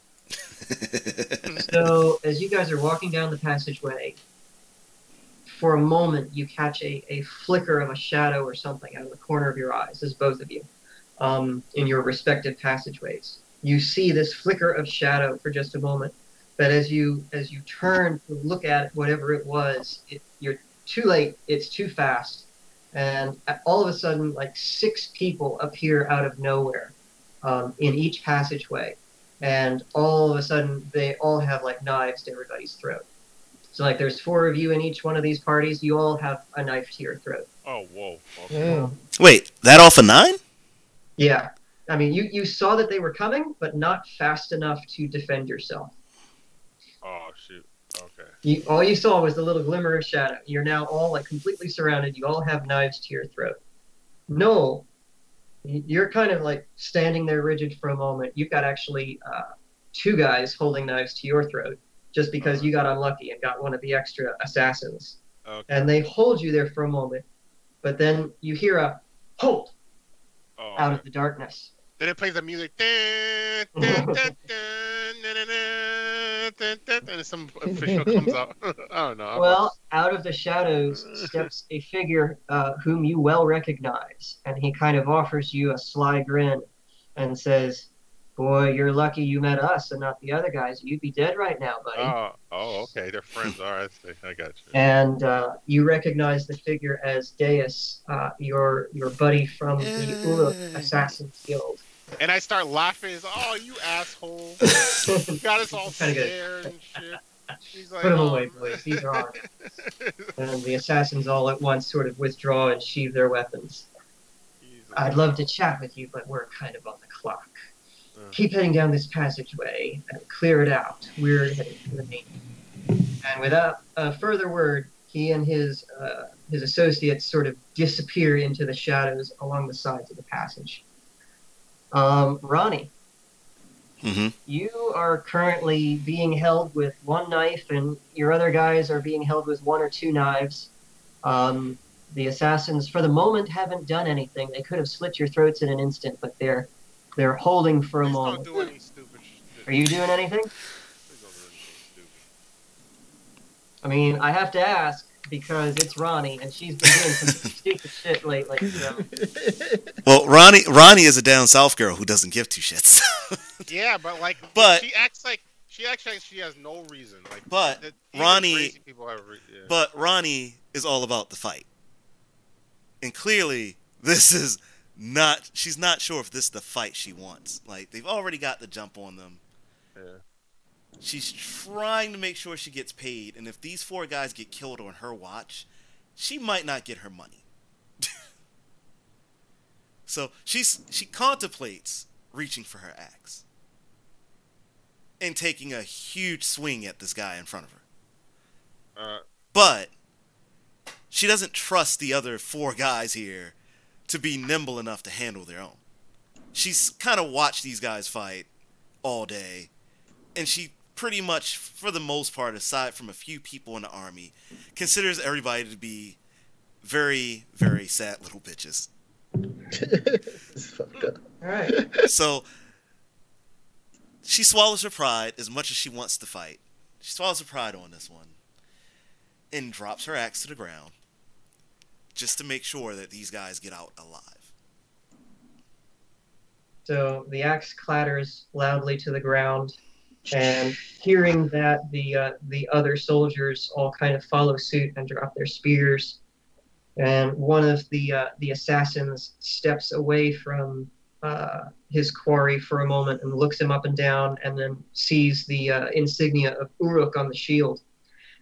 So as you guys are walking down the passageway, for a moment you catch a flicker of a shadow or something out of the corner of your eyes, as both of you, in your respective passageways. You see this flicker of shadow for just a moment, but as you turn to look at whatever it was, you're too late. It's too fast, and all of a sudden, like 6 people appear out of nowhere in each passageway. And all of a sudden, they all have like knives to everybody's throat. So like there's 4 of you in each one of these parties. You all have a knife to your throat. Oh, whoa. Okay. Mm. Wait, that off a 9? Yeah. I mean, you saw that they were coming, but not fast enough to defend yourself. Oh, shoot. Okay. All you saw was the little glimmer of shadow. You're now all like completely surrounded. You all have knives to your throat. Noel, you're kind of like standing there rigid for a moment. You've got actually 2 guys holding knives to your throat just because you got unlucky and got one of the extra assassins. Okay. And they hold you there for a moment, but then you hear a hold Oh, out okay. of the darkness. Then it plays the music. Dun, dun, dun, dun, dun, dun, dun, dun, dun, and some official comes out. I don't know. Well, out of the shadows steps a figure whom you well recognize, and he kind of offers you a sly grin and says, "Boy, you're lucky you met us and not the other guys. You'd be dead right now, buddy." Oh, okay. They're friends. All right, I got you. And you recognize the figure as Deus, your buddy from the Uruk Assassin's Guild. And I start laughing. He's, "Oh, you asshole! You got us all Kinda good. scared and shit." He's like, Put him "Oh, away, boys. These are ours. And the assassins all at once sort of withdraw and sheathe their weapons. Jesus. I'd love to chat with you, but we're kind of on the clock. Uh. Keep heading down this passageway and clear it out. We're headed to the main. And without a further word, he and his associates sort of disappear into the shadows along the sides of the passage. Ronnie, Mm-hmm. you are currently being held with 1 knife, and your other guys are being held with 1 or 2 knives. The assassins, for the moment, haven't done anything. They could have slit your throats in an instant, but they're holding for a Please moment. don't do any stupid shit. Are you doing anything? Please don't do anything stupid. I mean, I have to ask because it's Ronnie, and she's been doing some stupid shit lately. So. Well, Ronnie is a down south girl who doesn't give 2 shits. Yeah, but like, But- she acts like she has no reason. Like, But even Ronnie- crazy people have yeah. But Ronnie is all about the fight. And clearly, she's not sure if this is the fight she wants. Like, they've already got the jump on them. Yeah. She's trying to make sure she gets paid, and if these 4 guys get killed on her watch, she might not get her money. So she contemplates reaching for her axe and taking a huge swing at this guy in front of her. But she doesn't trust the other 4 guys here to be nimble enough to handle their own. She's kind of watched these guys fight all day, and she pretty much, for the most part, aside from a few people in the army, considers everybody to be very, very sad little bitches. It's fucked up. All right. So she swallows her pride as much as she wants to fight. She swallows her pride on this one and drops her axe to the ground just to make sure that these guys get out alive. So the axe clatters loudly to the ground, and hearing that, the other soldiers all kind of follow suit and drop their spears. And one of the assassins steps away from his quarry for a moment and looks him up and down, and then sees the insignia of Uruk on the shield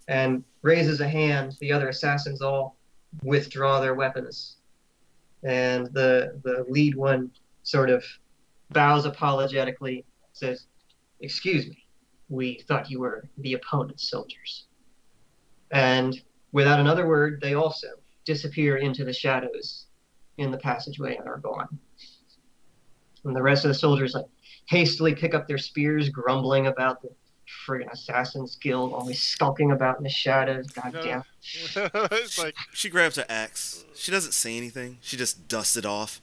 and raises a hand. The other assassins all withdraw their weapons, and the lead one sort of bows apologetically, says, "Excuse me, we thought you were the opponent's soldiers." And without another word, they also disappear into the shadows in the passageway and are gone. And the rest of the soldiers hastily pick up their spears, grumbling about the friggin' Assassin's Guild always skulking about in the shadows. Goddamn. It's like, She grabs her axe. She doesn't say anything. She just dusts it off,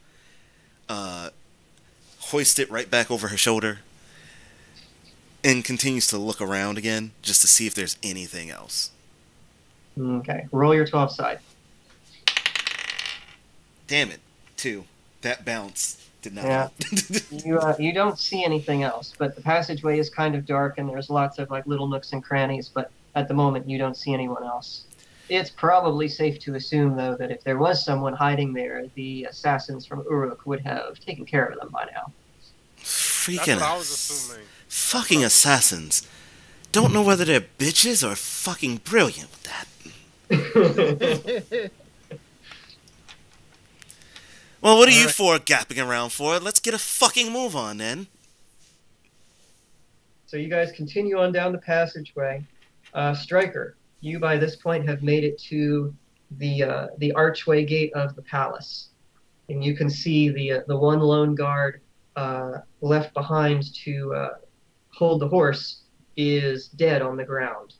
hoists it right back over her shoulder, and continues to look around again just to see if there's anything else. Okay, roll your 12 side. Damn it. 2. That bounce did not Yeah. help. You don't see anything else, but the passageway is kind of dark and there's lots of little nooks and crannies, but at the moment you don't see anyone else. It's probably safe to assume, though, that if there was someone hiding there, the assassins from Uruk would have taken care of them by now. Freaking that's what I was assuming. fucking assassins. Don't know whether they're bitches or fucking brilliant with that. Well, what are you 4 gapping around for? Let's get a fucking move on, then. So you guys continue on down the passageway. Stryker, you by this point have made it to the archway gate of the palace, and you can see the one lone guard left behind to hold the horse is dead on the ground.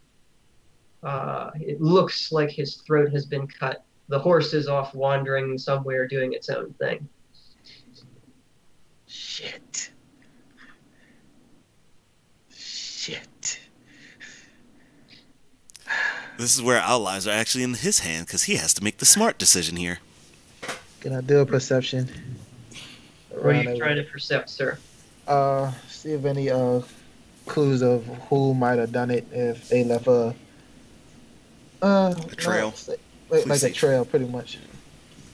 It looks like his throat has been cut. The horse is off wandering somewhere doing its own thing. Shit. This is where our lives are actually in his hand, because he has to make the smart decision here. Can I do a perception? What are you trying to percept, sir? See if any clues of who might have done it, if they left a trail. Like a trail, pretty much.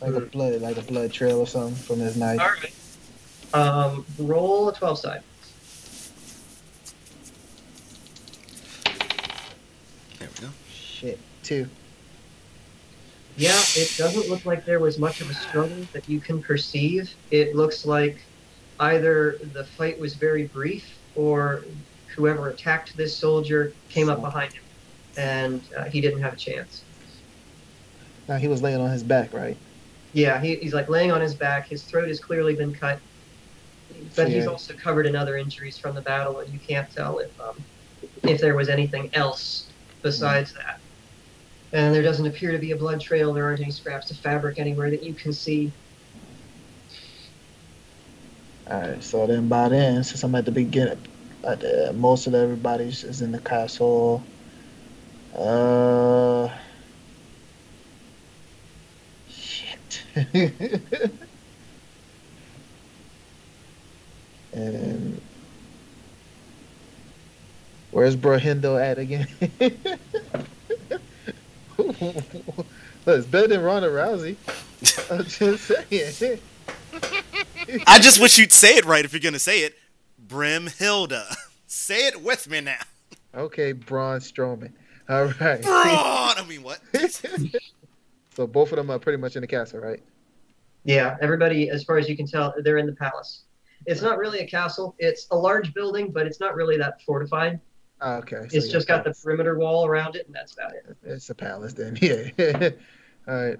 Like a blood trail or something from his knife. All right. Roll a 12 side. There we go. Shit, 2. Yeah, it doesn't look like there was much of a struggle that you can perceive. It looks like either the fight was very brief, or whoever attacked this soldier came up behind him, and he didn't have a chance. Now he was laying on his back, right? Yeah, he's laying on his back. His throat has clearly been cut, but he's also covered in other injuries from the battle, and you can't tell if there was anything else besides that. And there doesn't appear to be a blood trail. There aren't any scraps of fabric anywhere that you can see. Alright, so then by then, since I'm at the beginning, most of everybody's is in the castle. Shit. And where's Brohindo at again? Look, it's better than Ronda Rousey. I'm just saying. I just wish you'd say it right if you're going to say it. Brimhilda. Say it with me now. Okay, Braun Strowman. All right. Braun! I mean, what? So both of them are pretty much in the castle, right? Yeah, everybody, as far as you can tell, they're in the palace. It's not really a castle. It's a large building, but it's not really that fortified. Ah, okay, so It's yeah, just got the palace. perimeter wall around it, and that's about it. It's a palace then. Yeah. All right.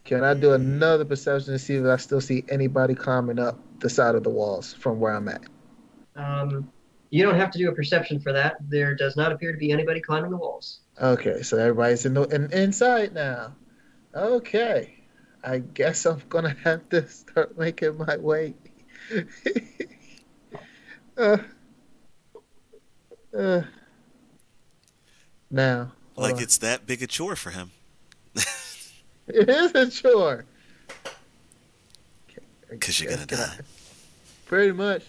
Can I do another perception to see if I still see anybody climbing up the side of the walls from where I'm at? You don't have to do a perception for that. There does not appear to be anybody climbing the walls. Okay, so everybody's inside now. Okay. I guess I'm gonna have to start making my way. uh, uh, now, hold Like on. it's that big a chore for him. It is a chore. Because you're going to die. Pretty much.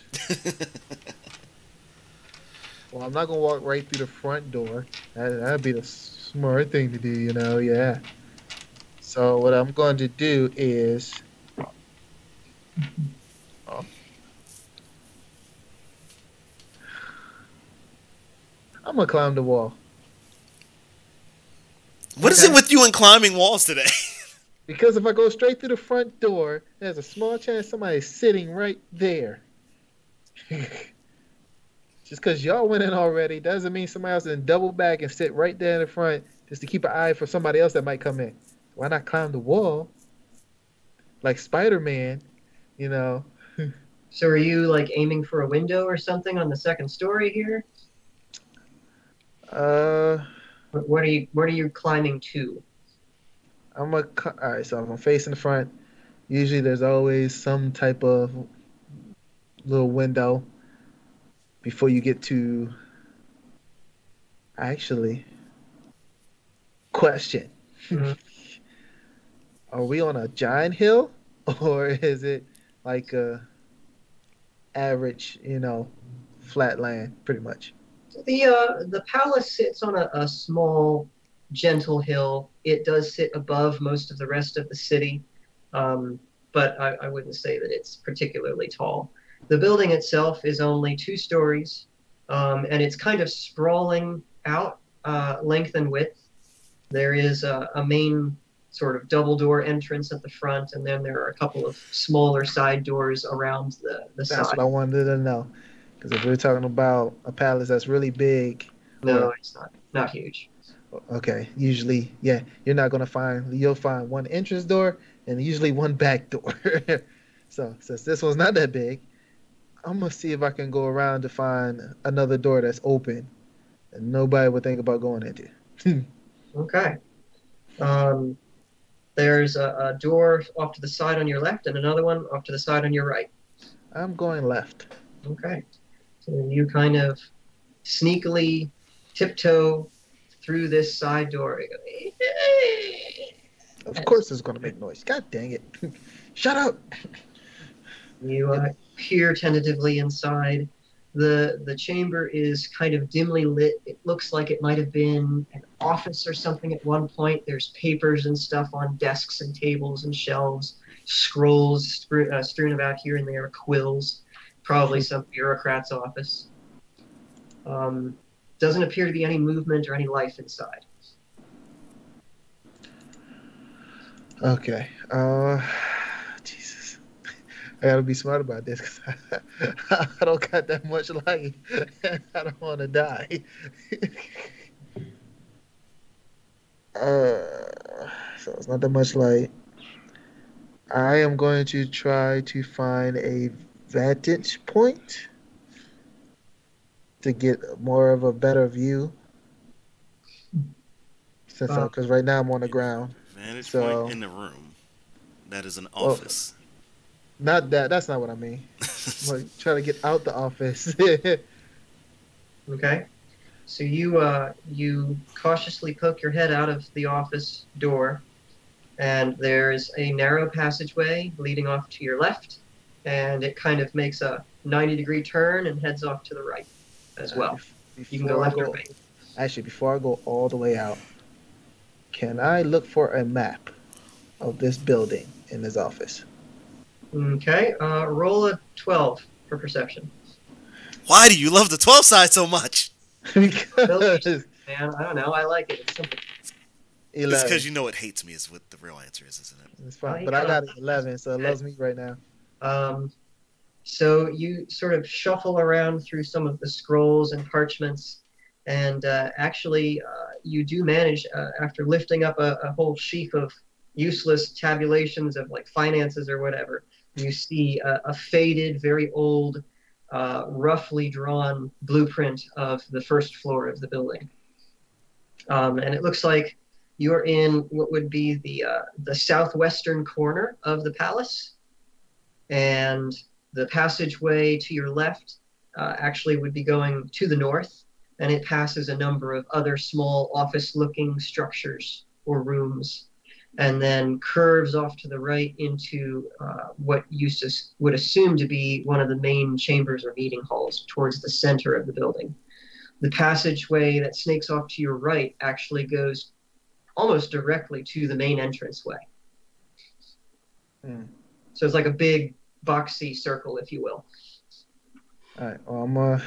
Well, I'm not gonna walk right through the front door. That'd be the smart thing to do, you know. Yeah. So what I'm going to do is, oh, I'm gonna climb the wall What is it with you and climbing walls today? because if I go straight through the front door, there's a small chance somebody's sitting right there. Just because y'all went in already doesn't mean somebody else didn't double back and sit right there in the front just to keep an eye for somebody else that might come in. Why not climb the wall like Spider-Man, you know? So are you like aiming for a window or something on the second story here? What are you climbing to? All right, so if I'm facing the front, usually there's always some type of little window before you get to. Actually, question. Mhm. Are we on a giant hill or is it like a average, flat land pretty much? The palace sits on a small, gentle hill. It does sit above most of the rest of the city, but I wouldn't say that it's particularly tall. The building itself is only 2 stories, and it's kind of sprawling out length and width. There is a main sort of double door entrance at the front, and then there are a couple of smaller side doors around the That's side. what I wanted to know. Because if we're talking about a palace that's really big, No, it's not huge. okay, usually, yeah, you'll find one entrance door and usually one back door. So since this one's not that big, I'm gonna see if I can go around to find another door that's open and nobody would think about going into. Okay. There's a door off to the side on your left and another one off to the side on your right. I'm going left. Okay. So you kind of sneakily tiptoe through this side door. You go, Of course it's gonna make noise. God dang it. Shut up. You peer tentatively inside. The chamber is kind of dimly lit. It looks like it might have been an office or something at one point. There's papers and stuff on desks and tables and shelves, scrolls strewn about here and there, quills, probably some bureaucrat's office. Doesn't appear to be any movement or any life inside. Okay. Jesus. I gotta be smart about this because I don't got that much life. I don't want to die. So it's not that much light. I am going to try to find a vantage point to get more of a better view. Because right now I'm on the ground. Vantage point in the room. That is an office. Not that. That's not what I mean. Like, try to get out the office. Okay. So you cautiously poke your head out of the office door, and there's a narrow passageway leading off to your left, and it kind of makes a 90-degree turn and heads off to the right as well. You can go left or right. Actually, before I go all the way out, can I look for a map of this building in this office? Okay. Roll a 12 for perception. Why do you love the 12 side so much? Because man. I don't know. I like it. It's simple. It's 11. because you know it hates me is what the real answer is, isn't it? It's Oh, fine, you but I got got 11, so it loves me right now. So you sort of shuffle around through some of the scrolls and parchments, and actually you do manage, after lifting up a whole sheaf of useless tabulations of like finances or whatever, you see a faded, very old, roughly drawn blueprint of the first floor of the building. And it looks like you're in what would be the southwestern corner of the palace, and the passageway to your left actually would be going to the north, and it passes a number of other small office-looking structures or rooms, and then curves off to the right into what you would assume to be one of the main chambers or meeting halls towards the center of the building. The passageway that snakes off to your right actually goes almost directly to the main entranceway. So it's like a big boxy circle, if you will. All right. Well,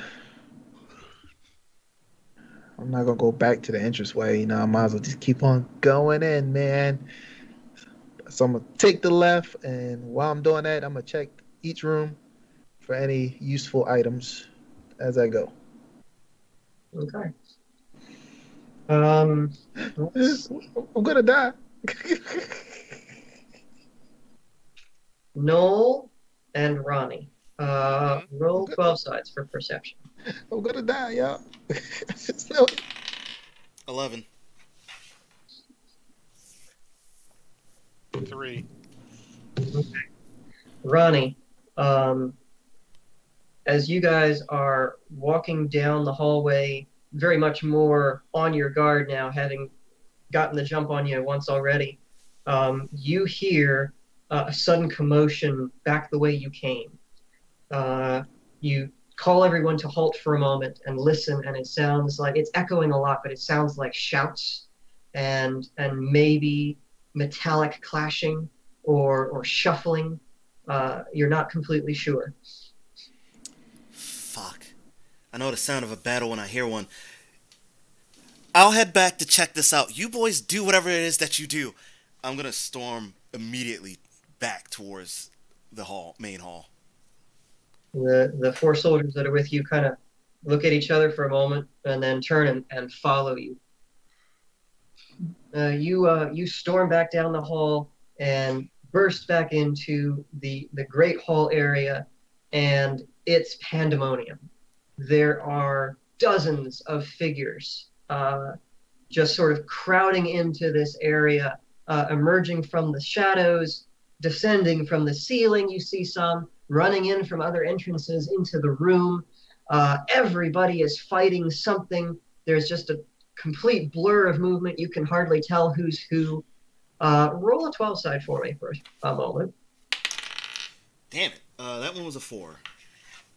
I'm not gonna go back to the entranceway. You know, I might as well just keep on going in, man. So I'm gonna take the left, and while I'm doing that, I'm gonna check each room for any useful items as I go. Okay. I'm gonna die. Noel and Ronnie. Roll 12 sides for perception. I'm gonna die, y'all. No. 11. 3. Okay. Ronnie, as you guys are walking down the hallway, very much more on your guard now, having gotten the jump on you once already, you hear a sudden commotion back the way you came. You call everyone to halt for a moment and listen, and it sounds like it's echoing a lot, but it sounds like shouts and maybe metallic clashing or shuffling. You're not completely sure. Fuck. I know the sound of a battle when I hear one. I'll head back to check this out. You boys do whatever it is that you do. I'm gonna storm immediately back towards the main hall. The four soldiers that are with you kind of look at each other for a moment and then turn and follow you. You storm back down the hall and burst back into the great hall area, and it's pandemonium. There are dozens of figures just sort of crowding into this area, emerging from the shadows, descending from the ceiling. You see some running in from other entrances into the room. Everybody is fighting something. There's just a complete blur of movement. You can hardly tell who's who. Roll a 12 side for me for a moment. Damn it. That one was a 4.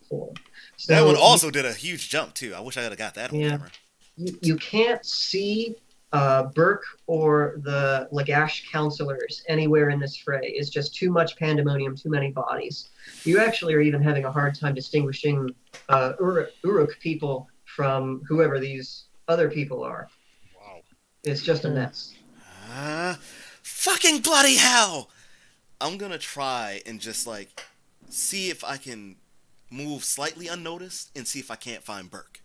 4. So That one also did a huge jump, too. I wish I could have got that on camera. You can't see Burke or the Lagash counselors anywhere in this fray. It's just too much pandemonium, too many bodies. You actually are even having a hard time distinguishing Uruk people from whoever these other people are. Wow. It's just a mess. Fucking bloody hell! I'm gonna try and just, like, see if I can move slightly unnoticed and see if I can't find Burke.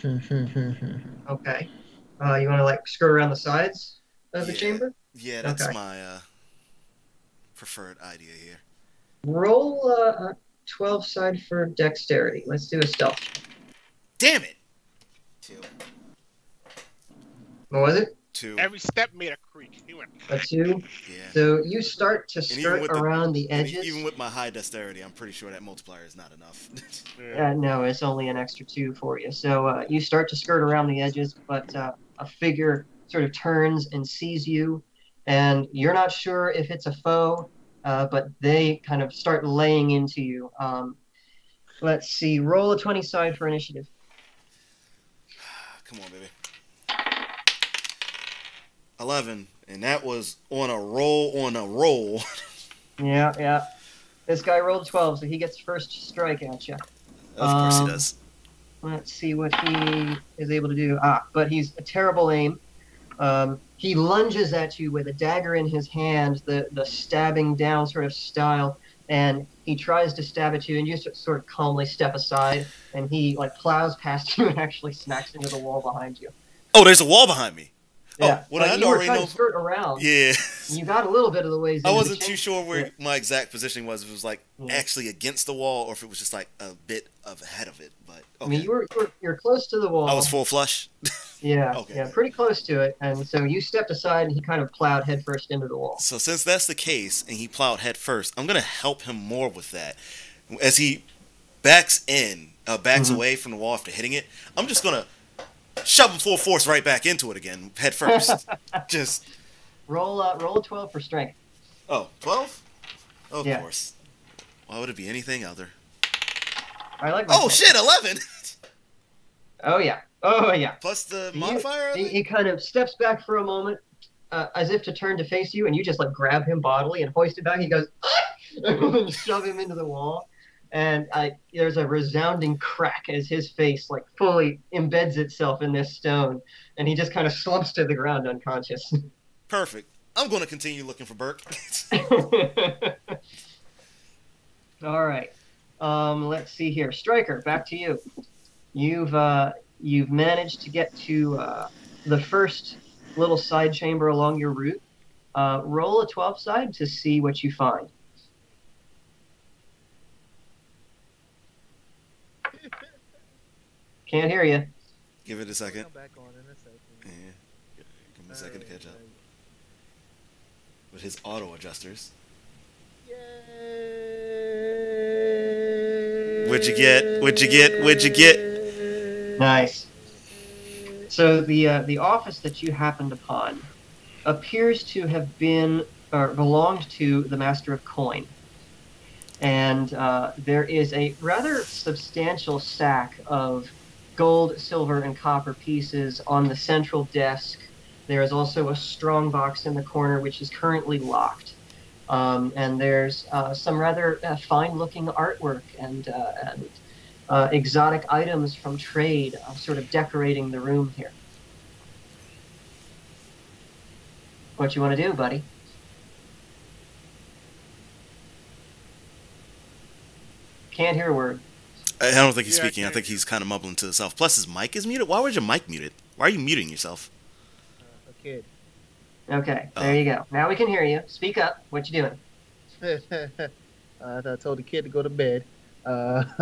Okay. You want to, like, skirt around the sides of the chamber? Yeah, that's Okay. my preferred idea here. Roll a 12 side for dexterity. Let's do a stealth. Damn it! 2. What was it? 2. Every step made a creak. He went. A 2? Yeah. So you start to And even skirt with around the edges. Even with my high dexterity, I'm pretty sure that multiplier is not enough. No, it's only an extra 2 for you. So you start to skirt around the edges, but a figure sort of turns and sees you, and you're not sure if it's a foe, but they kind of start laying into you. Let's see. Roll a 20 side for initiative. Come on, baby. 11, and that was on a roll. Yeah. This guy rolled 12, so he gets first strike at you. Of course he does. Let's see what he is able to do. But he's a terrible aim. He lunges at you with a dagger in his hand, the stabbing down sort of style, and he tries to stab at you, and you just sort of calmly step aside, and he like plows past you and actually smacks into the wall behind you. Oh, there's a wall behind me. Yeah, Oh, well, I you were already trying know. to skirt around. Yeah. You got a little bit of the ways. I into wasn't the too sure where my exact positioning was. If it was like actually against the wall, or if it was just like a bit of ahead of it. But okay. I mean, you're close to the wall. I was full flush. Yeah, Okay. yeah, pretty close to it, and so you stepped aside, and he kind of plowed headfirst into the wall. So since that's the case, and he plowed head first, I'm gonna help him more with that. As he backs away from the wall after hitting it, I'm just gonna shove him full force right back into it again, head first. Just roll a 12 for strength. Oh, 12? Of Yeah. course. Why would it be anything other? I like. Oh shit, 11. Oh yeah. Oh yeah. Plus the modifier. He kind of steps back for a moment, as if to turn to face you, and you just like grab him bodily and hoist him back. He goes, and shove him into the wall, and there's a resounding crack as his face like fully embeds itself in this stone, and he just kind of slumps to the ground unconscious. Perfect. I'm going to continue looking for Burke. All right. Let's see here. Stryker, back to you. You've managed to get to the first little side chamber along your route. Roll a 12 side to see what you find. Can't hear you. Give it a second. Come back on in a second. Yeah. Give me a second to catch up. With his auto adjusters. Yay! What'd you get? What'd you get? What'd you get? Nice. So the office that you happened upon appears to have been or belonged to the Master of Coin, and there is a rather substantial stack of gold, silver, and copper pieces on the central desk. There is also a strong box in the corner which is currently locked, and there's some rather fine-looking artwork and exotic items from trade sort of decorating the room here. What you want to do, buddy? Can't hear a word. I don't think he's Yeah, I speaking. I can't think he's kind of mumbling to himself. Plus, his mic is muted. Why was your mic muted? Why are you muting yourself? A kid. Okay, there you go. Now we can hear you. Speak up. What you doing? I told the kid to go to bed. I'm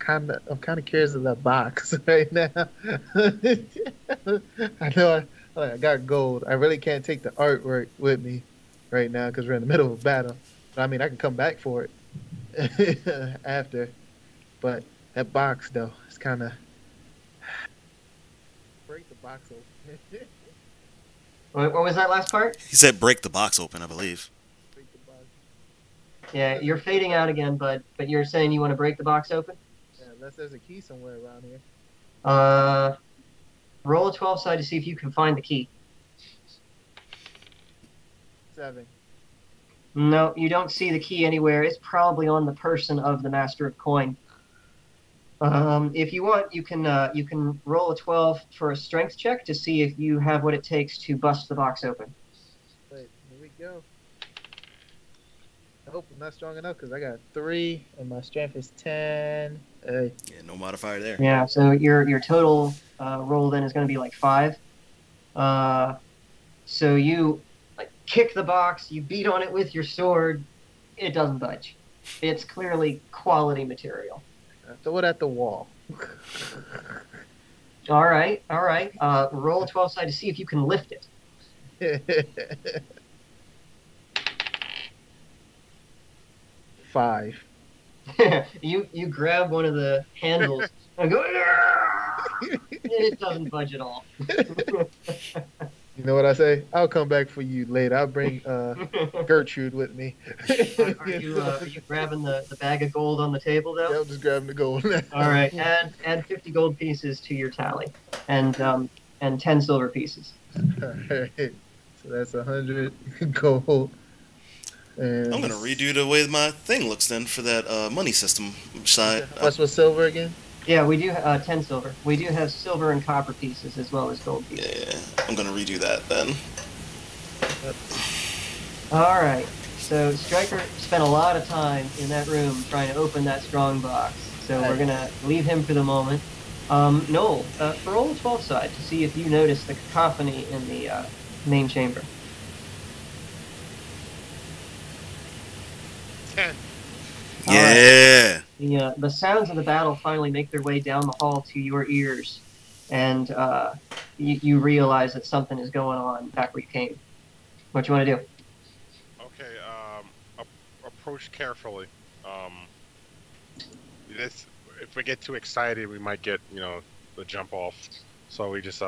kind of curious of that box right now. I know I got gold. I really can't take the artwork with me right now because we're in the middle of a battle. But I mean, I can come back for it after. But that box, though, it's kind of break the box open. What was that last part? He said break the box open, I believe. Break the box. Yeah, you're fading out again, but you're saying you want to break the box open? Yeah, unless there's a key somewhere around here. Roll a 12 side to see if you can find the key. 7. No, you don't see the key anywhere. It's probably on the person of the Master of Coin. If you want, you can roll a 12 for a strength check to see if you have what it takes to bust the box open. Wait, here we go. I hope I'm not strong enough because I got 3 and my strength is 10. Hey. Yeah, no modifier there. Yeah, so your total roll then is going to be like 5. So you kick the box, you beat on it with your sword, it doesn't budge. It's clearly quality material. I throw it at the wall. All right. Roll a 12 side to see if you can lift it. 5. You grab one of the handles and go, it doesn't budge at all. You know what I say? I'll come back for you later. I'll bring Gertrude with me. Are you grabbing the bag of gold on the table, though? Yeah, I'm just grabbing the gold. All right, add 50 gold pieces to your tally, and 10 silver pieces. All right. So that's 100 gold. And I'm gonna redo the way my thing looks then for that money system side. how much was silver again? Yeah, we do 10 silver. We do have silver and copper pieces as well as gold pieces. Yeah, I'm gonna redo that then. All right. So Stryker spent a lot of time in that room trying to open that strong box. So we're gonna leave him for the moment. Noel, roll the 12 side to see if you notice the cacophony in the main chamber. 10. Yeah. The sounds of the battle finally make their way down the hall to your ears, and you realize that something is going on back where you came. What you want to do? Okay. Approach carefully. This, if we get too excited, we might get the jump off. So we just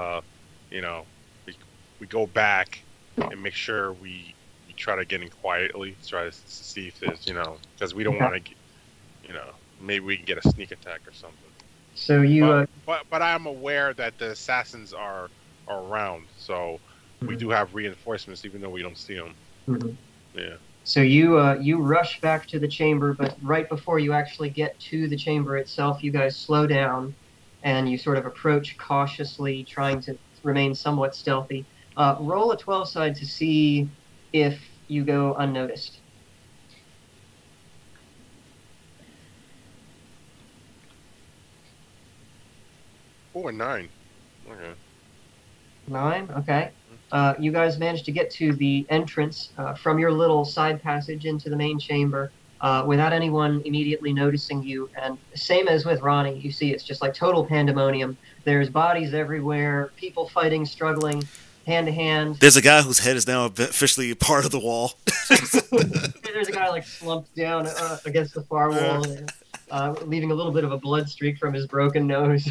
we go back and make sure we try to get in quietly. Try to see if there's because we don't want to maybe we can get a sneak attack or something. So you but I'm aware that the assassins are around, so we do have reinforcements even though we don't see them. Mhm. Yeah. So you rush back to the chamber, but right before you actually get to the chamber itself, you guys slow down and you sort of approach cautiously, trying to remain somewhat stealthy. Roll a 12 side to see if you go unnoticed. Oh, a 9. Okay. 9, okay. You guys managed to get to the entrance from your little side passage into the main chamber without anyone immediately noticing you. And same as with Ronnie, you see it's just like total pandemonium. There's bodies everywhere, people fighting, struggling, hand to hand. There's a guy whose head is now officially part of the wall. There's a guy like slumped down against the far wall, leaving a little bit of a blood streak from his broken nose.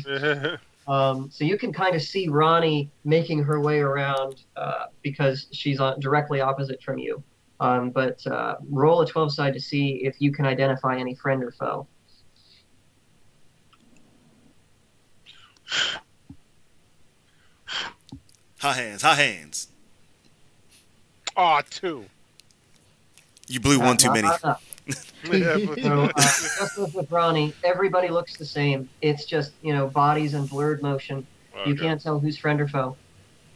So you can kind of see Ronnie making her way around because she's directly opposite from you. But roll a 12 side to see if you can identify any friend or foe. High hands, high hands. Aw, 2. You blew one too many. So, just as with Ronnie, everybody looks the same. It's just, bodies and blurred motion. Okay. You can't tell who's friend or foe.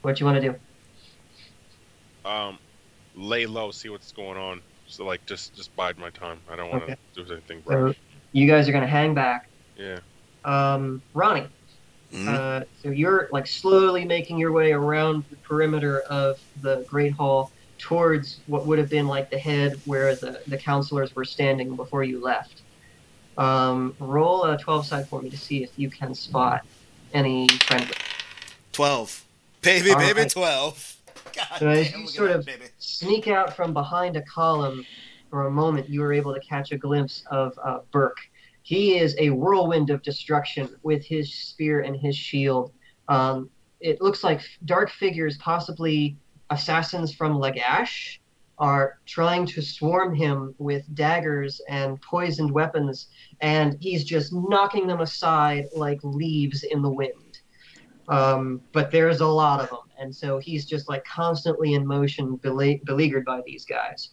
What you want to do? Lay low, see what's going on. So just bide my time. I don't want to do anything So rash. you guys are going to hang back. Yeah. Ronnie, Mm-hmm. so you're like slowly making your way around the perimeter of the Great Hall towards what would have been like the head where the counselors were standing before you left. Roll a 12 side for me to see if you can spot any friendly. 12. Baby, All baby, right. 12. God So as damn, you look at sort that of baby. sneak out from behind a column for a moment, you were able to catch a glimpse of Burke. He is a whirlwind of destruction with his spear and his shield. It looks like dark figures, possibly assassins from Lagash, are trying to swarm him with daggers and poisoned weapons, and he's just knocking them aside like leaves in the wind. But there's a lot of them, and so he's just like constantly in motion, beleaguered by these guys.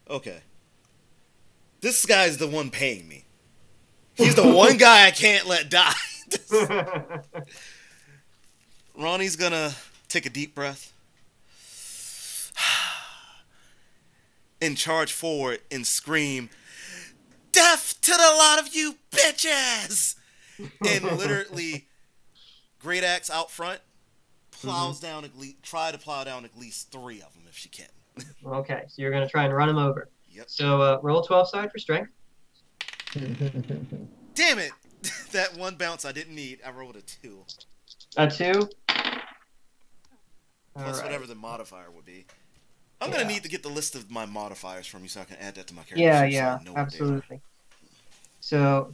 Okay. This guy's the one paying me. He's the one guy I can't let die. Ronnie's gonna take a deep breath and charge forward and scream, "Death to the lot of you bitches!" And literally, great axe out front, plows down try to plow down at least 3 of them if she can. Okay, so you're going to try and run him over. Yep. So roll 12 side for strength. Damn it! That one bounce I didn't need. I rolled a 2. A 2. Plus All whatever right. the modifier would be. I'm gonna need to get the list of my modifiers from you so I can add that to my character. Yeah, sheet so I yeah, know what they are. absolutely. So,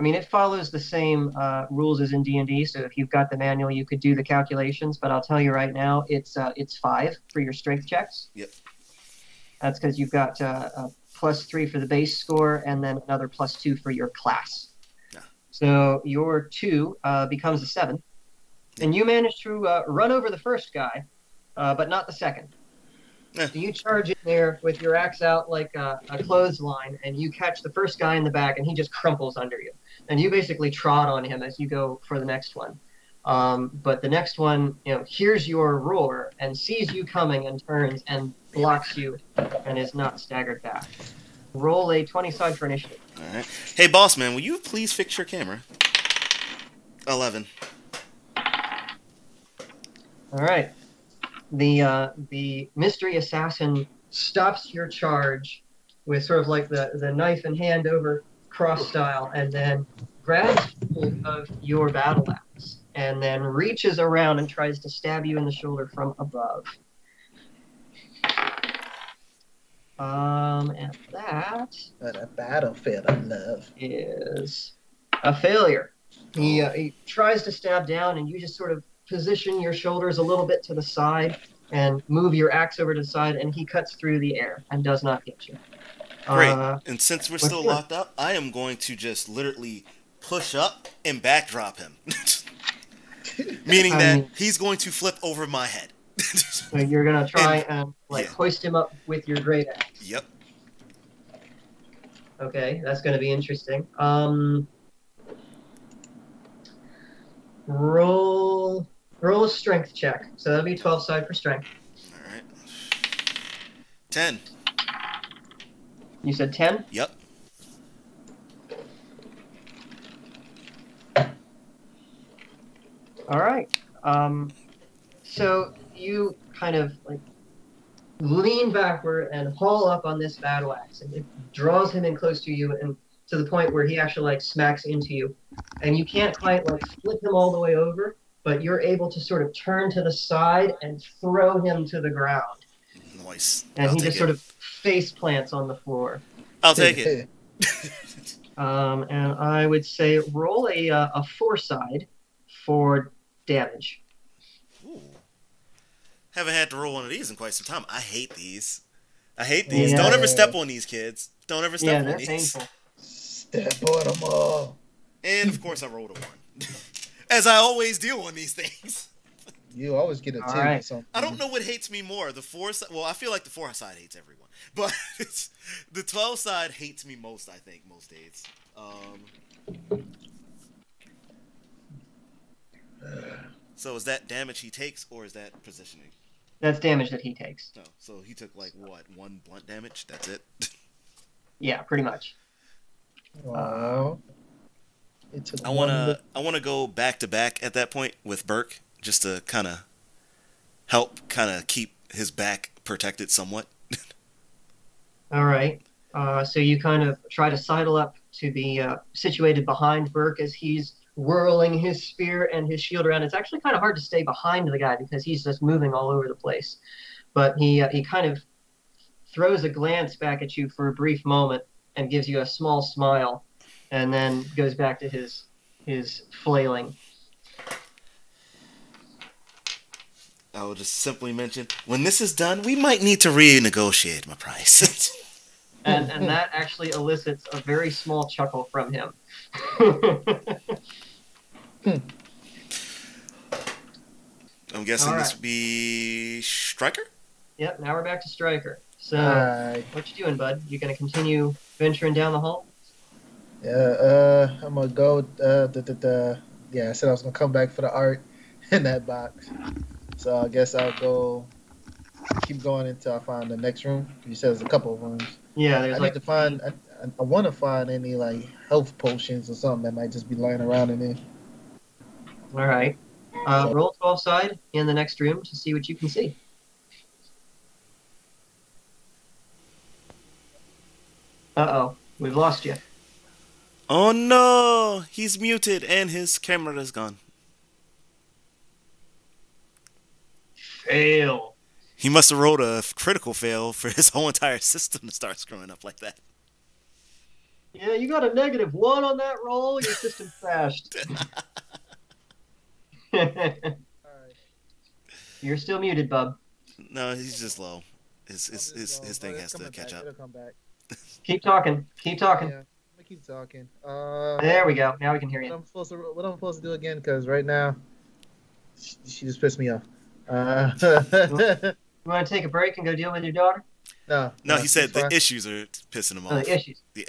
I mean, it follows the same rules as in D&D. So if you've got the manual, you could do the calculations. But I'll tell you right now, it's 5 for your strength checks. Yep. That's because you've got a +3 for the base score, and then another +2 for your class. Yeah. So your 2 becomes a 7, and you manage to run over the first guy, but not the second. So you charge in there with your axe out like a clothesline, and you catch the first guy in the back, and he just crumples under you. And you basically trot on him as you go for the next one. But the next one, hears your roar and sees you coming and turns and blocks you and is not staggered back. Roll a 20 side for initiative. All right. Hey, boss man, will you please fix your camera? 11. All right. The mystery assassin stops your charge with sort of like the knife in hand over cross style, and then grabs hold of your battle axe and then reaches around and tries to stab you in the shoulder from above. And that A battlefield of love is a failure. He tries to stab down, and you just sort of position your shoulders a little bit to the side and move your axe over to the side, and he cuts through the air and does not hit you. Great. And since we're still locked up, I am going to just literally push up and backdrop him. Meaning that he's going to flip over my head. So you're going to try and hoist him up with your great axe. Yep. Okay, that's going to be interesting. Roll a strength check. So that'll be 12 side for strength. All right. 10. You said 10? Yep. All right. So you kind of lean backward and haul up on this battle axe, and it draws him in close to you, and to the point where he actually smacks into you, and you can't quite flip him all the way over, but you're able to sort of turn to the side and throw him to the ground. Nice. And he just sort of face plants on the floor. I'll take it. And I would say roll a 4 side for damage. Ooh. Haven't had to roll one of these in quite some time. I hate these. Yeah. Don't ever step on these, kids. Don't ever step on these. Painful. Step on them all. And of course I rolled a 1. As I always do on these things. You always get a 2 right. or something. I don't know what hates me more. The 4 side, well, I feel like the 4 side hates everyone. But the 12 side hates me most, I think, most days. So is that damage he takes, or is that positioning? That's damage that he takes. No, so he took what, 1 blunt damage? That's it? Yeah, pretty much. Wow. I wanna go back to back at that point with Burke, just to kind of help keep his back protected somewhat. All right. So you kind of try to sidle up to be situated behind Burke as he's whirling his spear and his shield around. It's actually kind of hard to stay behind the guy because he's just moving all over the place. But he kind of throws a glance back at you for a brief moment and gives you a small smile, and then goes back to his flailing. I will just simply mention, when this is done, we might need to renegotiate my price. and that actually elicits a very small chuckle from him. I'm guessing this would be Stryker? Yep, now we're back to Stryker. So, what you doing, bud? You gonna continue venturing down the hall? Yeah, I'm gonna go. Yeah, I said I was gonna come back for the art in that box. So I guess I'll go. Keep going until I find the next room. You said there's a couple of rooms. Yeah, there's I need to find. I want to find any health potions or something that might just be lying around in there. All right. Roll 12 side in the next room to see what you can see. Uh-oh, we've lost you. Oh no, he's muted and his camera is gone. Fail. He must have rolled a critical fail for his whole entire system to start screwing up like that. Yeah, you got a -1 on that roll. Your system crashed. You're still muted, bub. No, he's just low. His thing has to catch up. It'll come back. Keep talking. Keep talking. Yeah, I keep talking. There we go. Now we can hear you. What I'm supposed to do again? Because right now, she just pissed me off. You want to take a break and go deal with your daughter? No, No, no, he said it's the fine. issues are pissing him Oh, off. the issues. Yeah.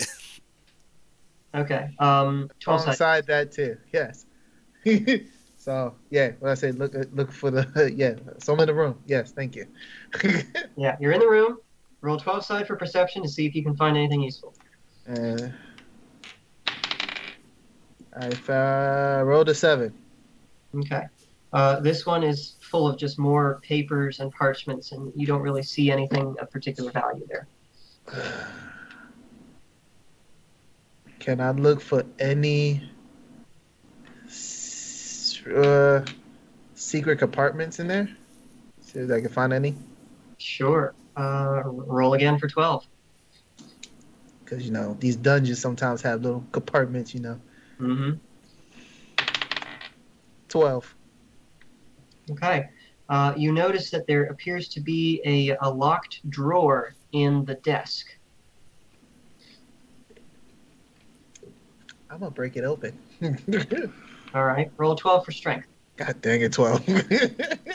Okay. 12 side. Alongside that too. Yes. So yeah, what I said, look for the yeah. So I'm in the room. Yes, thank you. Yeah, you're in the room. Roll 12 side for perception to see if you can find anything useful. I rolled a 7. Okay. This one is full of just more papers and parchments, and you don't really see anything of particular value there. Can I look for any secret compartments in there? See if I can find any. Sure. Roll again for 12. Because, these dungeons sometimes have little compartments, Mm-hmm. 12. Okay. You notice that there appears to be a locked drawer in the desk. I'm going to break it open. All right. Roll 12 for strength. God dang it, 12.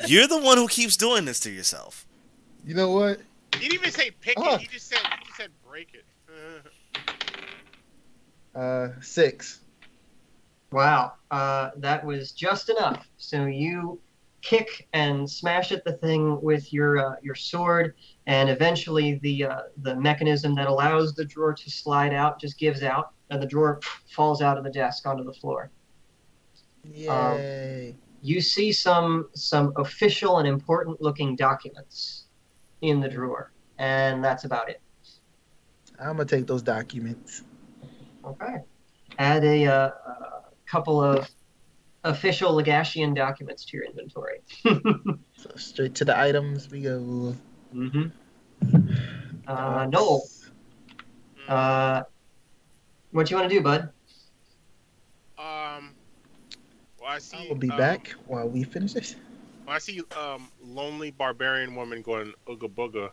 You're the one who keeps doing this to yourself. You know what? He didn't even say pick it. He just said break it. 6. Wow. That was just enough. So you kick and smash at the thing with your sword, and eventually the mechanism that allows the drawer to slide out just gives out, and the drawer falls out of the desk onto the floor. Yay. You see some official and important looking documents in the drawer, and that's about it. I'm going to take those documents. Okay. Add a couple of official Lagashian documents to your inventory. So straight to the items we go. Mm-hmm. Noel, what you want to do, bud? Well, I see. I will be back while we finish this. When I see lonely barbarian woman going ooga booga,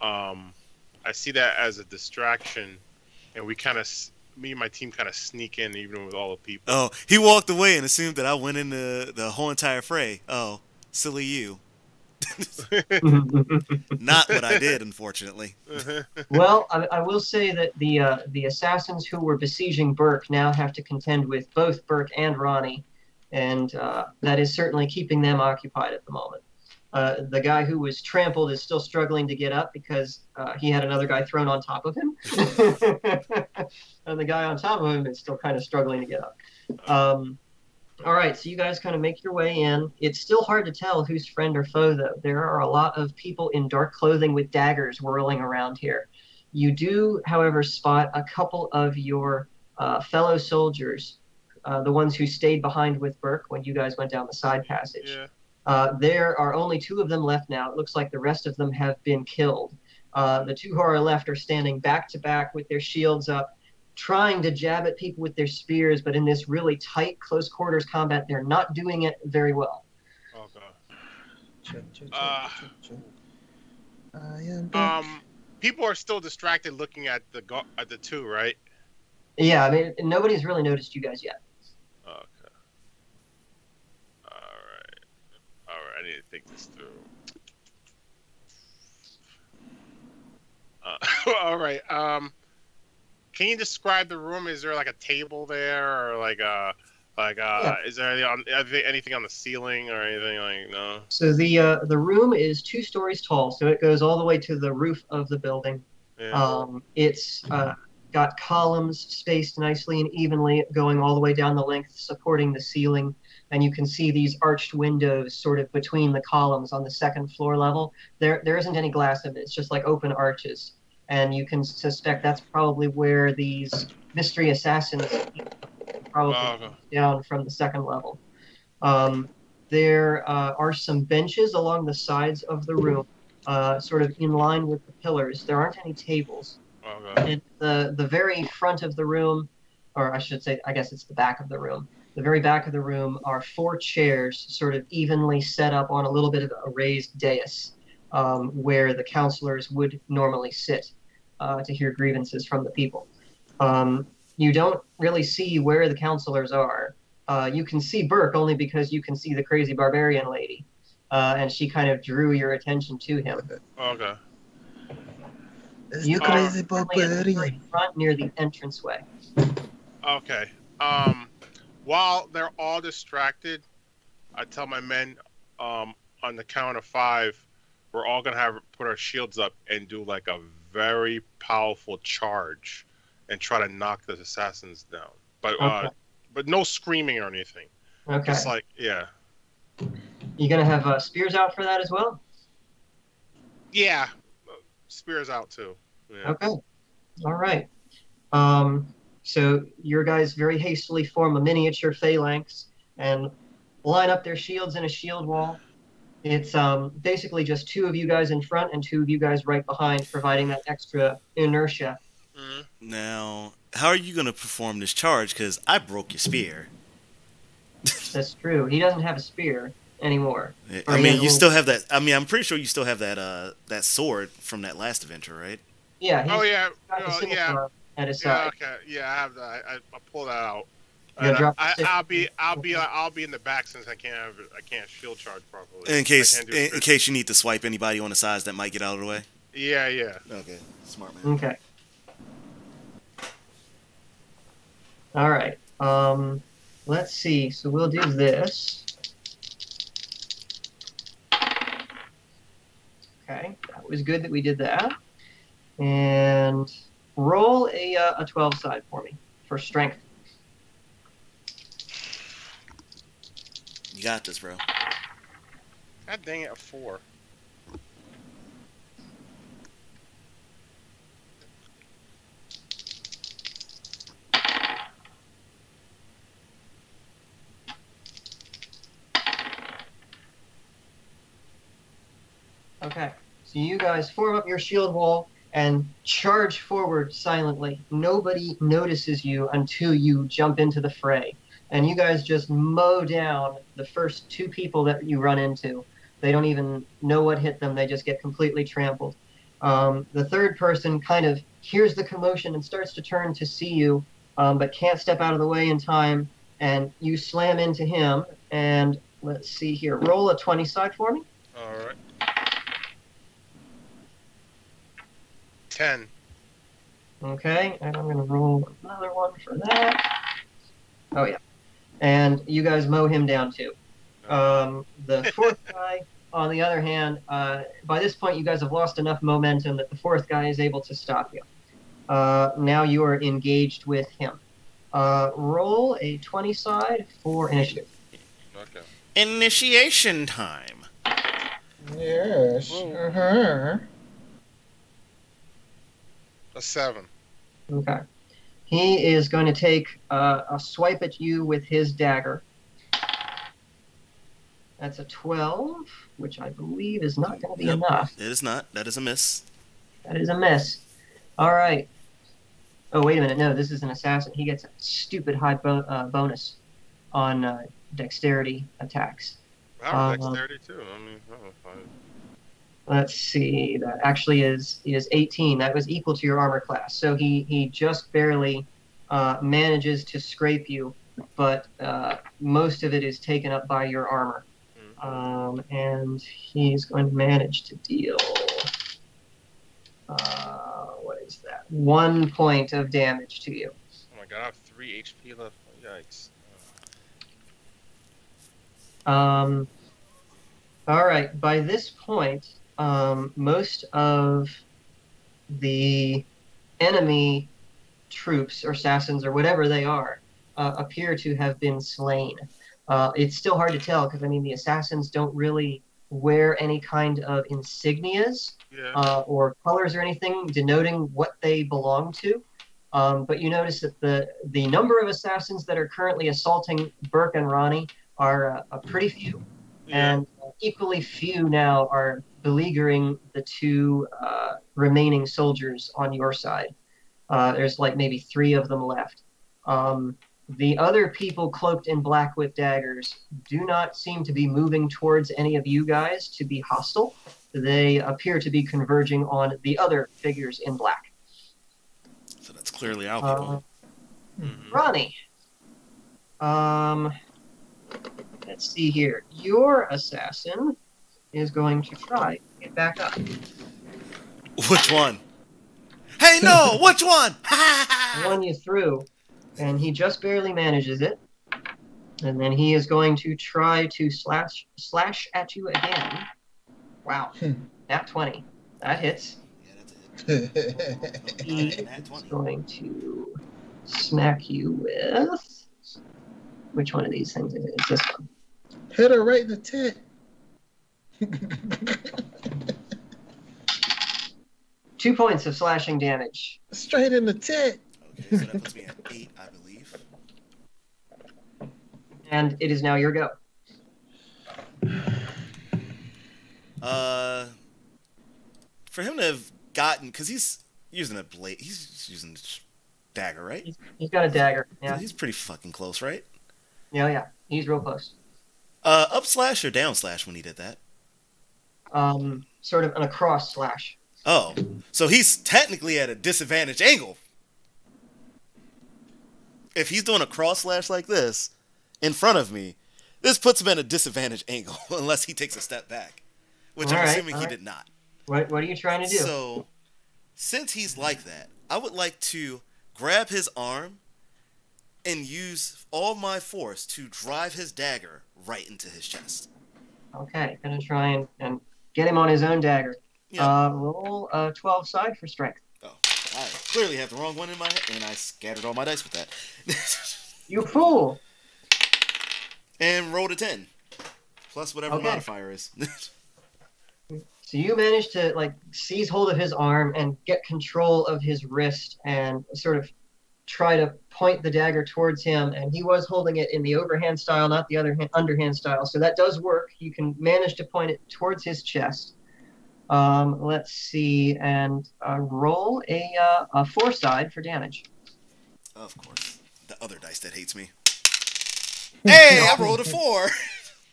I see that as a distraction, and me and my team kind of sneak in even with all the people. Oh, he walked away and assumed that I went in the whole entire fray. Oh, silly you. Not what I did, unfortunately. Well, I will say that the assassins who were besieging Burke now have to contend with both Burke and Ronnie, and that is certainly keeping them occupied at the moment. The guy who was trampled is still struggling to get up because he had another guy thrown on top of him. And the guy on top of him is still kind of struggling to get up. All right, so you guys kind of make your way in. It's still hard to tell who's friend or foe, though. There are a lot of people in dark clothing with daggers whirling around here. You do, however, spot a couple of your fellow soldiers, the ones who stayed behind with Burke when you guys went down the side passage. Yeah. There are only 2 of them left now. It looks like the rest of them have been killed. The 2 who are left are standing back to back with their shields up, trying to jab at people with their spears, but in this really tight, close quarters combat, they're not doing it very well. Okay. I am back. People are still distracted looking at the 2, right? Yeah, I mean, nobody's really noticed you guys yet. Okay. All right. I need to think this through. All right. Can you describe the room? Is there like a table there, or Yeah. is there anything on the ceiling or anything like no? So the room is 2 stories tall, so it goes all the way to the roof of the building. Yeah. It's got columns spaced nicely and evenly going all the way down the length, supporting the ceiling. And you can see these arched windows sort of between the columns on the 2nd floor level. There isn't any glass in it. It's just like open arches. And you can suspect that's probably where these mystery assassins probably down from the 2nd level. There are some benches along the sides of the room, sort of in line with the pillars. There aren't any tables. Okay. And the very front of the room, or I should say, I guess it's the back of the room. The very back of the room are 4 chairs sort of evenly set up on a little bit of a raised dais where the counselors would normally sit to hear grievances from the people. You don't really see where the counselors are. You can see Burke only because you can see the crazy barbarian lady. and she kind of drew your attention to him. Okay. It's You the guys crazy are currently at the very barbarian. front near the entranceway. Okay. While they're all distracted, I tell my men, on the count of 5, we're all gonna put our shields up and do like a very powerful charge, and try to knock the assassins down. Okay. But no screaming or anything. Okay. Just like, yeah. You gonna have spears out for that as well? Yeah. Spears out too. Yeah. Okay. All right. So your guys very hastily form a miniature phalanx and line up their shields in a shield wall. It's basically just 2 of you guys in front and 2 of you guys right behind, providing that extra inertia. Mm-hmm. Now, how are you going to perform this charge? Because I broke your spear. That's true. He doesn't have a spear anymore. I mean, you still have that. I mean, I'm pretty sure you still have that that sword from that last adventure, right? Yeah. He's Oh yeah. got the Yeah. scimitar at his Yeah. side. Okay. Yeah. I have that. I pull that out. You And drop I'll be in the back since I can't shield charge properly. In case I can't do in case you need to swipe anybody on the sides that might get out of the way. Yeah. Yeah. Okay, smart man. Okay. All right. Let's see. So we'll do this. Okay, that was good that we did that. And roll a 12 side for me for strength. You got this, bro. God dang it, a 4. Okay, so you guys form up your shield wall and charge forward silently. Nobody notices you until you jump into the fray. And you guys just mow down the first 2 people that you run into. They don't even know what hit them. They just get completely trampled. The third person kind of hears the commotion and starts to turn to see you, but can't step out of the way in time. And you slam into him. And let's see here. Roll a 20 side for me. All right. 10. Okay, and I'm going to roll another one for that. Oh, yeah. And you guys mow him down, too. The fourth guy, on the other hand, by this point, you guys have lost enough momentum that the fourth guy is able to stop you. Now you are engaged with him. Roll a 20 side for initiative. Okay. Initiation time. Yes. Uh-huh. A 7. Okay. He is going to take a swipe at you with his dagger. That's a 12, which I believe is not going to be enough. It is not. That is a miss. That is a miss. All right. Oh, wait a minute. No, this is an assassin. He gets a stupid high bonus on dexterity attacks. I have dexterity too. I mean, fine. Let's see. That actually is 18. That was equal to your armor class. So he just barely manages to scrape you, but most of it is taken up by your armor. And he's going to manage to deal. What is that? 1 point of damage to you. Oh my god, I have 3 HP left. Yikes. All right. By this point, most of the enemy troops or assassins or whatever they are appear to have been slain. It's still hard to tell because, I mean, the assassins don't really wear any kind of insignias or colors or anything denoting what they belong to. But you notice that the number of assassins that are currently assaulting Burke and Ronnie are pretty few. Yeah. And equally few now are beleaguering the 2 remaining soldiers on your side. There's like maybe 3 of them left. The other people cloaked in black with daggers do not seem to be moving towards any of you guys to be hostile. They appear to be converging on the other figures in black. So that's clearly our people. Ronnie, let's see here. Your assassin is going to try to get back up. Which one? Hey, no! Which one? Run you through, and he just barely manages it. And then he is going to try to slash at you again. Wow, nat 20. That hits. Yeah, that's a hit. He is going to smack you with... Which one of these things is it? It's this one. Hit her right in the tit. 2 points of slashing damage. Straight in the tit. Okay, so that puts me at 8, I believe. And it is now your go. For him to have gotten, because he's using a blade, he's using a dagger, right? He's got a dagger. Yeah. He's pretty fucking close, right? Yeah. He's real close. Up slash or down slash when he did that? Sort of an across slash. Oh, so he's technically at a disadvantage angle. If he's doing a cross slash like this in front of me, this puts him at a disadvantage angle unless he takes a step back, which I'm assuming he did not. What are you trying to do? So, since he's like that, I would like to grab his arm and use all my force to drive his dagger right into his chest. Okay, gonna try and get him on his own dagger. Yeah. Roll a 12 side for strength. Oh, I clearly have the wrong one in my head, and I scattered all my dice with that. You fool! And rolled a 10. Plus whatever modifier is. So you managed to seize hold of his arm and get control of his wrist and sort of try to point the dagger towards him. And he was holding it in the overhand style, not the underhand style. So that does work. You can manage to point it towards his chest. Let's see, and roll a 4 side for damage. Of course. The other dice that hates me. Hey, I rolled a 4.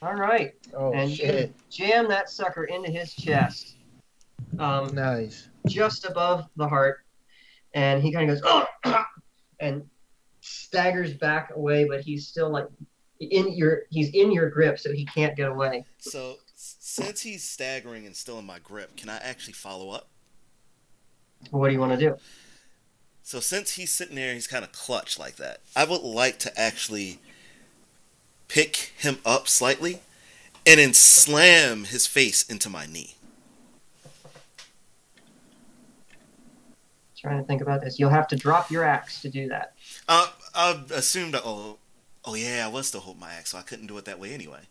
All right. Oh, and shit. you jam that sucker into his chest. Nice. Just above the heart. And he kind of goes, oh! And staggers back away, but he's still he's in your grip, so he can't get away. So, since he's staggering and still in my grip, can I actually follow up? What do you want to do? So, since he's sitting there, he's kind of clutched like that. I would like to actually pick him up slightly and then slam his face into my knee. Trying to think about this. You'll have to drop your axe to do that. I assumed that, oh yeah, I was still holding my axe, so I couldn't do it that way anyway.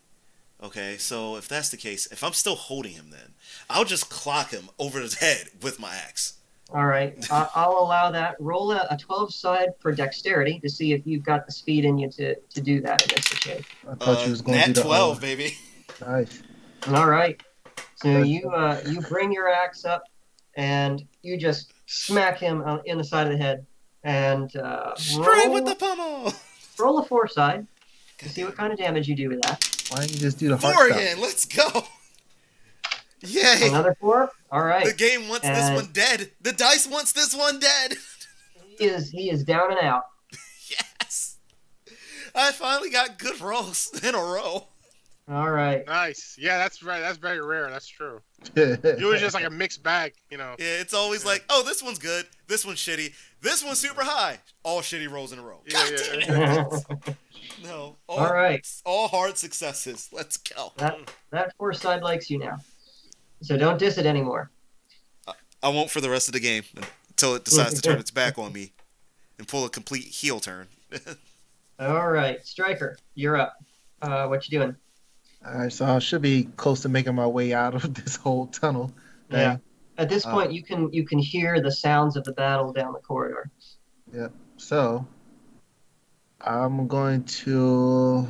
Okay, so if that's the case, if I'm still holding him then, I'll just clock him over his head with my axe. All right, I'll allow that. Roll a 12 side for dexterity to see if you've got the speed in you to do that in this situation. I thought you was going to do Nat the 12, baby. Nice. All right, so you bring your axe up and you just smack him in the side of the head and straight with the pummel. Roll a 4 side to see what kind of damage you do with that. Why don't you just do the heart 4 stop? again, let's go. Yay. Another 4? All right. The game wants this one dead. The dice wants this one dead. He is down and out. Yes. I finally got good rolls in a row. All right. Nice. Yeah, that's right. That's very rare. That's true. It was just like a mixed bag, Yeah, it's always like, oh, this one's good. This one's shitty. This one's super high. All shitty rolls in a row. God damn it. No. All right. All hard successes. Let's go. That 4 side likes you now. So don't diss it anymore. I won't for the rest of the game until it decides to turn its back on me and pull a complete heel turn. All right, Striker, you're up. What you doing? All right, so I should be close to making my way out of this whole tunnel thing. Yeah. At this point, you can hear the sounds of the battle down the corridor. Yeah. So I'm going to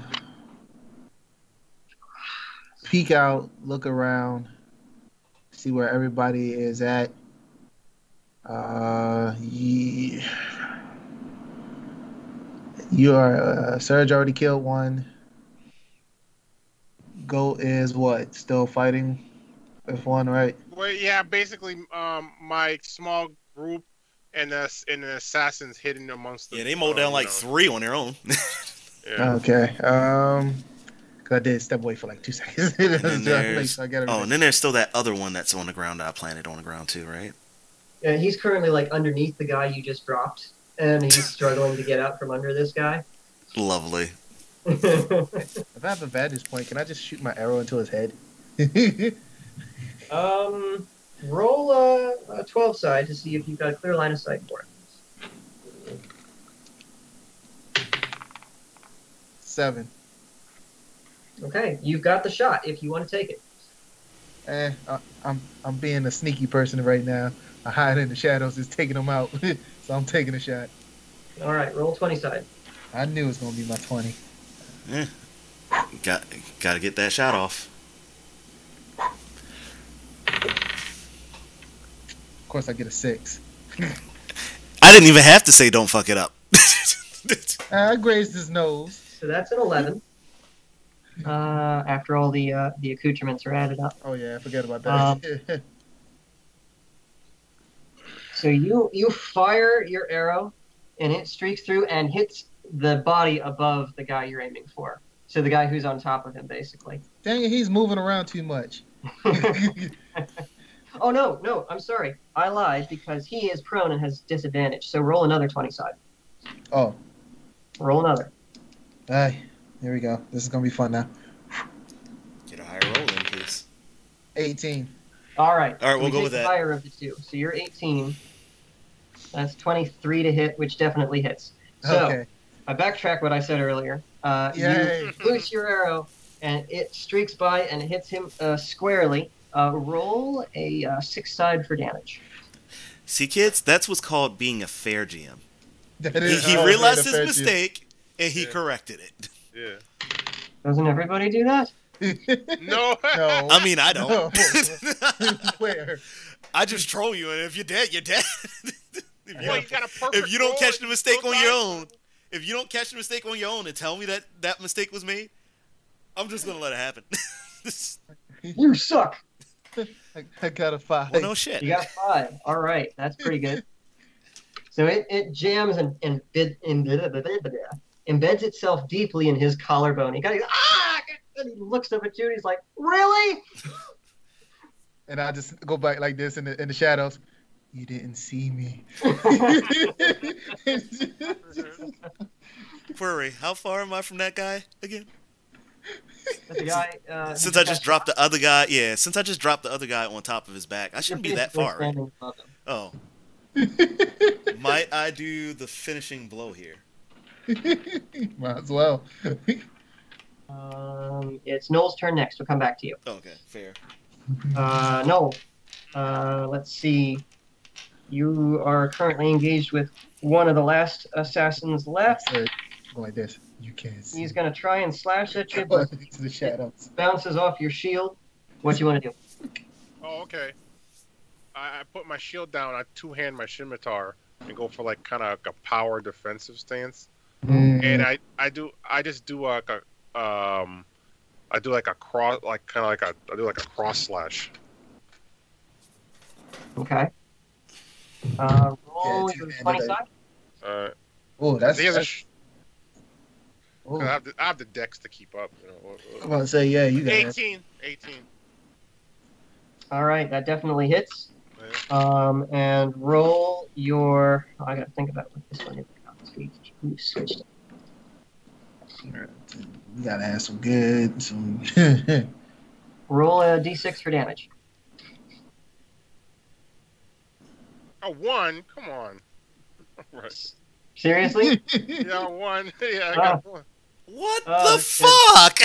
peek out, look around, see where everybody is at. You are Surge already killed one. Goat is what? Still fighting with one, right? Well, yeah, basically, my small group and the assassins hidden amongst them. Yeah, they mowed down like 3 on their own. Yeah. Okay. Because I did step away for like 2 seconds. And then there's, I got and then there's still that other one that's on the ground that I planted on the ground too, right? Yeah, he's currently like underneath the guy you just dropped, and he's struggling to get out from under this guy. Lovely. If I have a vantage point, can I just shoot my arrow into his head? Roll a 12 side to see if you've got a clear line of sight for it. 7. Okay, you've got the shot if you want to take it. I'm being a sneaky person right now. I hide in the shadows, is taking them out. So I'm taking a shot. All right, roll 20 side. I knew it was gonna be my 20. Yeah. Got to get that shot off. Of course, I get a 6. I didn't even have to say don't fuck it up. I grazed his nose. So that's an 11. After all the accoutrements are added up. Oh yeah, I forgot about that. So you fire your arrow, and it streaks through and hits the body above the guy you're aiming for. So the guy who's on top of him, basically. Dang it, he's moving around too much. Oh, no, I'm sorry. I lied because he is prone and has disadvantage. So roll another 20 side. Oh. Roll another. Aye, here we go. This is going to be fun now. Get a higher roll in, please. 18. All right. All right, we'll go take with the that. higher of the two. So you're 18. That's 23 to hit, which definitely hits. So Okay. I backtrack what I said earlier. Yay. You loose your arrow, and it streaks by and hits him squarely. Roll a 6 side for damage. See, kids, that's what's called being a fair GM. That He, is he all realized fair his to mistake, and he Yeah. corrected it. Yeah. Doesn't everybody do that? you. No. No. I mean, I don't. No. Where? I just troll you, and if you're dead, you're dead. Boy, you got a perfect If you don't roll catch the and mistake still on your die? own, if you don't catch the mistake on your own and tell me that that mistake was made, I'm just gonna let it happen. You suck. I got a 5. Well, no shit. You got 5. All right, that's pretty good. So it jams and embeds itself deeply in his collarbone. He and he looks up at you and he's like, "Really?" And I just go back like this in the shadows. You didn't see me. Furry, how far am I from that guy again? The guy, Since I just dropped the other guy, since I just dropped the other guy on top of his back, I shouldn't be that far, right? Oh. Might I do the finishing blow here? Might as well. It's Noel's turn next. We'll come back to you. Okay, fair. Noel, let's see. You are currently engaged with one of the last assassins left. Go like this. You can't see. He's going to try and slash at you, but Into the shadows. bounces off your shield. What do you want to do? Oh, okay. I put my shield down. I two-hand my scimitar and go for like kind of like a power defensive stance. And I just do like a I do like a cross, like kind of like I do like a cross slash. Okay. Roll Yeah, your two-handed, 20 side. Oh, that's. He has Oh, I have the dex to keep up. You know. I'm about to say, yeah, you got it. 18. All right, that definitely hits. Yeah. And roll your. Oh, I got to think about what this one is. We switched. You gotta have some good. Roll a d6 for damage. A 1. Come on. Right. Seriously? Yeah, 1. Yeah, I got 1. What Oh, the shit. fuck?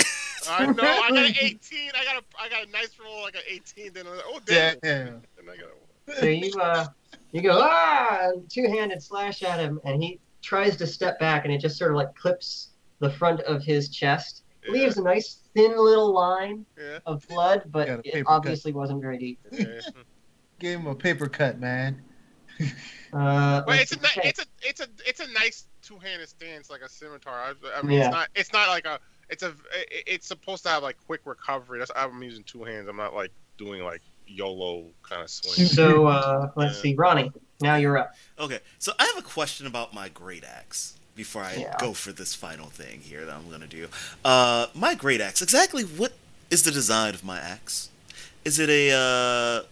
I know. I got an 18. I got a nice roll, like an 18. Then damn. Damn. And I got a 1. So you go and two-handed slash at him, and he tries to step back, and it just sort of like clips the front of his chest, leaves a nice thin little line of blood, but Got a it paper obviously wasn't very deep. Yeah. Give him a paper cut, man. But it's okay. a nice two-handed stance, like a scimitar. I mean, Yeah. it's not like a. It's supposed to have like quick recovery. I'm using 2 hands. I'm not like doing like YOLO kind of swing. So let's see, Ronnie. Now you're up. Okay, so I have a question about my great axe. before I Yeah. go for this final thing here that I'm gonna do. My great axe. Exactly what is the design of my axe? Is it a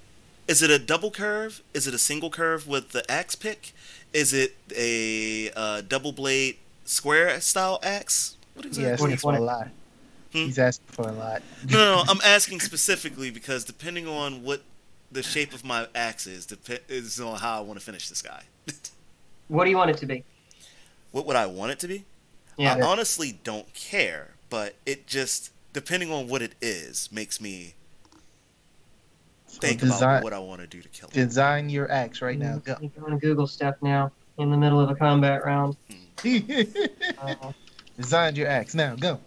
double curve? Is it a single curve with the axe pick? Is it a double blade square style axe? What He exactly? asking for a lot. Hmm? He's asking for a lot. No, I'm asking specifically because depending on what the shape of my axe is on how I want to finish this guy. What do you want it to be? What would I want it to be? Yeah. I honestly don't care, but it just, depending on what it is, makes me think about what I want to do to kill him. Design your axe right now. Go. I'm going to Google stuff now in the middle of a combat round. Design your axe now. Go.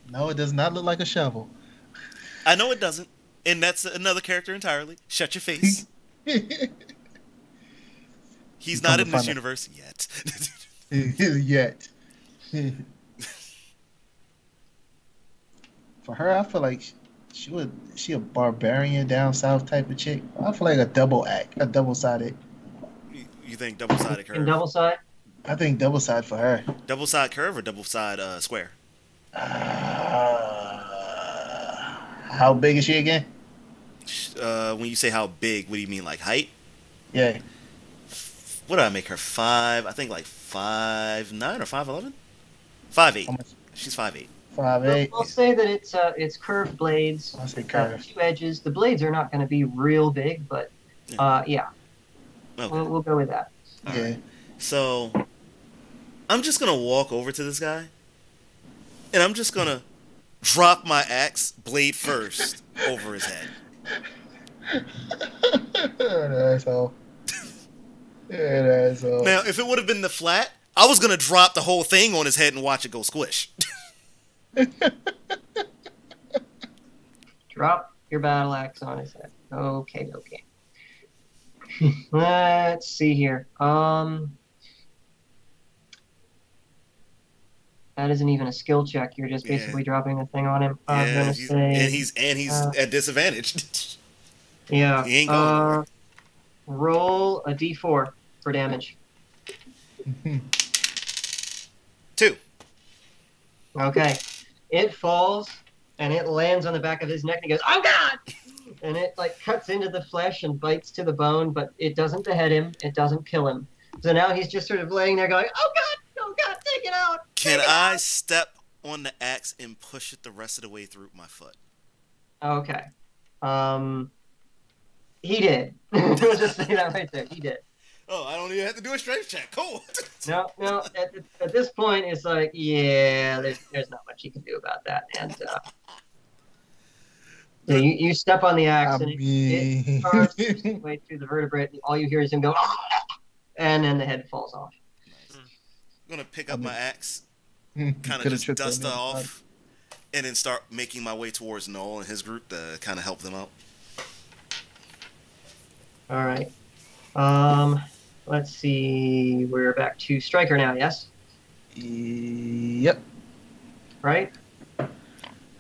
No, it does not look like a shovel. I know it doesn't, and that's another character entirely. Shut your face. He's not in this universe yet. Yet. For her, I feel like she a barbarian down south type of chick. I feel like a double-sided. You think double-sided curve? In double side? I think double-side for her. Double-side curve or double-side square? How big is she again? When you say how big, what do you mean, like height? Yeah. What did I make her? 5? I think like 5'9" or 5'11". 5'8". She's 5'8". 5'8". I'll say that it's curved blades. I'll say curved. 2 edges. The blades are not going to be real big, but yeah. Okay. We'll go with that. All Yeah. right. So I'm just gonna walk over to this guy, and I'm just gonna drop my axe blade first over his head. Asshole. Asshole. Now, if it would have been the flat, I was gonna drop the whole thing on his head and watch it go squish. Drop your battle axe on his head. Okay. Let's see here. That isn't even a skill check. You're just basically dropping the thing on him. I'm gonna say, and he's at disadvantage. yeah. He ain't going nowhere. Roll a d4 for damage. 2. Okay. It falls and it lands on the back of his neck and he goes, "Oh God!" And it like cuts into the flesh and bites to the bone, but it doesn't behead him. It doesn't kill him. So now he's just sort of laying there going, "Oh God! Oh God! Take it out!" Can I step on the axe and push it the rest of the way through my foot? Okay. He did. We'll just say that right there. He did. Oh, I don't even have to do a strength check. Cool. No. At this point, it's like, yeah, there's not much you can do about that. And so you step on the axe and it carves its way through the vertebrae. And all you hear is him go, and then the head falls off. Nice. I'm gonna pick up my axe, kind of just dust it off, and then start making my way towards Noel and his group to kind of help them out. All right. Let's see. We're back to Striker now, yes? Yep. Right?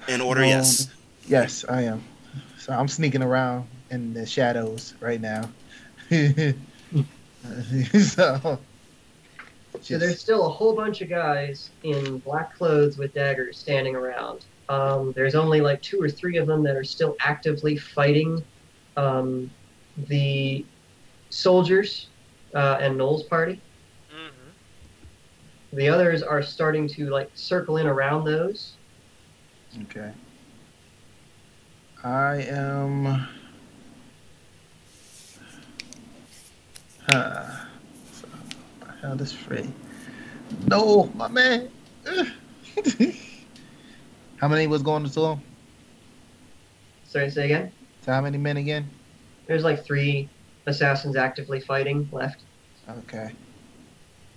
In order, yes. Yes, I am. So I'm sneaking around in the shadows right now. So there's still a whole bunch of guys in black clothes with daggers standing around. There's only like 2 or 3 of them that are still actively fighting the soldiers and Noel's party. Mm-hmm. The others are starting to like circle in around those. Okay. I am. So, how this free? No, my man. How many was going to him? Sorry, say again? So how many men again? There's like 3 assassins actively fighting left. Okay.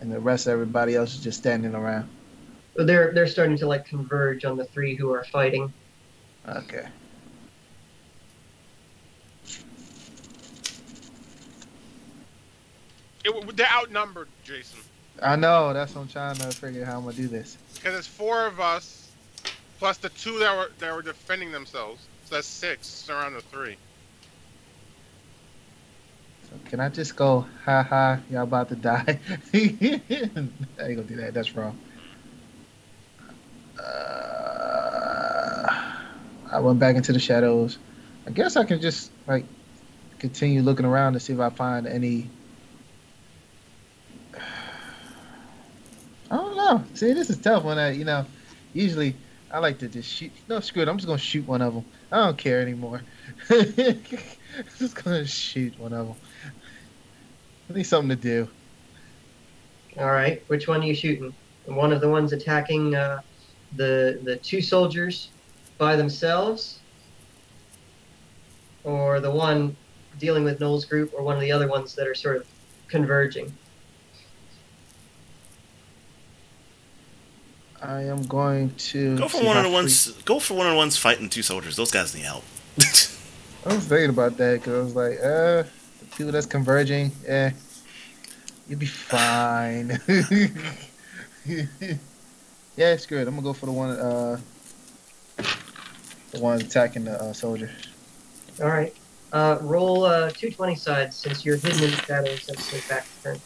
And the rest of everybody else is just standing around. They're starting to like converge on the 3 who are fighting. Okay. They're outnumbered, Jason. I know. That's what I'm trying to figure how I'm gonna do this. Because it's 4 of us, plus the 2 that were defending themselves. So that's 6 around the 3. Can I just go, ha ha, y'all about to die? I ain't gonna do that. That's wrong. I went back into the shadows. I guess I can just like continue looking around to see if I find any. I don't know. See, this is tough when usually I like to just shoot. No, screw it. I'm just gonna shoot one of them. I don't care anymore. Just gonna shoot one of them. I need something to do. All right. Which one are you shooting? One of the ones attacking the two soldiers by themselves, or the one dealing with Noel's group, or one of the other ones that are sort of converging? I am going to Go for one of the ones. Go for one of the ones fighting two soldiers. Those guys need help. I was thinking about that because I was like, the two that's converging, you'll be fine. Yeah, screw it. I'm gonna go for the one attacking the soldier. All right. Roll 220 sides since you're hidden in the shadows. That's the back turn.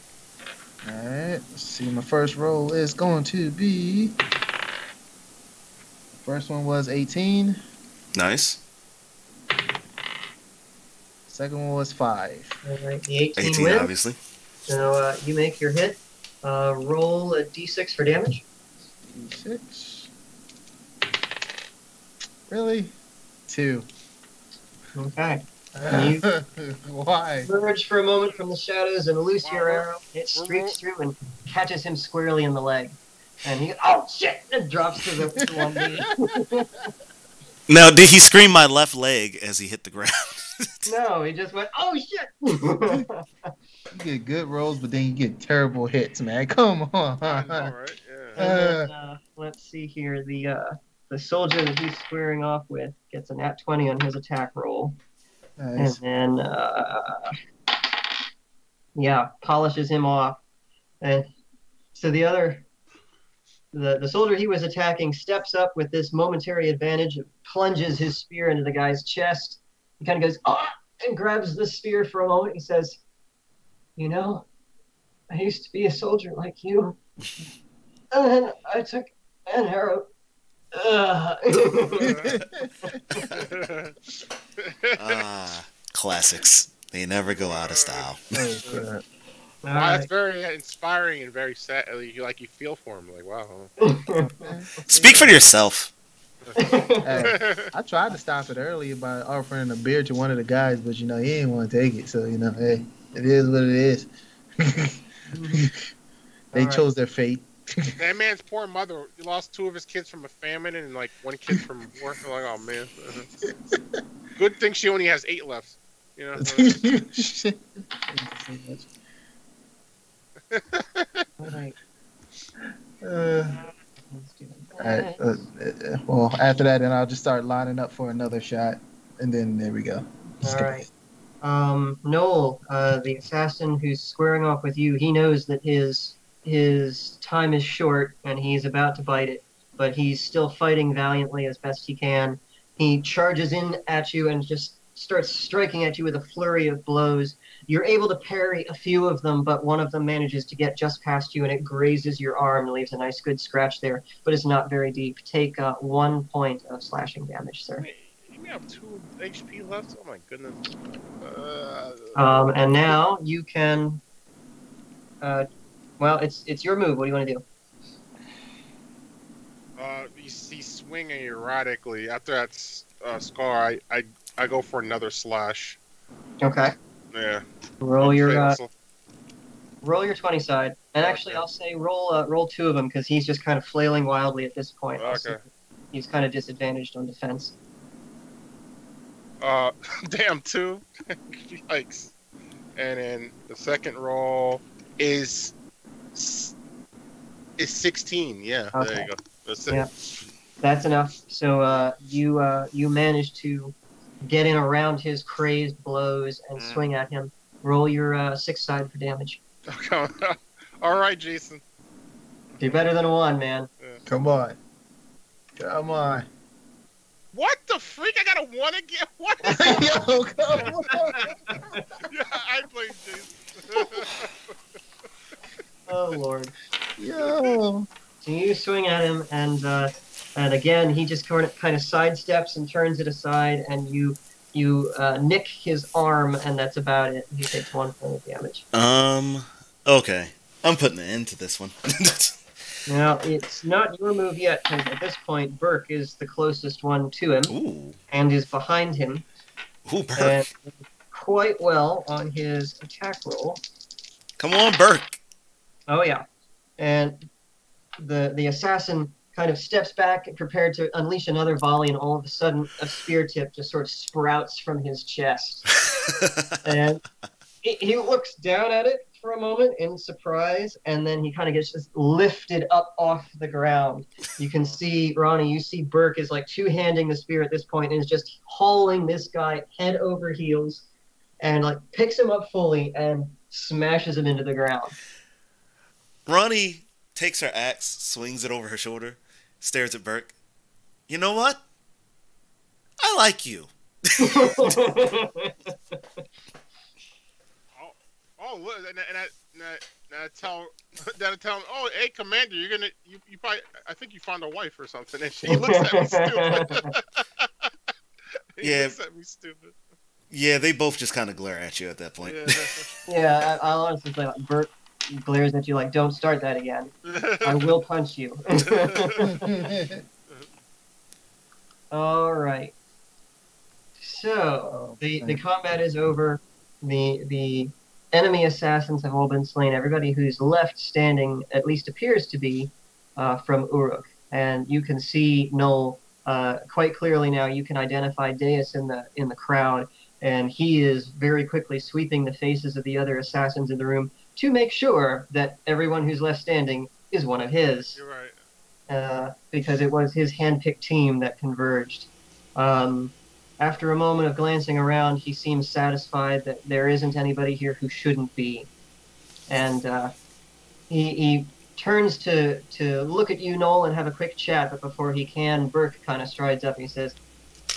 All right. Let's see. My first roll is going to be. First one was 18. Nice. Second one was 5. All right. The 18 wins. wins. Obviously. So you make your hit. Roll a d6 for damage. D6. Really? 2. Okay. You Why? emerge for a moment from the shadows and loose your arrow. It streaks through and catches him squarely in the leg. And he, oh shit! And drops to the one knee. Now, did he scream my left leg as he hit the ground? No, he just went, oh shit! You get good rolls, but then you get terrible hits, man. Come on. I know, right? Yeah. And then, let's see here. The soldier that he's squaring off with gets a nat 20 on his attack roll. Nice. And then, polishes him off. And so the soldier he was attacking steps up with this momentary advantage and plunges his spear into the guy's chest. He kind of goes, ah, and grabs the spear for a moment. He says, you know, I used to be a soldier like you. And then I took an arrow. Classics. They never go out of style. Oh, Wow, that's very inspiring and very sad. You feel for him. Like, wow. Speak for yourself. Hey, I tried to stop it earlier by offering a beer to one of the guys, but he didn't want to take it. So hey, it is what it is. They chose their fate. That man's poor mother lost 2 of his kids from a famine and 1 kid from war. I'm like, oh man. Good thing she only has 8 left. Alright. Well, after that, then I'll just start lining up for another shot, and then there we go. Alright. Noel, the assassin who's squaring off with you, he knows that his time is short and he's about to bite it, but he's still fighting valiantly as best he can. He charges in at you and just starts striking at you with a flurry of blows. You're able to parry a few of them, but one of them manages to get just past you and it grazes your arm and leaves a nice good scratch there, but it's not very deep. Take 1 point of slashing damage, sir. You have 2 HP left? Oh my goodness. And now you can... well, it's your move. What do you want to do? He's swinging erratically. After that scar, I go for another slash. Okay. Yeah. Roll your 20 side, and actually I'll say roll 2 of them because he's just kind of flailing wildly at this point. Okay. He's kind of disadvantaged on defense. Damn, 2. Yikes. And then the second roll is 16. Yeah. Okay. There you go. That's it. Yeah. That's enough. So you manage to get in around his crazed blows and swing at him. Roll your 6 side for damage. Okay. All right, Jason. Do better than a 1, man. Come on. Come on. What the freak? I got a 1 again? What? Yo, come on. Yeah, I blame Jason. Oh Lord. Yo. So you swing at him, and again he just kind of sidesteps and turns it aside, and you nick his arm, and that's about it. He takes 1 point of damage. Okay. I'm putting an end to this one. Now it's not your move yet, because at this point Burke is the closest one to him, Ooh. and is behind him, Ooh, Burke. and quite well on his attack roll. Come on, Burke. Oh yeah, and the assassin kind of steps back, prepared to unleash another volley, and all of a sudden a spear tip just sort of sprouts from his chest. And he looks down at it for a moment in surprise, and then he kind of gets just lifted up off the ground. You can see, Ronnie, you see Burke is like two-handing the spear at this point and is just hauling this guy head over heels, and like picks him up fully and smashes him into the ground. Ronnie takes her axe, swings it over her shoulder, stares at Burke. You know what? I like you. Oh, look, and I tell him, oh, hey, Commander, you probably, I think you found a wife or something. And he looks at me stupid. He looks at me stupid. Yeah, they both just kind of glare at you at that point. Yeah, I'll honestly say, like, Bert glares at you like, don't start that again. I will punch you. All right. So, the combat is over. The enemy assassins have all been slain. Everybody who's left standing at least appears to be from Uruk. And you can see Noel quite clearly now. You can identify Deus in the crowd. And he is very quickly sweeping the faces of the other assassins in the room to make sure that everyone who's left standing is one of his. You're right. Because it was his hand-picked team that converged. After a moment of glancing around, he seems satisfied that there isn't anybody here who shouldn't be. And he turns to look at you, Noel, and have a quick chat, but before he can, Burke kind of strides up and he says,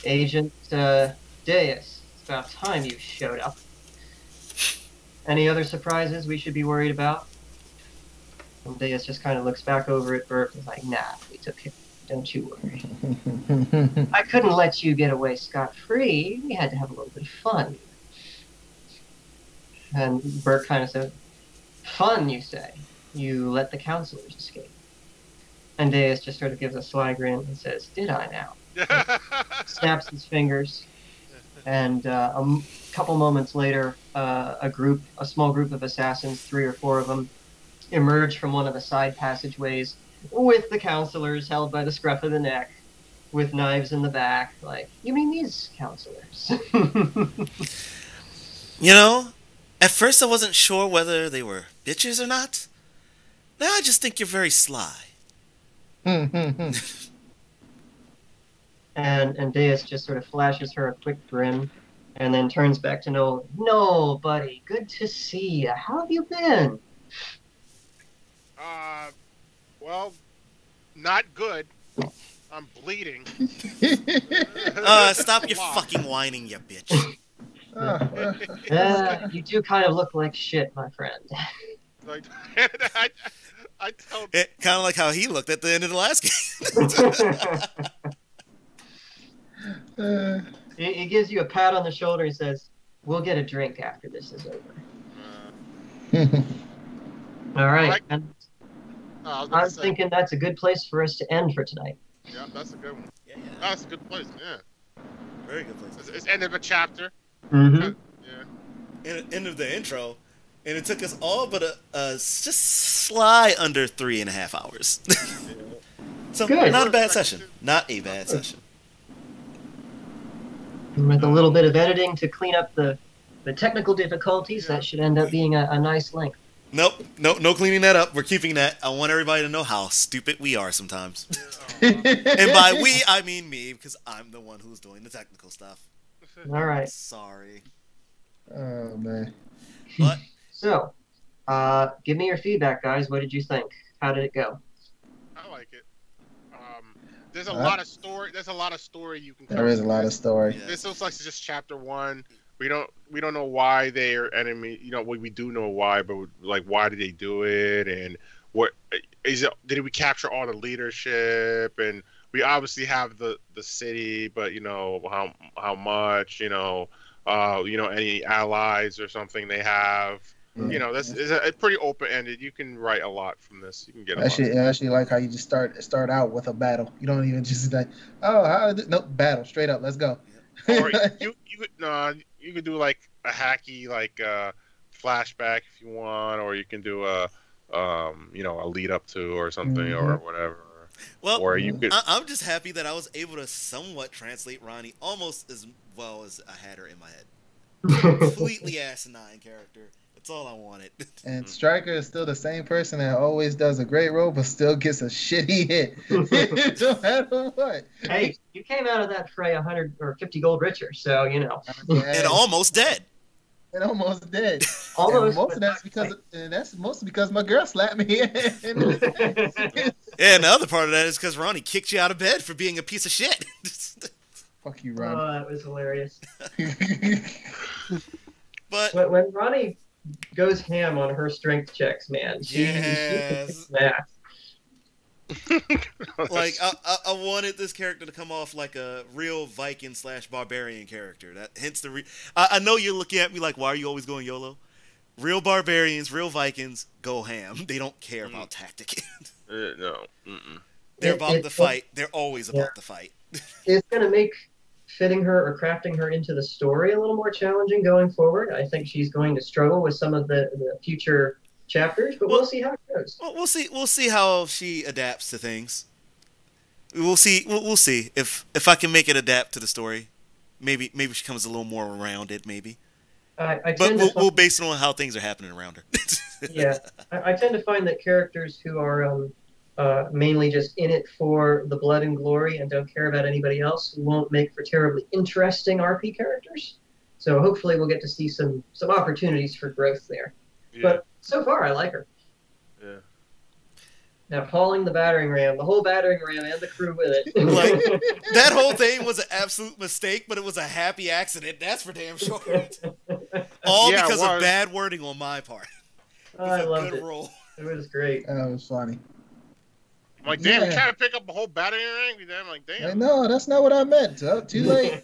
Agent Deus, it's about time you showed up. Any other surprises we should be worried about? And Deus just kind of looks back over at Burke and is like, nah, we took him. Don't you worry. I couldn't let you get away scot-free. We had to have a little bit of fun. And Burke kind of said, fun, you say? You let the counselors escape. And Deus just sort of gives a sly grin and says, did I now? Snaps his fingers. And a couple moments later, a small group of assassins, 3 or 4 of them, emerge from one of the side passageways with the counselors held by the scruff of the neck, with knives in the back. Like, you mean these counselors? You know, at first I wasn't sure whether they were bitches or not. Now I just think you're very sly. And Deus just sort of flashes her a quick grin, and then turns back to Noel. No, buddy, good to see you. How have you been? Well, not good. I'm bleeding. Stop your fucking whining, you bitch. You do kind of look like shit, my friend. Like, I tell Kind of like how he looked at the end of the last game. He gives you a pat on the shoulder and says, we'll get a drink after this is over. All right. And I was thinking that's a good place for us to end for tonight. Yeah, that's a good one. Yeah. That's a good place, yeah. Very good place. It's end of a chapter. Mm-hmm. Yeah. End of the intro. And it took us all but just sly under 3.5 hours. So, good. Not a bad session. Not a bad session. With a little bit of editing to clean up the technical difficulties, that should end up being a nice length. Nope, no cleaning that up. We're keeping that. I want everybody to know how stupid we are sometimes. And by we, I mean me, because I'm the one who's doing the technical stuff. All right. Sorry. Oh, man. But So, give me your feedback, guys. What did you think? How did it go? I like it. there's a lot of story. There's a lot of story you can. There is a lot of story. Yeah. This looks like it's just chapter 1. We don't know why they are enemy. You know, we do know why, but like, why did they do it? And what is it? Did we capture all the leadership? And we obviously have the city, but you know how much? You know, any allies or something they have. You know, this is a pretty open ended. You can write a lot from this. You can get a lot. I actually like how you just start out with a battle. You don't even just like, oh, nope, battle straight up. Let's go. Or you could do like a hacky flashback if you want, or you can do a lead up to or something or whatever. Well, or you could. I'm just happy that I was able to somewhat translate Ronnie almost as well as I had her in my head. Completely asinine character. That's all I wanted. And Stryker is still the same person that always does a great role, but still gets a shitty hit. No matter what. Hey, you came out of that fray 100 or 50 gold richer, so you know. And almost dead. And almost dead. Almost. And that's mostly because my girl slapped me. Yeah, and the other part of that is because Ronnie kicked you out of bed for being a piece of shit. Fuck you, Ron. Oh, that was hilarious. But when Ronnie goes ham on her strength checks, man, she smacks. like I wanted this character to come off like a real Viking / barbarian character. That hence I know you're looking at me like, why are you always going YOLO? Real barbarians, real Vikings go ham. They don't care about tactic. No. They're about the fight. They're always about the fight. It's gonna make fitting her or crafting her into the story a little more challenging going forward. I think she's going to struggle with some of the future chapters, but we'll see how it goes. Well, we'll see how she adapts to things. We'll see. We'll see if I can make it adapt to the story. Maybe she comes a little more rounded. Maybe. But we'll base it on how things are happening around her. Yeah, I tend to find that characters who are mainly just in it for the blood and glory and don't care about anybody else won't make for terribly interesting RP characters. So hopefully we'll get to see some opportunities for growth there. Yeah. But so far, I like her. Yeah. Now, hauling the battering ram, the whole battering ram and the crew with it. Like, that whole thing was an absolute mistake, but it was a happy accident. That's for damn sure. All because of bad wording on my part. I loved it. Roll. It was great. That was funny. I'm like, damn, you trying to pick up a whole battering ram? I'm like, damn. No, that's not what I meant. Oh, too late.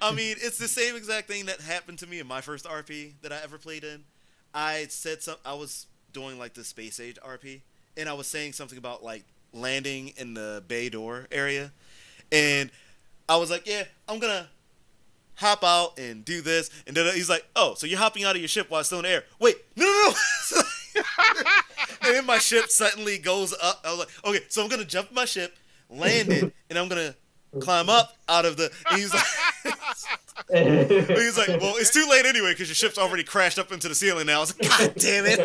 I mean, it's the same exact thing that happened to me in my first RP that I ever played in. I was doing like the Space Age RP, and I was saying something about like landing in the bay door area, and I was like, yeah, I'm gonna hop out and do this, and then he's like, oh, so you're hopping out of your ship while it's still in the air? Wait, no. And then my ship suddenly goes up. I was like, okay, so I'm gonna jump my ship, land it, and I'm gonna climb up out of the. And he's like, well, it's too late anyway because your ship's already crashed up into the ceiling now. I was like, God damn it!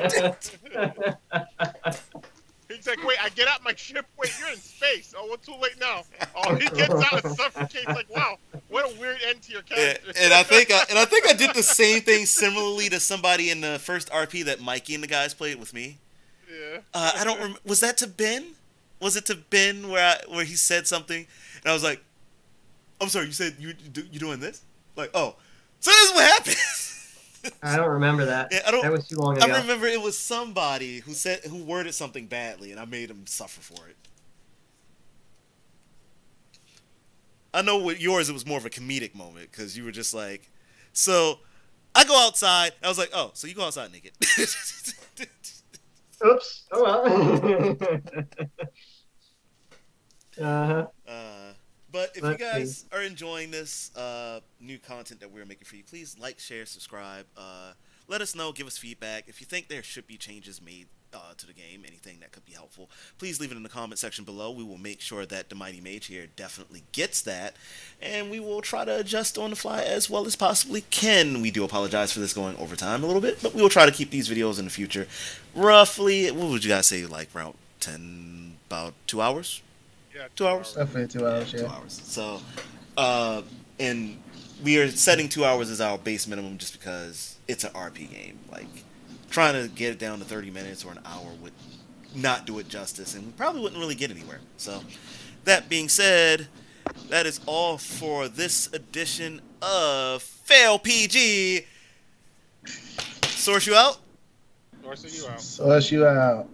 He's like, wait, I get out my ship. Wait, you're in space. Oh, it's too late now. Oh, he gets out and suffocates. Like, wow, what a weird end to your character. And I think I did the same thing similarly to somebody in the first RP that Mikey and the guys played with me. Yeah. I don't remember. Was that to Ben? Was it to Ben where he said something, and I was like, I'm sorry, you said you doing this? Like, oh, so this is what happened. I don't remember that. Yeah, that was too long ago. I remember it was somebody who worded something badly, and I made him suffer for it. I know with yours it was more of a comedic moment because you were just like, so I go outside. And I was like, oh, so you go outside naked. Oops. Oh well. Uh-huh. But if you guys are enjoying this new content that we're making for you, please like, share, subscribe. Let us know. Give us feedback. If you think there should be changes made to the game, anything that could be helpful, please leave it in the comment section below. We will make sure that the Mighty Mage here definitely gets that, and we will try to adjust on the fly as well as possibly can. We do apologize for this going over time a little bit, but we will try to keep these videos in the future roughly, what would you guys say, like around about 2 hours? Yeah, 2 hours? Definitely 2 hours, yeah. 2 hours. So, and we are setting 2 hours as our base minimum just because it's an RP game. Like, trying to get it down to 30 minutes or an hour would not do it justice, and we probably wouldn't really get anywhere. So, That being said, that is all for this edition of Fail PG. Source you out. Source you out. Source you out.